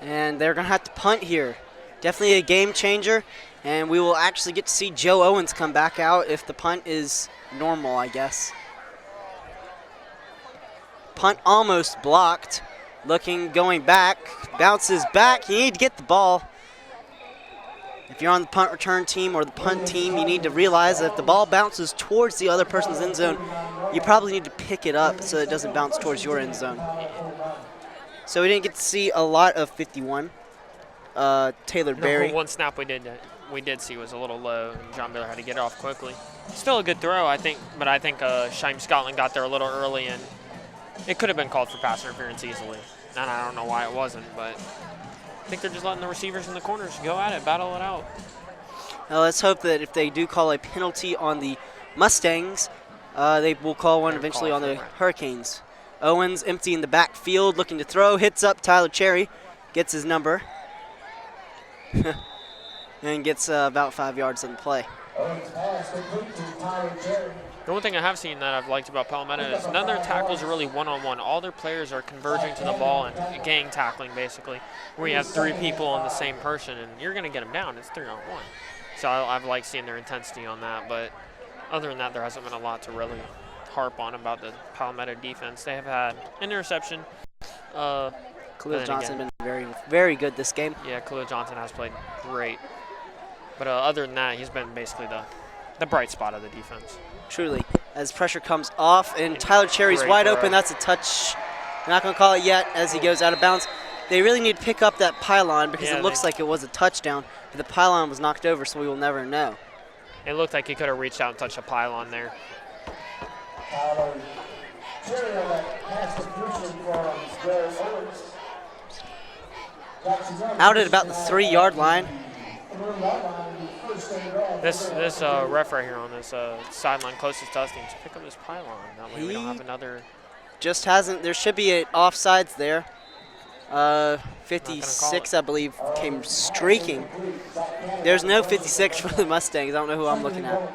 And they're going to have to punt here. Definitely a game changer, and we will actually get to see Joe Owens come back out if the punt is normal, I guess. Punt almost blocked. Going back, bounces back. You need to get the ball. If you're on the punt return team or the punt team, you need to realize that if the ball bounces towards the other person's end zone, you probably need to pick it up so it doesn't bounce towards your end zone. So we didn't get to see a lot of 51. Taylor Berry. No, one snap we did see was a little low, and John Miller had to get it off quickly. Still a good throw, I think, but I think Shyam Scotland got there a little early, and it could have been called for pass interference easily. And I don't know why it wasn't, but I think they're just letting the receivers in the corners go at it, battle it out. Now let's hope that if they do call a penalty on the Mustangs, they will call one eventually on the Hurricanes. Owens empty in the backfield, looking to throw, hits up Tyler Cherry, gets his number, and gets about 5 yards on the play. The one thing I have seen that I've liked about Palmetto is none of their tackles are really one-on-one. All their players are converging to the ball and gang tackling, basically, where you have 3 people on the same person, and you're going to get them down. It's 3-on-1. So I've liked seeing their intensity on that. But other than that, there hasn't been a lot to really harp on about the Palmetto defense. They have had an interception. Khalil Johnson has been very, very good this game. Yeah, Khalil Johnson has played great. But other than that, he's been basically the bright spot of the defense. Truly. As pressure comes off, and Tyler Cherry's wide open. That's a touch. They're not going to call it yet as he goes out of bounds. They really need to pick up that pylon because it looks like it was a touchdown, but the pylon was knocked over, so we will never know. It looked like he could have reached out and touched a pylon there. Out at about the 3-yard line. This ref right here on this sideline closest to us needs to pick up this pylon. That way we don't have another. Just hasn't. There should be an offsides there. 56, I believe, came streaking. There's no 56 for the Mustangs. I don't know who I'm looking at.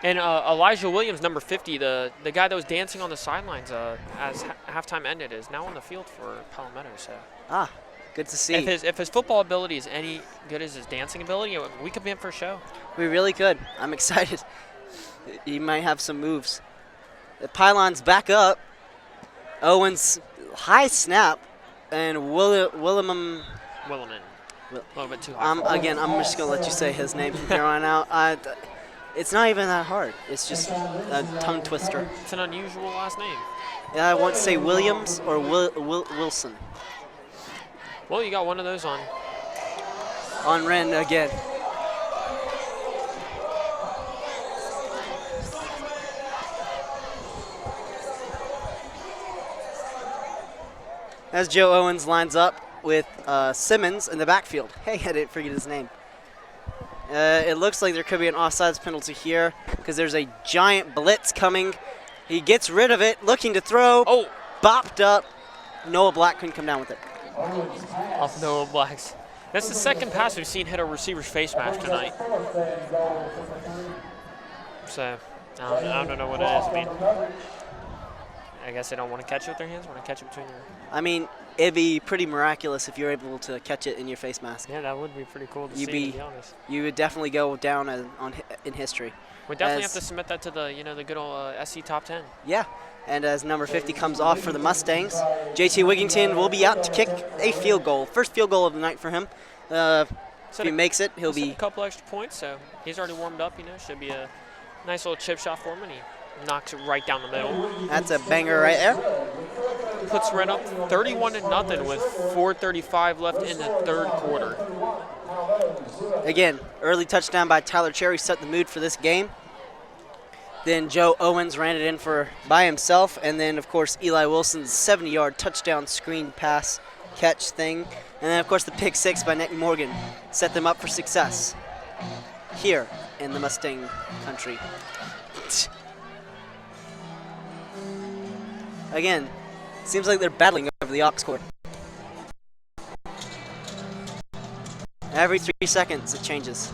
And Elijah Williams, number 50, the guy that was dancing on the sidelines as halftime ended, is now on the field for Palmetto. So. Good to see. If his football ability is any good as his dancing ability, we could be in for a show. We really could. I'm excited. He might have some moves. The pylon's back up. Owens, high snap, and Williman. A little bit too high. Again, I'm just going to let you say his name from here on out. It's not even that hard. It's just a tongue twister. It's an unusual last name. Yeah, I want to say Williams or Wilson. Well, you got one of those on. On Wren again. As Joe Owens lines up with Simmons in the backfield. Hey, I didn't forget his name. It looks like there could be an offsides penalty here because there's a giant blitz coming. He gets rid of it, looking to throw. Oh! Bopped up. Noah Black couldn't come down with it. Off Noah Black's. That's the second pass we've seen hit a receiver's face mask tonight. So, I don't know what it is. I mean, I guess they don't want to catch it with their hands. Want to catch it between their. I mean, it'd be pretty miraculous if you're able to catch it in your face mask. Yeah, that would be pretty cool to see, to be honest. You would definitely go down in history. We definitely have to submit that to the good old SC top 10. Yeah. And as number 50 comes off for the Mustangs, JT Wigington will be out to kick a field goal. First field goal of the night for him. If he makes it, he'll be a couple extra points, so he's already warmed up, should be a nice little chip shot for him, and he knocks it right down the middle. That's a banger right there. Puts Wren up 31-0 with 4:35 left in the third quarter. Again, early touchdown by Tyler Cherry set the mood for this game. Then Joe Owens ran it in by himself, and then, of course, Eli Wilson's 70-yard touchdown screen pass catch thing. And then, of course, the pick six by Nick Morgan set them up for success here in the Mustang country. Again, seems like they're battling over the aux cord. Every 3 seconds, it changes.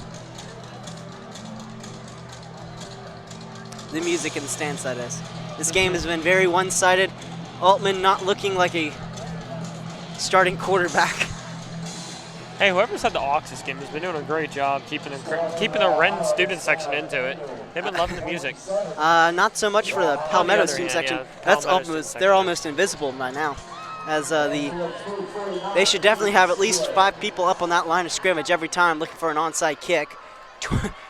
The music in the stands, that is. This game has been very one-sided. Altman not looking like a starting quarterback. Hey, whoever's had the aux this game has been doing a great job keeping the Wren student section into it. They've been loving the music. Not so much for the Palmetto student section. Yeah, That's almost, they're almost invisible by now. As they should definitely have at least 5 people up on that line of scrimmage every time looking for an onside kick.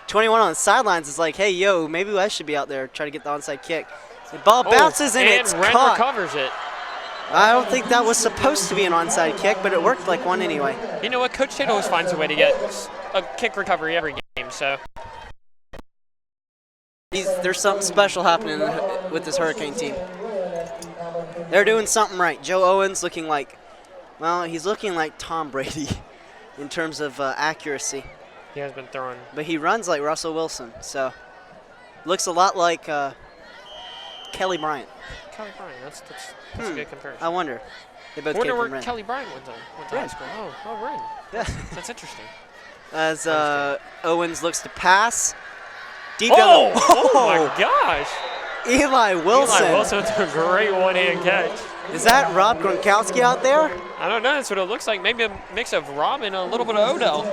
21 on the sidelines is like, hey, yo, maybe I should be out there trying to get the onside kick. The ball bounces and it's Wren caught. recovers it. I don't think that was supposed to be an onside kick, but it worked like one anyway. You know what? Coach Tate always finds a way to get a kick recovery every game, so. There's something special happening with this Hurricane team. They're doing something right. Joe Owens looking like, well, he's looking like Tom Brady in terms of accuracy. He has been throwing. But he runs like Russell Wilson, so looks a lot like Kelly Bryant. Kelly Bryant, that's a good comparison. I wonder. They both I wonder came where from Wren. Kelly Bryant went to high school. Oh, Wren. Yeah. That's interesting. As Owens looks to pass. Deep oh, down the, oh my gosh. Eli Wilson. Eli Wilson with a great one-hand catch. Is that Rob Gronkowski out there? I don't know. That's what it looks like. Maybe a mix of Rob and a little bit of Odell.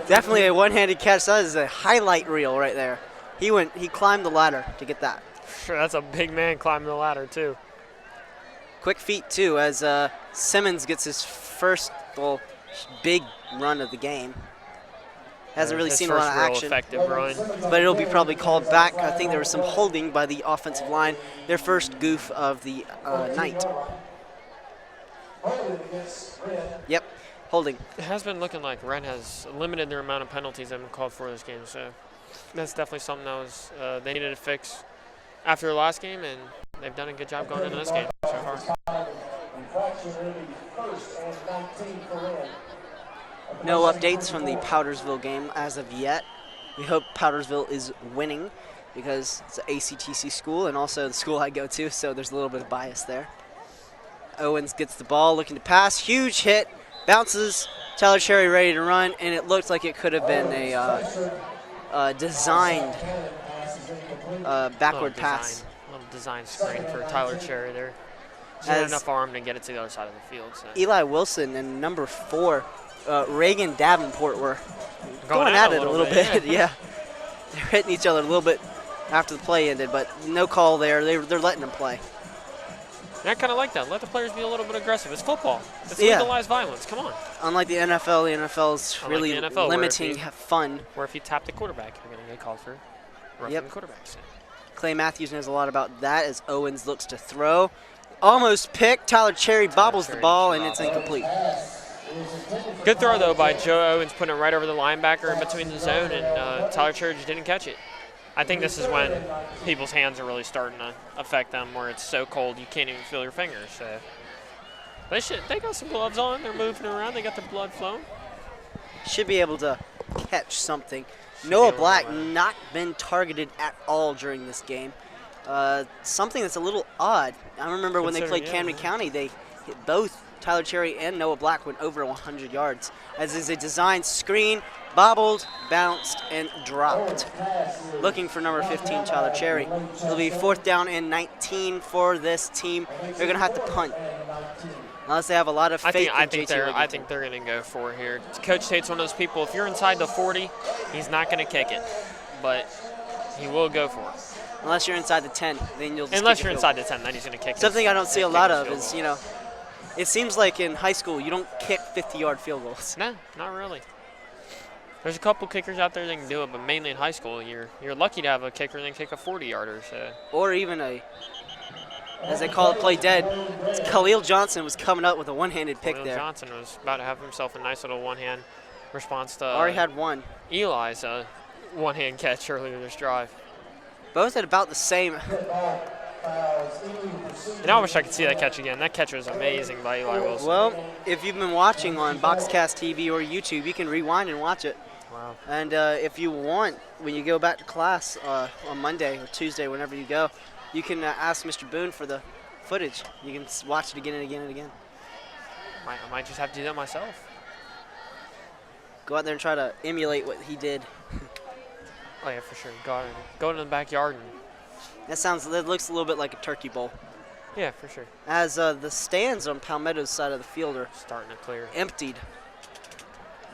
Definitely a one-handed catch. That is a highlight reel right there. He climbed the ladder to get that. Sure, that's a big man climbing the ladder too. Quick feet too, as Simmons gets his first big run of the game. Hasn't really seen a lot of action, effective run. But it'll be probably called back. I think there was some holding by the offensive line. Their first goof of the night. Yep, holding. It has been looking like Wren has limited their amount of penalties that have been called for this game, so that's definitely something that was they needed to fix after the last game, and they've done a good job going into this game so far. No updates from the Powdersville game as of yet. We hope Powdersville is winning because it's an ACTC school and also the school I go to, so there's a little bit of bias there. Owens gets the ball, looking to pass. Huge hit, bounces. Tyler Cherry ready to run, and it looked like it could have been a designed backward pass. A little design screen for Tyler Cherry there. He had enough arm to get it to the other side of the field. So. Eli Wilson and number 4, Reagan Davenport were going at it a little bit. Yeah. They're hitting each other a little bit after the play ended, but no call there. They're letting them play. I kind of like that. Let the players be a little bit aggressive. It's football. It's legalized violence. Come on. Unlike the NFL is really limiting fun. Where if you tap the quarterback, you're going to get called for roughing the quarterback. So. Clay Matthews knows a lot about that as Owens looks to throw. Almost picked. Tyler Cherry bobbles the ball, and it's incomplete. Good throw, though, by Joe Owens, putting it right over the linebacker in between the zone, and Tyler Cherry just didn't catch it. I think this is when people's hands are really starting to affect them, where it's so cold you can't even feel your fingers. So they got some gloves on. They're moving around. They got the blood flowing. Should be able to catch something. Noah Black not been targeted at all during this game. Something that's a little odd. I remember when they played Camden County, they hit both Tyler Cherry and Noah Black went over 100 yards. As is a designed screen, bobbled, bounced, and dropped. Looking for number 15, Tyler Cherry. It'll be 4th down and 19 for this team. They're going to have to punt. Unless they have a lot of faith I think they're going to go for it here. Coach Tate's one of those people, if you're inside the 40, he's not going to kick it. But he will go for it. Unless you're inside the 10, then you'll just Unless you're inside the 10, then he's going to kick it. Something I don't see a lot of is, it seems like in high school you don't kick 50-yard field goals. No, not really. There's a couple kickers out there that can do it, but mainly in high school, you're lucky to have a kicker that can kick a 40-yarder. So. Or even as they call it, play dead. Khalil Johnson was coming up with a one-handed pick there. Johnson was about to have himself a nice little one-hand response to already had one. Eli's one-hand catch earlier this drive. Both had about the same. And I wish I could see that catch again. That catch was amazing by Eli Wilson. Well, if you've been watching on Boxcast TV or YouTube, you can rewind and watch it. Wow. And if you want, when you go back to class on Monday or Tuesday, whenever you go, you can ask Mr. Boone for the footage. You can watch it again and again and again. I might just have to do that myself. Go out there and try to emulate what he did. Oh, yeah, for sure. Go into the backyard. That looks a little bit like a turkey bowl. Yeah, for sure. As the stands on Palmetto's side of the field are starting to clear. Emptied.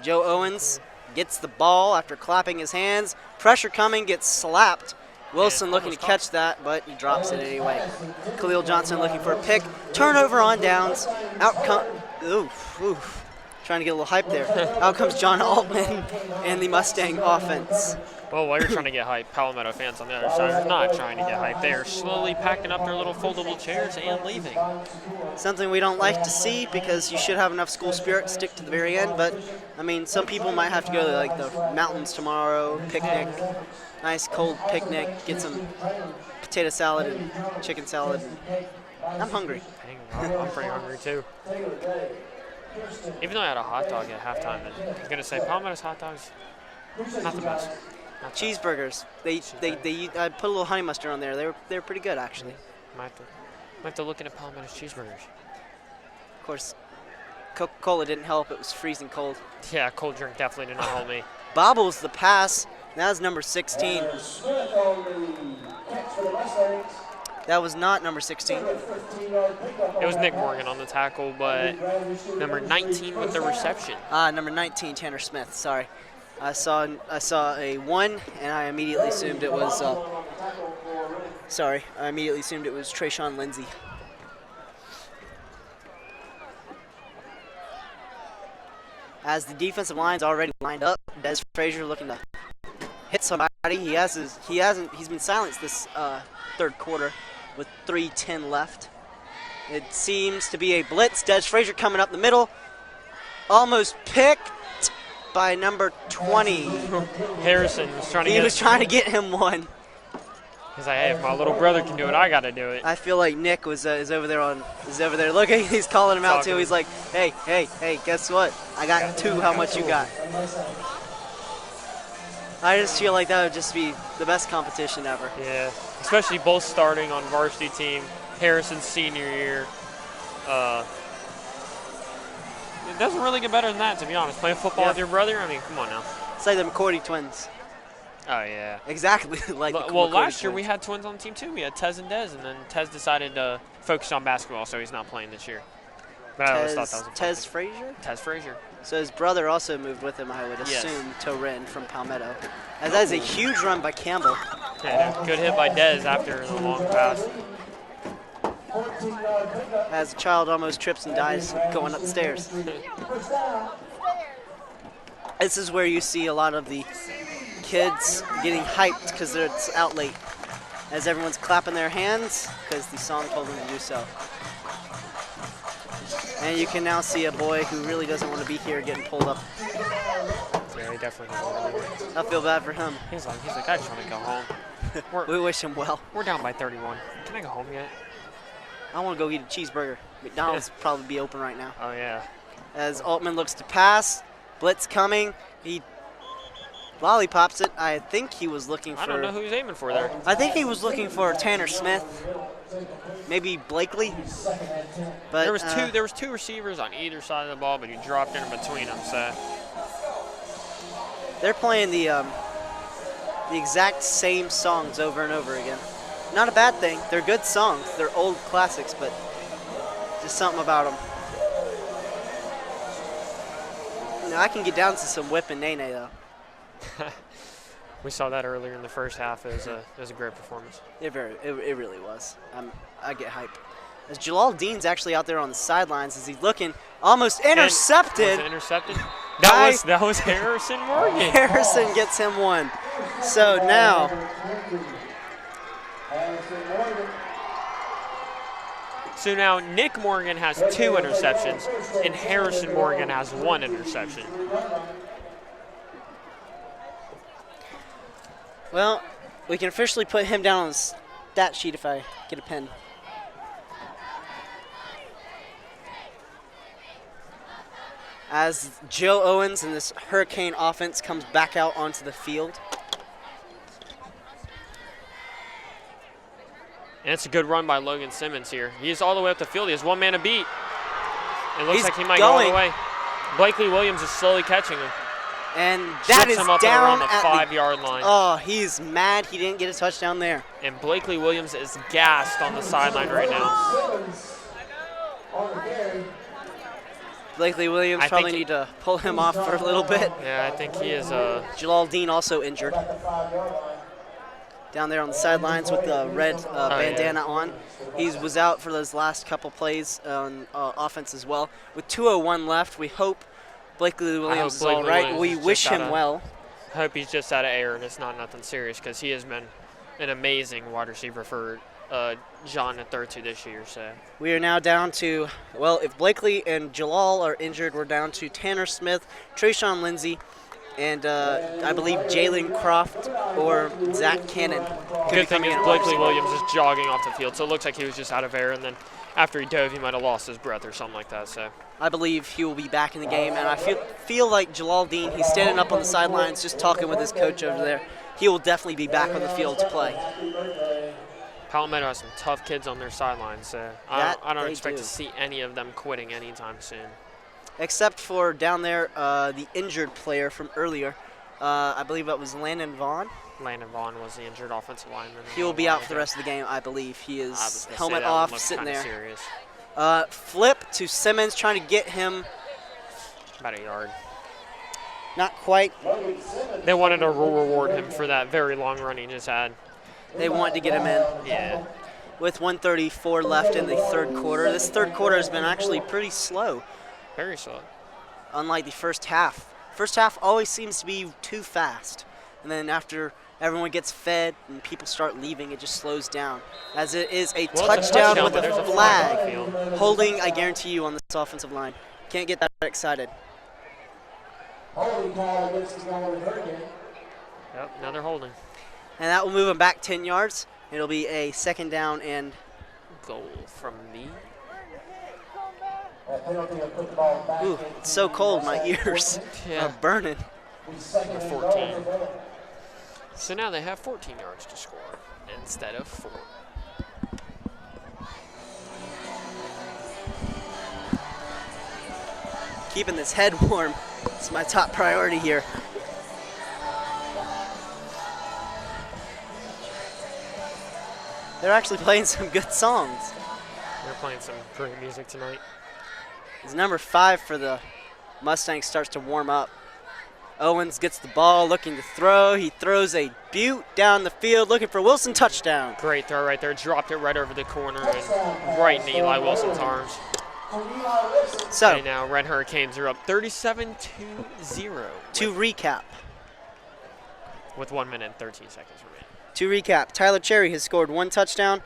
Joe Owens gets the ball after clapping his hands. Pressure coming, gets slapped. Wilson looking to catch that, but he drops it anyway. Khalil Johnson looking for a pick. Turnover on downs. Trying trying to get a little hype there. Out comes John Altman and the Mustang offense. Well, while you're trying to get hype, Palmetto fans on the other side are not trying to get hype. They are slowly packing up their little foldable chairs and leaving. Something we don't like to see because you should have enough school spirit to stick to the very end. But, I mean, some people might have to go to, like, the mountains tomorrow, picnic, nice cold picnic, get some potato salad and chicken salad. I'm hungry. I'm pretty hungry, too. Even though I had a hot dog at halftime, I was going to say Palmetto's hot dogs, not the best. Cheeseburgers. I put a little honey mustard on there. They were pretty good, actually. Might have to look into Palmetto's cheeseburgers. Of course, Coca-Cola didn't help. It was freezing cold. Yeah, cold drink definitely did not help me. Bobbles the pass. That was number 16. That was not number 16. It was Nick Morgan on the tackle, but number 19 with the reception. Number 19, Tanner Smith. Sorry. I saw a 1, and I immediately assumed it was. I immediately assumed it was Trayshawn Lindsay. As the defensive line's already lined up, Des Frazier looking to hit somebody. He's been silenced this third quarter with 3:10 left. It seems to be a blitz. Des Frazier coming up the middle, almost picked by number 20. Harrison was trying to He was trying to get him one. He's like, hey, if my little brother can do it, I got to do it. I feel like Nick is over there looking. He's calling him out too. He's like, hey, guess what? I got 2. How much you got? I just feel like that would just be the best competition ever. Yeah, especially both starting on varsity team. Harrison's senior year. It doesn't really get better than that, to be honest. Playing football with your brother, I mean, come on now. It's like the McCourty twins. Oh, yeah. Exactly like the Well, McCourty last year twins. we had twins on the team, too. We had Tez and Dez, and then Tez decided to focus on basketball, so he's not playing this year. But I always thought that was a fun Tez thing. Frazier? Tez Frazier. So his brother also moved with him, I would Yes. assume, to Wren from Palmetto. As that is a huge run by Campbell. Yeah, good hit by Dez after the long pass. As a child almost trips and dies going upstairs. This is where you see a lot of the kids getting hyped because it's out late. As everyone's clapping their hands because the song told them to do so. And you can now see a boy who really doesn't want to be here getting pulled up. Yeah, he definitely doesn't want to be here. I feel bad for him. He's like, I just want to go home. We wish him well. We're down by 31. Can I go home yet? I want to go eat a cheeseburger. McDonald's would probably be open right now. Oh, yeah. As Altman looks to pass, blitz coming. He lollipops it. I think he was looking for... I don't know who he's aiming for there. I think he was looking for Tanner Smith. Maybe Blakely. But there was two receivers on either side of the ball, but he dropped in between them, so... They're playing the exact same songs over and over again. Not a bad thing. They're good songs. They're old classics, but just something about them. Now, I can get down to some whip and nay-nay, though. We saw that earlier in the first half. It was a great performance. It really was. I get hype. As Jalal Dean's actually out there on the sidelines as he's looking, almost intercepted. Was it intercepted? That was Harrison Morgan. Harrison gets him one. So now, Nick Morgan has 2 interceptions, and Harrison Morgan has 1 interception. Well, we can officially put him down on the stat sheet if I get a pen. As Joe Owens and this Hurricane offense comes back out onto the field. And it's a good run by Logan Simmons here. He's all the way up the field. He has 1 man to beat. It looks like he might go all the way. Blakely Williams is slowly catching him. And that is him up down around the at 5-yard line. Oh, he's mad he didn't get a touchdown there. And Blakely Williams is gassed on the sideline right now. Blakely Williams probably need to pull him off for a little bit. Yeah, I think he is. Jalal Dean also injured. Down there on the sidelines with the red bandana on. He was out for those last couple plays on offense as well. With 2:01 left, we hope Blakely Williams is Blakely all right. Williams We is just wish him out of- well. I hope he's just out of air and it's not nothing serious because he has been an amazing wide receiver for John Athertu this year. So We are now down to, well, if Blakely and Jalal are injured, we're down to Tanner Smith, Trayshawn Lindsay, and I believe Jalen Croft or Zach Cannon. good thing is Blakely Williams is jogging off the field, so it looks like he was just out of air, and then after he dove, he might have lost his breath or something like that. So I believe he will be back in the game, and I feel like Jalal Dean, he's standing up on the sidelines just talking with his coach over there. He will definitely be back on the field to play. Palmetto has some tough kids on their sidelines, so That I don't they expect do. to see any of them quitting anytime soon. Except for down there, the injured player from earlier. I believe that was Landon Vaughn. Landon Vaughn was the injured offensive lineman. He will be out for the rest of the game, I believe. He I was is gonna say helmet that one off, looks sitting kinda there. serious. Flip to Simmons, trying to get him. About a yard. Not quite. They wanted to reward him for that very long run he just had. They wanted to get him in. Yeah. With 1:34 left in the third quarter. This third quarter has been actually pretty slow. Very slow. Unlike the first half. First half always seems to be too fast. And then after everyone gets fed and people start leaving, it just slows down. As it is a Well, it's a touchdown touchdown, with but a there's a flag on the flag. field. Holding, I guarantee you, on this offensive line. Can't get that excited. Holding call against the Hurricane. Yep, now they're holding. And that will move him back 10 yards. It'll be a second down and goal from me. Ooh, it's so cold, my ears Yeah. are burning. Number 14. So now they have 14 yards to score instead of 4. Keeping this head warm. It's my top priority here. They're actually playing some good songs. They're playing some great music tonight. As number 5 for the Mustangs starts to warm up. Owens gets the ball, looking to throw. He throws a beaut down the field, looking for Wilson, touchdown. Great throw right there. Dropped it right over the corner and right in Eli Wilson's arms. So okay, now Wren Hurricanes are up 37-0. To recap. With 1 minute and 13 seconds remaining. To recap, Tyler Cherry has scored 1 touchdown.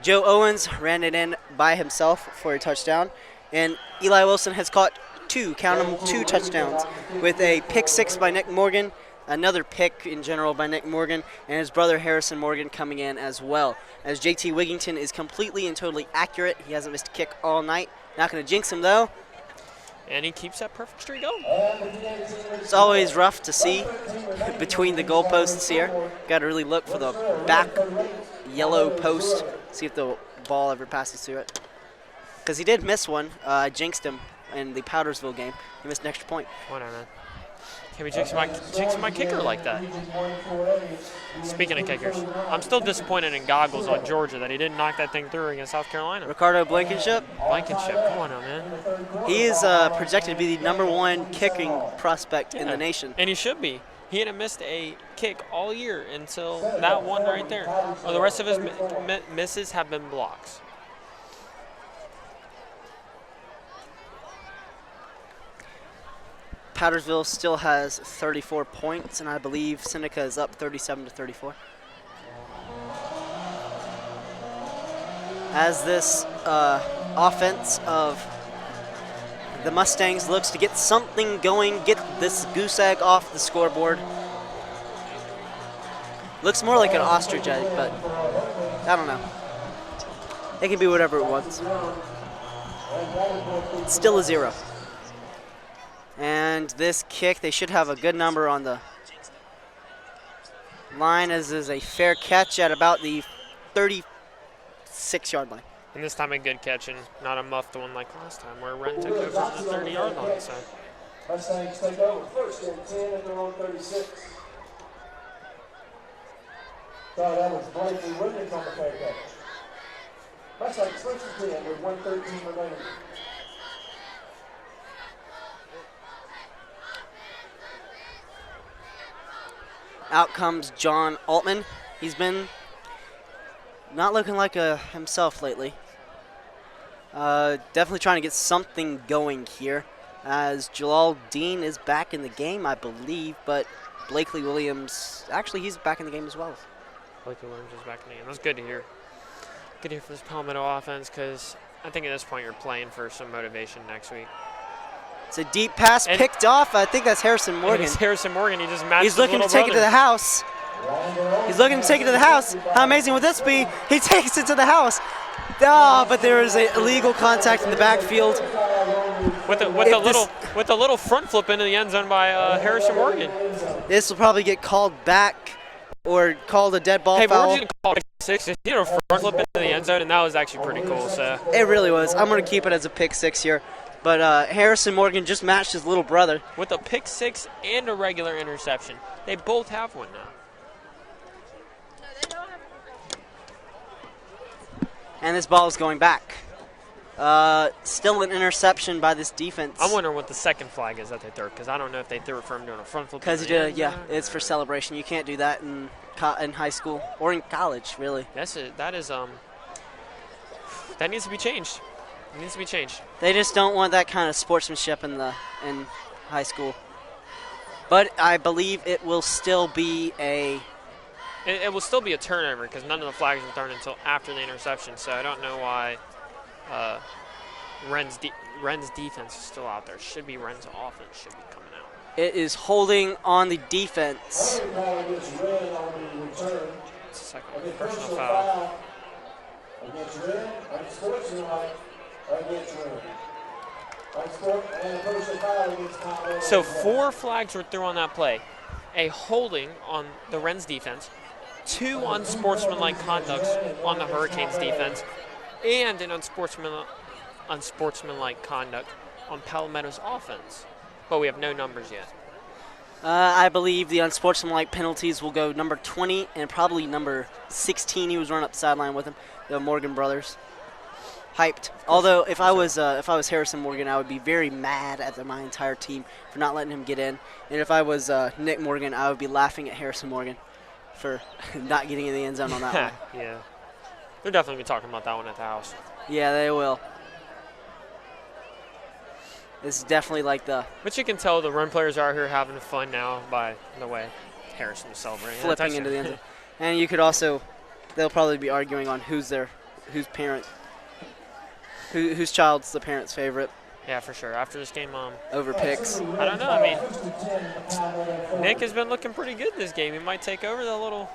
Joe Owens ran it in by himself for a touchdown. And Eli Wilson has caught 2 touchdowns with a pick 6 by Nick Morgan, another pick in general by Nick Morgan, and his brother Harrison Morgan coming in as well. As JT Wigington is completely and totally accurate. He hasn't missed a kick all night. Not going to jinx him though. And he keeps that perfect streak going. It's always rough to see between the goalposts here. Got to really look for the back yellow post, see if the ball ever passes through it. Because he did miss one. I jinxed him in the Powdersville game. He missed an extra point. Whatever, man. Can't be jinxing my kicker like that. Speaking of kickers, I'm still disappointed in Goggles on Georgia that he didn't knock that thing through against South Carolina. Ricardo Blankenship? Blankenship, come on now, man. He is projected to be the #1 kicking prospect in the nation. And he should be. He hadn't missed a kick all year until that one right there. Well, the rest of his misses have been blocks. Powdersville still has 34 points, and I believe Seneca is up 37-34. As this offense of the Mustangs looks to get something going, get this goose egg off the scoreboard. Looks more like an ostrich egg, but I don't know. It can be whatever it wants. It's still a 0. And this kick, they should have a good number on the line, as is a fair catch at about the 36-yard line. And this time a good catch and not a muffed one like last time where Wren took over the 30-yard line. So. Mustangs take over first and 10 at their own 36. Thought that was Blakely Williams on the fair catch. Mustangs first and 10 with 1:13 remaining. Out comes John Altman. He's been not looking like himself lately. Definitely trying to get something going here. as Jalal Dean is back in the game, I believe, but Blakely Williams, actually, he's back in the game as well. Blakely Williams is back in the game. That's good to hear. Good to hear for this Palmetto offense because I think at this point you're playing for some motivation next week. It's a deep pass picked off. I think that's Harrison Morgan. It's Harrison Morgan. He just matched He's looking to take it to the house. He's looking to take it to the house. How amazing would this be? He takes it to the house. Oh, but there is an illegal contact in the backfield. With the little front flip into the end zone by Harrison Morgan. This will probably get called back or called a dead ball foul. Morgan called a 6. He did a front flip into the end zone, and that was actually pretty cool. So it really was. I'm going to keep it as a pick 6 here. But Harrison Morgan just matched his little brother. With a pick 6 and a regular interception. They both have one now. And this ball is going back. Still an interception by this defense. I'm wondering what the second flag is that they threw, because I don't know if they threw it for him doing a front flip. Because he did, yeah, it's for celebration. You can't do that in high school or in college, really. That needs to be changed. It needs to be changed. They just don't want that kind of sportsmanship in high school. But I believe it will still be a... It will still be a turnover because none of the flags were thrown until after the interception. So I don't know why Wren's defense is still out there. Should be Wren's offense should be coming out. It is holding on the defense. It's a second personal foul. Against Wren, unsportsmanlike against Wren. And a personal foul against Palmetto. So 4 flags were thrown on that play. A holding on the Wren's defense, 2 unsportsmanlike conducts on the Hurricanes defense, and an unsportsmanlike conduct on Palmetto's offense. But we have no numbers yet. I believe the unsportsmanlike penalties will go number 20 and probably number 16. He was running up the sideline with him, the Morgan brothers. Hyped. Although if I was Harrison Morgan, I would be very mad at my entire team for not letting him get in. And if I was Nick Morgan, I would be laughing at Harrison Morgan for not getting in the end zone on that one. Yeah. They're definitely be talking about that one at the house. Yeah, they will. This is definitely like the... But you can tell the Wren players are here having fun now by the way Harrison was celebrating. Flipping into the end zone. And you could also... They'll probably be arguing on whose parent... Whose child's the parent's favorite. Yeah, for sure. After this game, over picks. I don't know. I mean, Nick has been looking pretty good this game. He might take over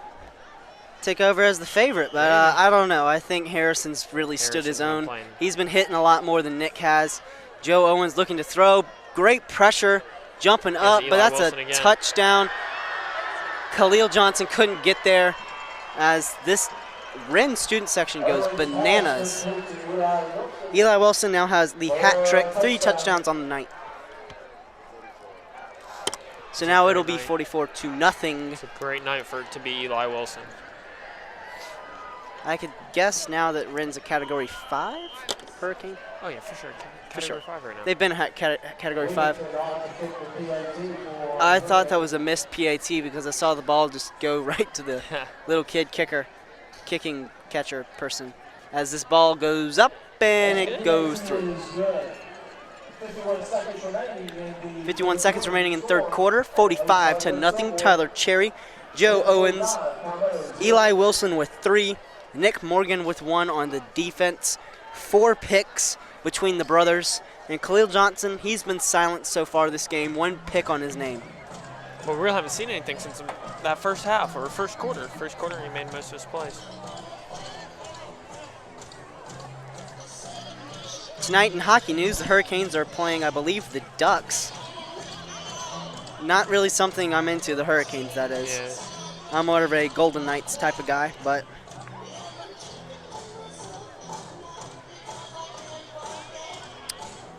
take over as the favorite, but I don't know. I think Harrison's really stood his own. He's been hitting a lot more than Nick has. Joe Owens looking to throw. Great pressure, jumping up, but that's a touchdown. Khalil Johnson couldn't get there as this Wren student section goes bananas. Eli Wilson now has the hat trick, 3 touchdowns on the night. So now it'll be 44-0. It's a great night for it to be Eli Wilson. I could guess now that Wren's a Category 5 Hurricane. Oh yeah, for sure. Category 5 right now. They've been at Category 5. I thought that was a missed PAT because I saw the ball just go right to the little kid kicking catcher person. As this ball goes up and it goes through. 51 seconds remaining in third quarter. 45-0. Tyler Cherry, Joe Owens, Eli Wilson with 3, Nick Morgan with 1 on the defense. 4 picks between the brothers. And Khalil Johnson, he's been silent so far this game. 1 pick on his name. Well, we really haven't seen anything since that first half or first quarter. First quarter, he made most of his plays. Tonight in hockey news, the Hurricanes are playing, I believe, the Ducks. Not really something I'm into, the Hurricanes, that is. Yeah. I'm more of a Golden Knights type of guy, but...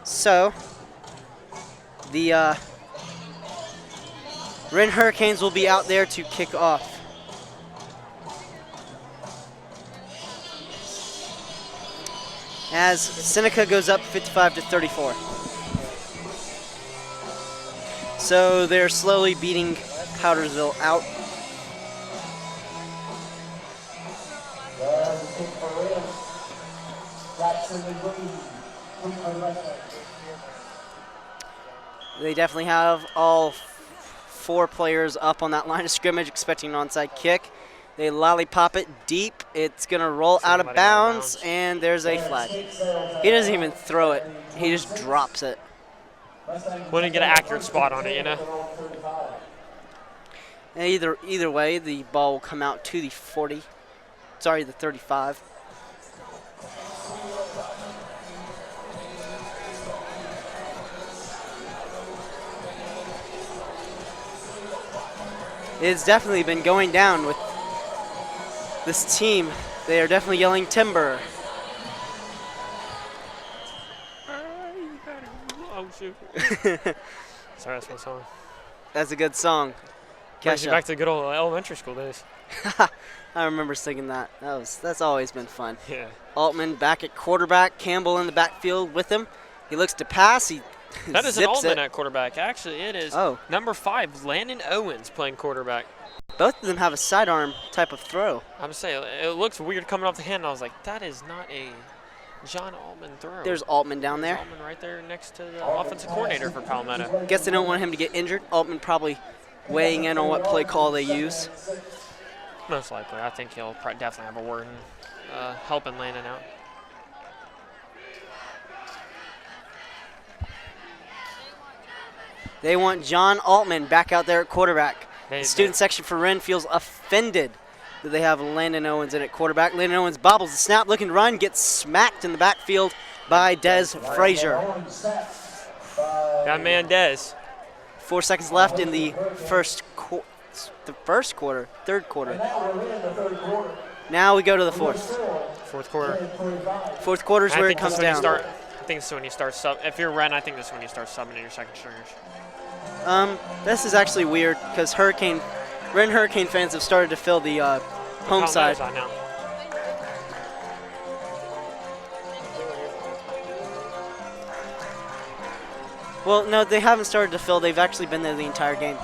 So, the Wren Hurricanes will be out there to kick off. As Seneca goes up 55-34. So they're slowly beating Powdersville out. They definitely have all 4 players up on that line of scrimmage expecting an onside kick. They lollipop it deep. It's going to roll out of bounds, and there's a flag. He doesn't even throw it. He just drops it. Wouldn't get an accurate spot on it, you know? And either way, the ball will come out to the 35. It's definitely been going down with this team. They are definitely yelling timber. Oh, shoot. Sorry, that's my song. That's a good song. Brings you back to good old elementary school days. I remember singing that. That's always been fun. Yeah. Altman back at quarterback. Campbell in the backfield with him. He looks to pass. He That isn't zips Altman it. at quarterback. Actually, it is Oh. number 5, Landon Owens, playing quarterback. Both of them have a sidearm type of throw. I'm saying it looks weird coming off the hand. And I was like, that is not a John Altman throw. There's Altman down there. Altman right there next to the offensive coordinator for Palmetto. Guess they don't want him to get injured. Altman probably weighing in on what play call they use. Most likely. I think he'll definitely have a word in helping Landon out. They want John Altman back out there at quarterback. The student section for Wren feels offended that they have Landon Owens in at quarterback. Landon Owens bobbles the snap, looking to run, gets smacked in the backfield by Des Frazier. That man Des. 4 seconds left in the third quarter. Now we go to the fourth. Fourth quarter. Fourth quarter is where it comes down. I think this is when you start sub. If you're Wren, I think this is when you start subbing in your second stringers. This is actually weird because Wren Hurricane fans have started to fill the home side. Now. Well, no, they haven't started to fill. They've actually been there the entire game.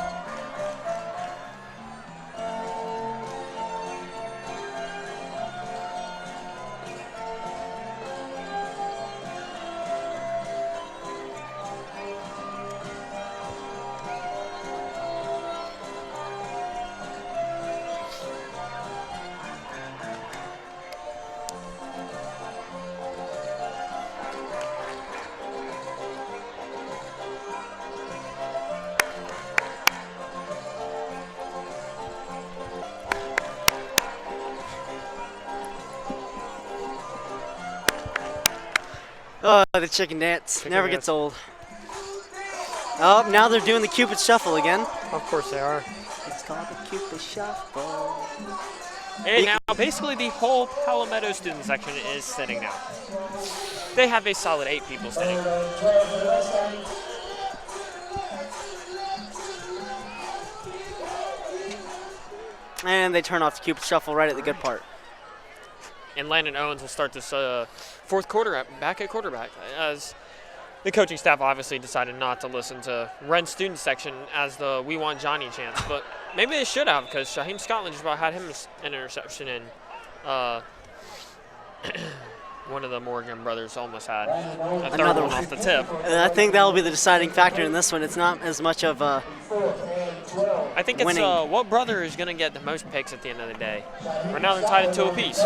Oh, the chicken dance. Never gets old. Oh, now they're doing the Cupid Shuffle again. Of course they are. It's called the Cupid Shuffle. And now basically the whole Palmetto student section is sitting now. They have a solid 8 people sitting. And they turn off the Cupid Shuffle right at the good part. And Landon Owens will start this fourth quarter back at quarterback, as the coaching staff obviously decided not to listen to Wren student section as the We Want Johnny chants, but maybe they should have, because Shaheem Scotland just about had him an interception, and one of the Morgan brothers almost had a third one off the tip. I think that will be the deciding factor in this one. It's not as much of a I think it's what brother is going to get the most picks at the end of the day. Right now they're tied at 2 apiece.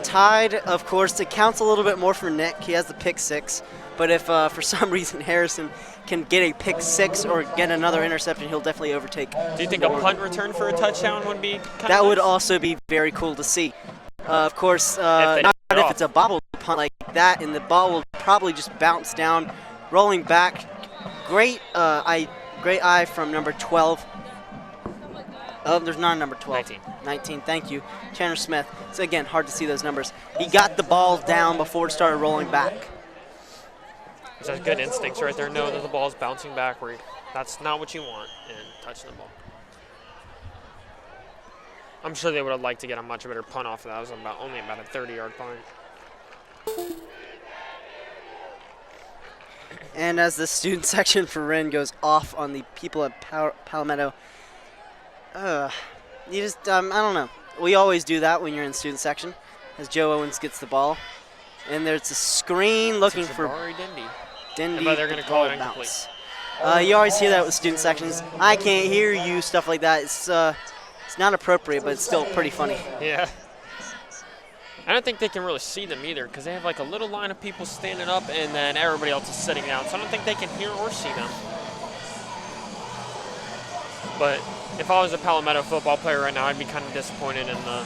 Tied, of course. It counts a little bit more for Nick. He has the pick 6. But if for some reason Harrison can get a pick 6 or get another interception, he'll definitely overtake. Do you think a punt return for a touchdown would be kind That of would nice? also be very cool to see. Of course, not if it's a bobble punt like that, and the ball will probably just bounce down, rolling back. Great eye from number 12. Oh, there's not a number 12. 19, thank you. Tanner Smith. So again, hard to see those numbers. He got the ball down before it started rolling back. Which has good instincts right there. Know that the ball's bouncing backward. That's not what you want in touching the ball. I'm sure they would have liked to get a much better punt off of that. It was only about a 30-yard punt. And as the student section for Wren goes off on the people at Palmetto, you just, I don't know. We always do that when you're in student section, as Joe Owens gets the ball. And there's a screen looking for Jabari Dindy. Dindy. But they're going to call it bounce. incomplete. You always hear that with student sections. I can't hear you, stuff like that. It's not appropriate, but it's still pretty funny. Yeah. I don't think they can really see them either because they have like a little line of people standing up and then everybody else is sitting down. So I don't think they can hear or see them. But if I was a Palmetto football player right now, I'd be kind of disappointed in the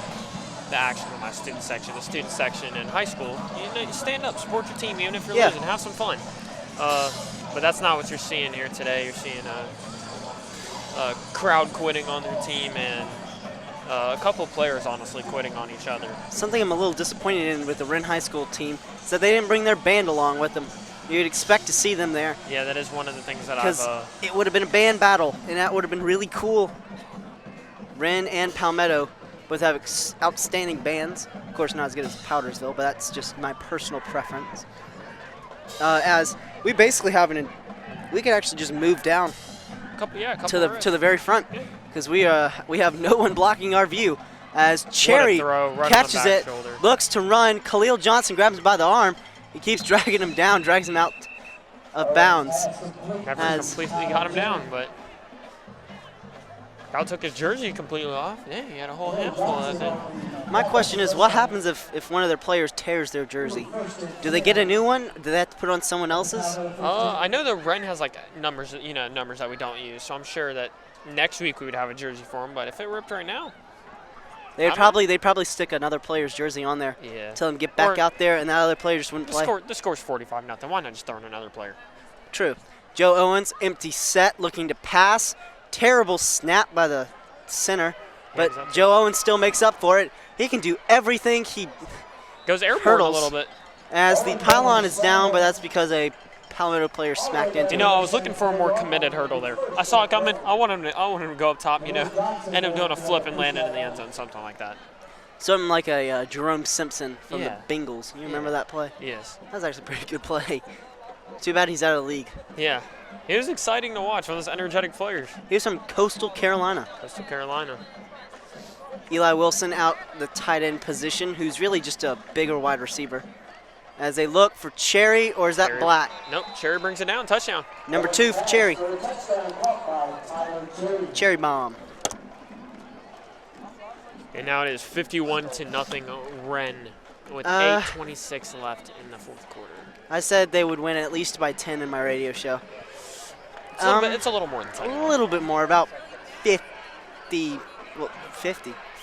action of my student section. The student section in high school, you stand up, support your team, even if you're losing, have some fun. But that's not what you're seeing here today. You're seeing a crowd quitting on their team and a couple players honestly quitting on each other. Something I'm a little disappointed in with the Wren High School team is that they didn't bring their band along with them. You'd expect to see them there. Yeah, that is one of the things that because it would have been a band battle, and that would have been really cool. Wren and Palmetto both have outstanding bands. Of course, not as good as Powdersville, but that's just my personal preference. As we basically have we could actually just move down to the very front because we have no one blocking our view. As Cherry catches it, looks to run. Khalil Johnson grabs him by the arm. He keeps dragging him down, drags him out of bounds. Never completely got him down, but Kyle took his jersey completely off. Yeah, he had a whole handful of that. My question is, what happens if one of their players tears their jersey? Do they get a new one? Do they have to put on someone else's? I know the Wren has like numbers that we don't use, so I'm sure that next week we would have a jersey for him. But if it ripped right now, they'd probably stick another player's jersey on there. Yeah. Tell them get back out there, and that other player just wouldn't play. The score's 45-0. Why not just throw in another player? True. Joe Owens, empty set, looking to pass. Terrible snap by the center, but Joe Owens still makes up for it. He can do everything. He goes airborne a little bit. As the pylon is down, but that's because a Palmetto player smacked into him. I was looking for a more committed hurdle there. I saw it coming. I wanted him to go up top, end up doing a flip and land it in the end zone, something like that. Something like a Jerome Simpson from the Bengals. You remember that play? Yes. That was actually a pretty good play. Too bad he's out of the league. Yeah. He was exciting to watch, one of those energetic players. He was from Coastal Carolina. Coastal Carolina. Eli Wilson out the tight end position, who's really just a bigger wide receiver. As they look for Cherry, or is that Black? Nope, Cherry brings it down, touchdown. Number 2 for Cherry. Cherry bomb. And now it is 51-0 Wren with 8:26 left in the fourth quarter. I said they would win at least by 10 in my radio show. It's a little more than 10. A little bit more, about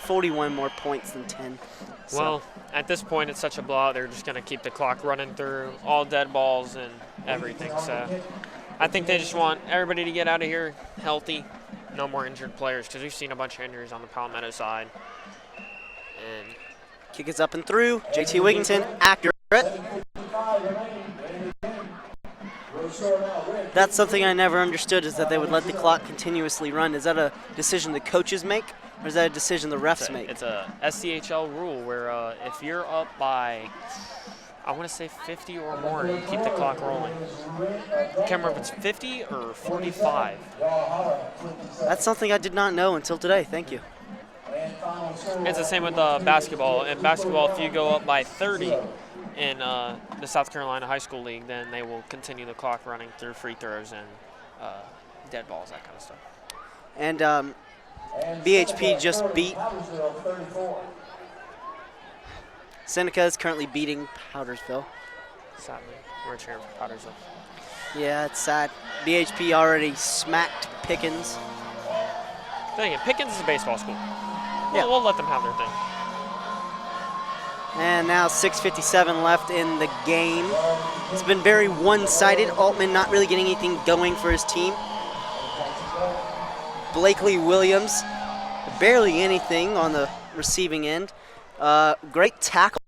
41 more points than 10. So. Well, at this point, it's such a blowout. They're just going to keep the clock running through, all dead balls and everything. So I think they just want everybody to get out of here healthy, no more injured players, because we've seen a bunch of injuries on the Palmetto side. And kick is up and through. JT Wigginton, accurate. That's something I never understood, is that they would let the clock continuously run. Is that a decision the coaches make, or is that a decision the refs make? It's a SCHL rule where if you're up by, I want to say 50 or more, you keep the clock rolling. I can't remember if it's 50 or 45. That's something I did not know until today. Thank you. It's the same with basketball. In basketball, if you go up by 30 in the South Carolina High School League, then they will continue the clock running through free throws and dead balls, that kind of stuff. And BHP just beat. Seneca is currently beating Powdersville. Sadly, we're cheering for Powdersville. Yeah, it's sad. BHP already smacked Pickens. Dang it, Pickens is a baseball school. Yeah. We'll let them have their thing. And now 6:57 left in the game. It's been very one-sided. Altman not really getting anything going for his team. Blakely Williams, barely anything on the receiving end. Great tackle.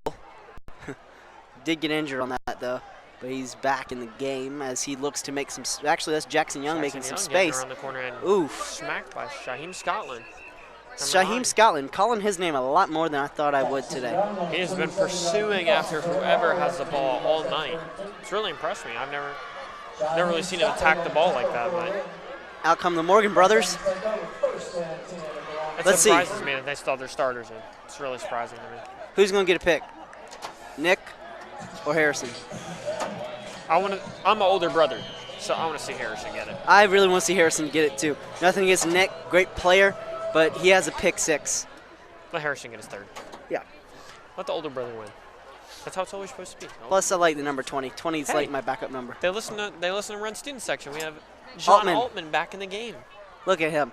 Did get injured on that, though. But he's back in the game as he looks to make some. Actually, that's Jackson Young making some space. Around the corner and oof. Smacked by Shaheem Scotland. Shaheem Scotland, calling his name a lot more than I thought I would today. He has been pursuing after whoever has the ball all night. It's really impressed me. I've never really seen him attack the ball like that. But out come the Morgan brothers. It surprises me that they still have their starters in. It's really surprising to me. Who's going to get a pick? Nick or Harrison? I'm an older brother, So I want to see Harrison get it. I really want to see Harrison get it too. Nothing against Nick, great player, but he has a pick 6. Let Harrison get his 3rd. Yeah. Let the older brother win. That's how it's always supposed to be. Plus, I like the number 20. 20 is like my backup number. They listen to Wren student section. We have John Altman back in the game. Look at him.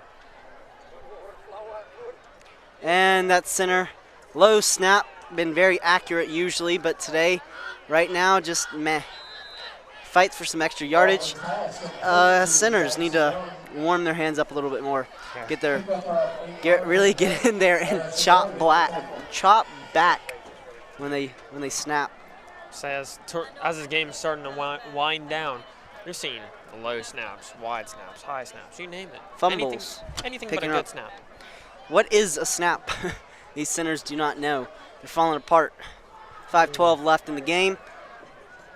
And that center, low snap, been very accurate usually, but today, right now, just meh. Fights for some extra yardage. Centers need to warm their hands up a little bit more. Really get in there and chop back when they snap. So as this game is starting to wind down, you're seeing low snaps, wide snaps, high snaps, you name it. Fumbles. Anything but a good snap. What is a snap? These centers do not know. They're falling apart. 5:12 left in the game.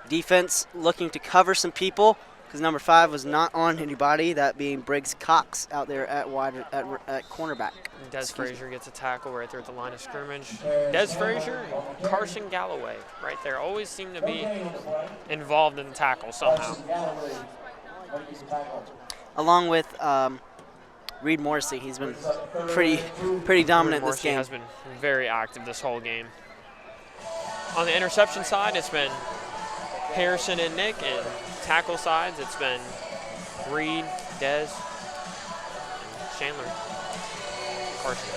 Defense looking to cover some people because number 5 was not on anybody, that being Briggs Cox out there at cornerback. Des Frazier gets a tackle right there at the line of scrimmage. Des Frazier and Carson Galloway right there always seem to be involved in the tackle somehow. Along with Reed Morrissey, he's been pretty dominant this game. Has been very active this whole game. On the interception side, it's been Harrison and Nick, and tackle sides, it's been Reed, Des, and Chandler, Carson.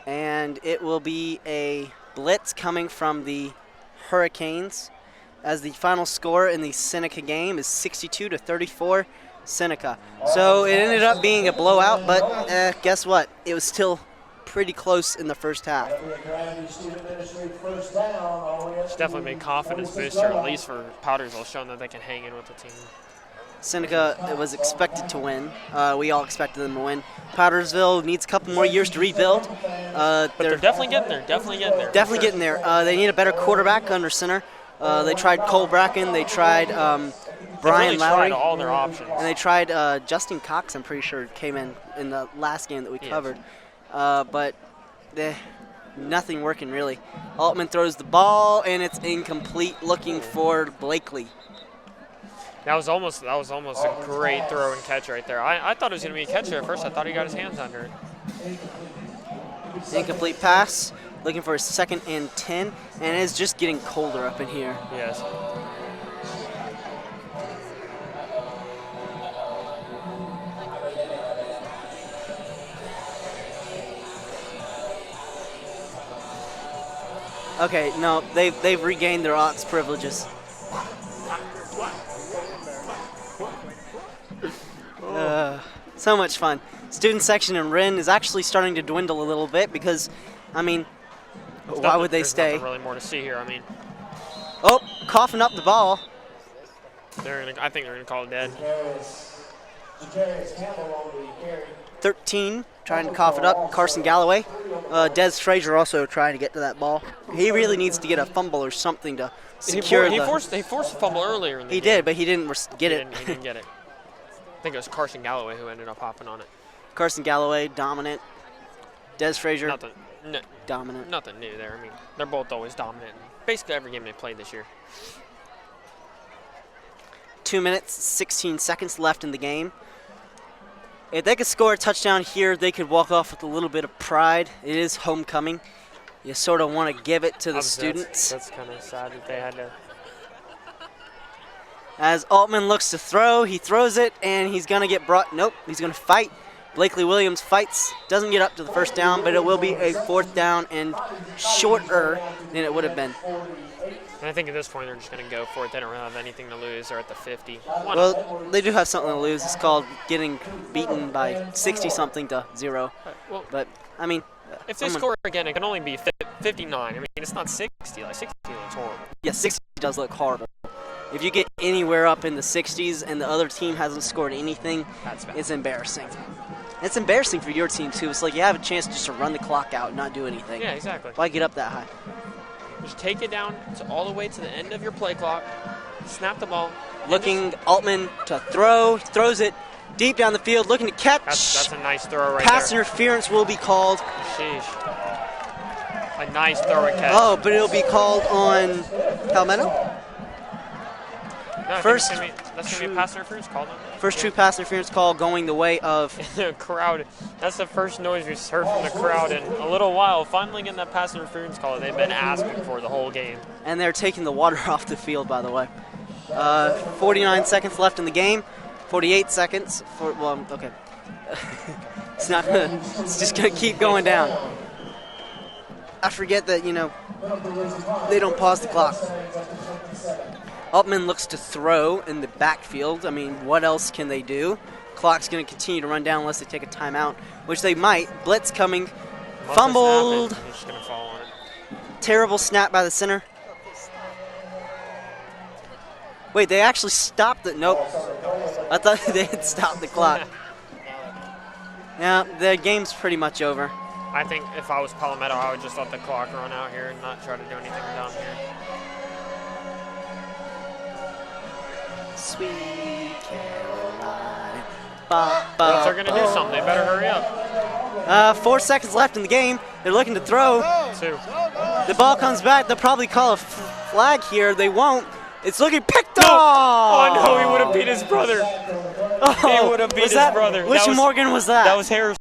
And it will be a blitz coming from the Hurricanes, as the final score in the Seneca game is 62-34 Seneca. So it ended up being a blowout, but guess what? It was still pretty close in the first half. It's definitely made confidence booster, at least for Powdersville, showing that they can hang in with the team. Seneca was expected to win. We all expected them to win. Powdersville needs a couple more years to rebuild. But they're definitely getting there. Definitely getting there. They need a better quarterback under center. They tried Cole Bracken. They tried Brian Lowry. Tried all their options. And they tried Justin Cox, I'm pretty sure, came in the last game that we covered. But nothing working, really. Altman throws the ball, and it's incomplete, looking for Blakely. That was almost a great throw and catch right there. I thought it was going to be a catch there at first. I thought he got his hands under it. Incomplete pass, looking for a 2nd and 10, and it's just getting colder up in here. Yes. Okay, no, they've regained their aux privileges. So much fun. Student section in Wren is actually starting to dwindle a little bit because, I mean, why would they stay? There's nothing really more to see here. I mean, oh, coughing up the ball. I think they're gonna call it dead. 13, trying to cough it up. Carson Galloway. Des Frazier also trying to get to that ball. He really needs to get a fumble or something to secure he forced a fumble earlier in the game. He did, but he didn't get it. He didn't get it. I think it was Carson Galloway who ended up hopping on it. Carson Galloway, dominant. Des Frazier, dominant. Nothing new there. I mean, they're both always dominant. Basically every game they played this year. 2 minutes, 16 seconds left in the game. If they could score a touchdown here, they could walk off with a little bit of pride. It is homecoming. You sort of want to give it to the students. That's kind of sad that they had to. As Altman looks to throw, he throws it, and he's going to get brought. Nope, he's going to fight. Blakely Williams fights, doesn't get up to the first down, but it will be a 4th down and shorter than it would have been. And I think at this point they're just going to go for it. They don't really have anything to lose. They're at the 50. Well, they do have something to lose. It's called getting beaten by 60-something to 0. Well, but, I mean, if they score again, it can only be 59. I mean, it's not 60. Like 60 looks horrible. Yeah, 60 does look horrible. If you get anywhere up in the 60s and the other team hasn't scored anything, it's embarrassing. It's embarrassing for your team, too. It's like you have a chance just to run the clock out and not do anything. Yeah, exactly. Why get up that high? Just take it down all the way to the end of your play clock, snap the ball. Looking Altman to throw, throws it deep down the field, looking to catch. That's a nice throw right Pass there. interference will be called. Sheesh. A Nice throw and catch. Oh, but it'll be called on Palmetto? No, First, that's going to be a pass interference called on that. First true pass interference call going the way of the crowd. That's the first noise we've heard from the crowd in a little while. Finally getting that pass interference call they've been asking for the whole game. And they're taking the water off the field, by the way. 49 seconds left in the game. 48 seconds. Okay. It's not gonna. It's just gonna keep going down. I forget that they don't pause the clock. Altman looks to throw in the backfield. I mean, what else can they do? Clock's going to continue to run down unless they take a timeout, which they might. Blitz coming. Fumbled. He's just going to fall on it. Terrible snap by the center. Wait, they actually stopped it. Nope. I thought they had stopped the clock. Yeah, the game's pretty much over. I think if I was Palmetto, I would just let the clock run out here and not try to do anything down here. Sweet Caroline. If they're going to do something, they better hurry up. 4 seconds left in the game. They're looking to throw. 2. The ball comes back. They'll probably call a flag here. They won't. It's looking picked off. Oh, no, he would have beat his brother. He would have beat his brother. Which Morgan was that? That was Harris.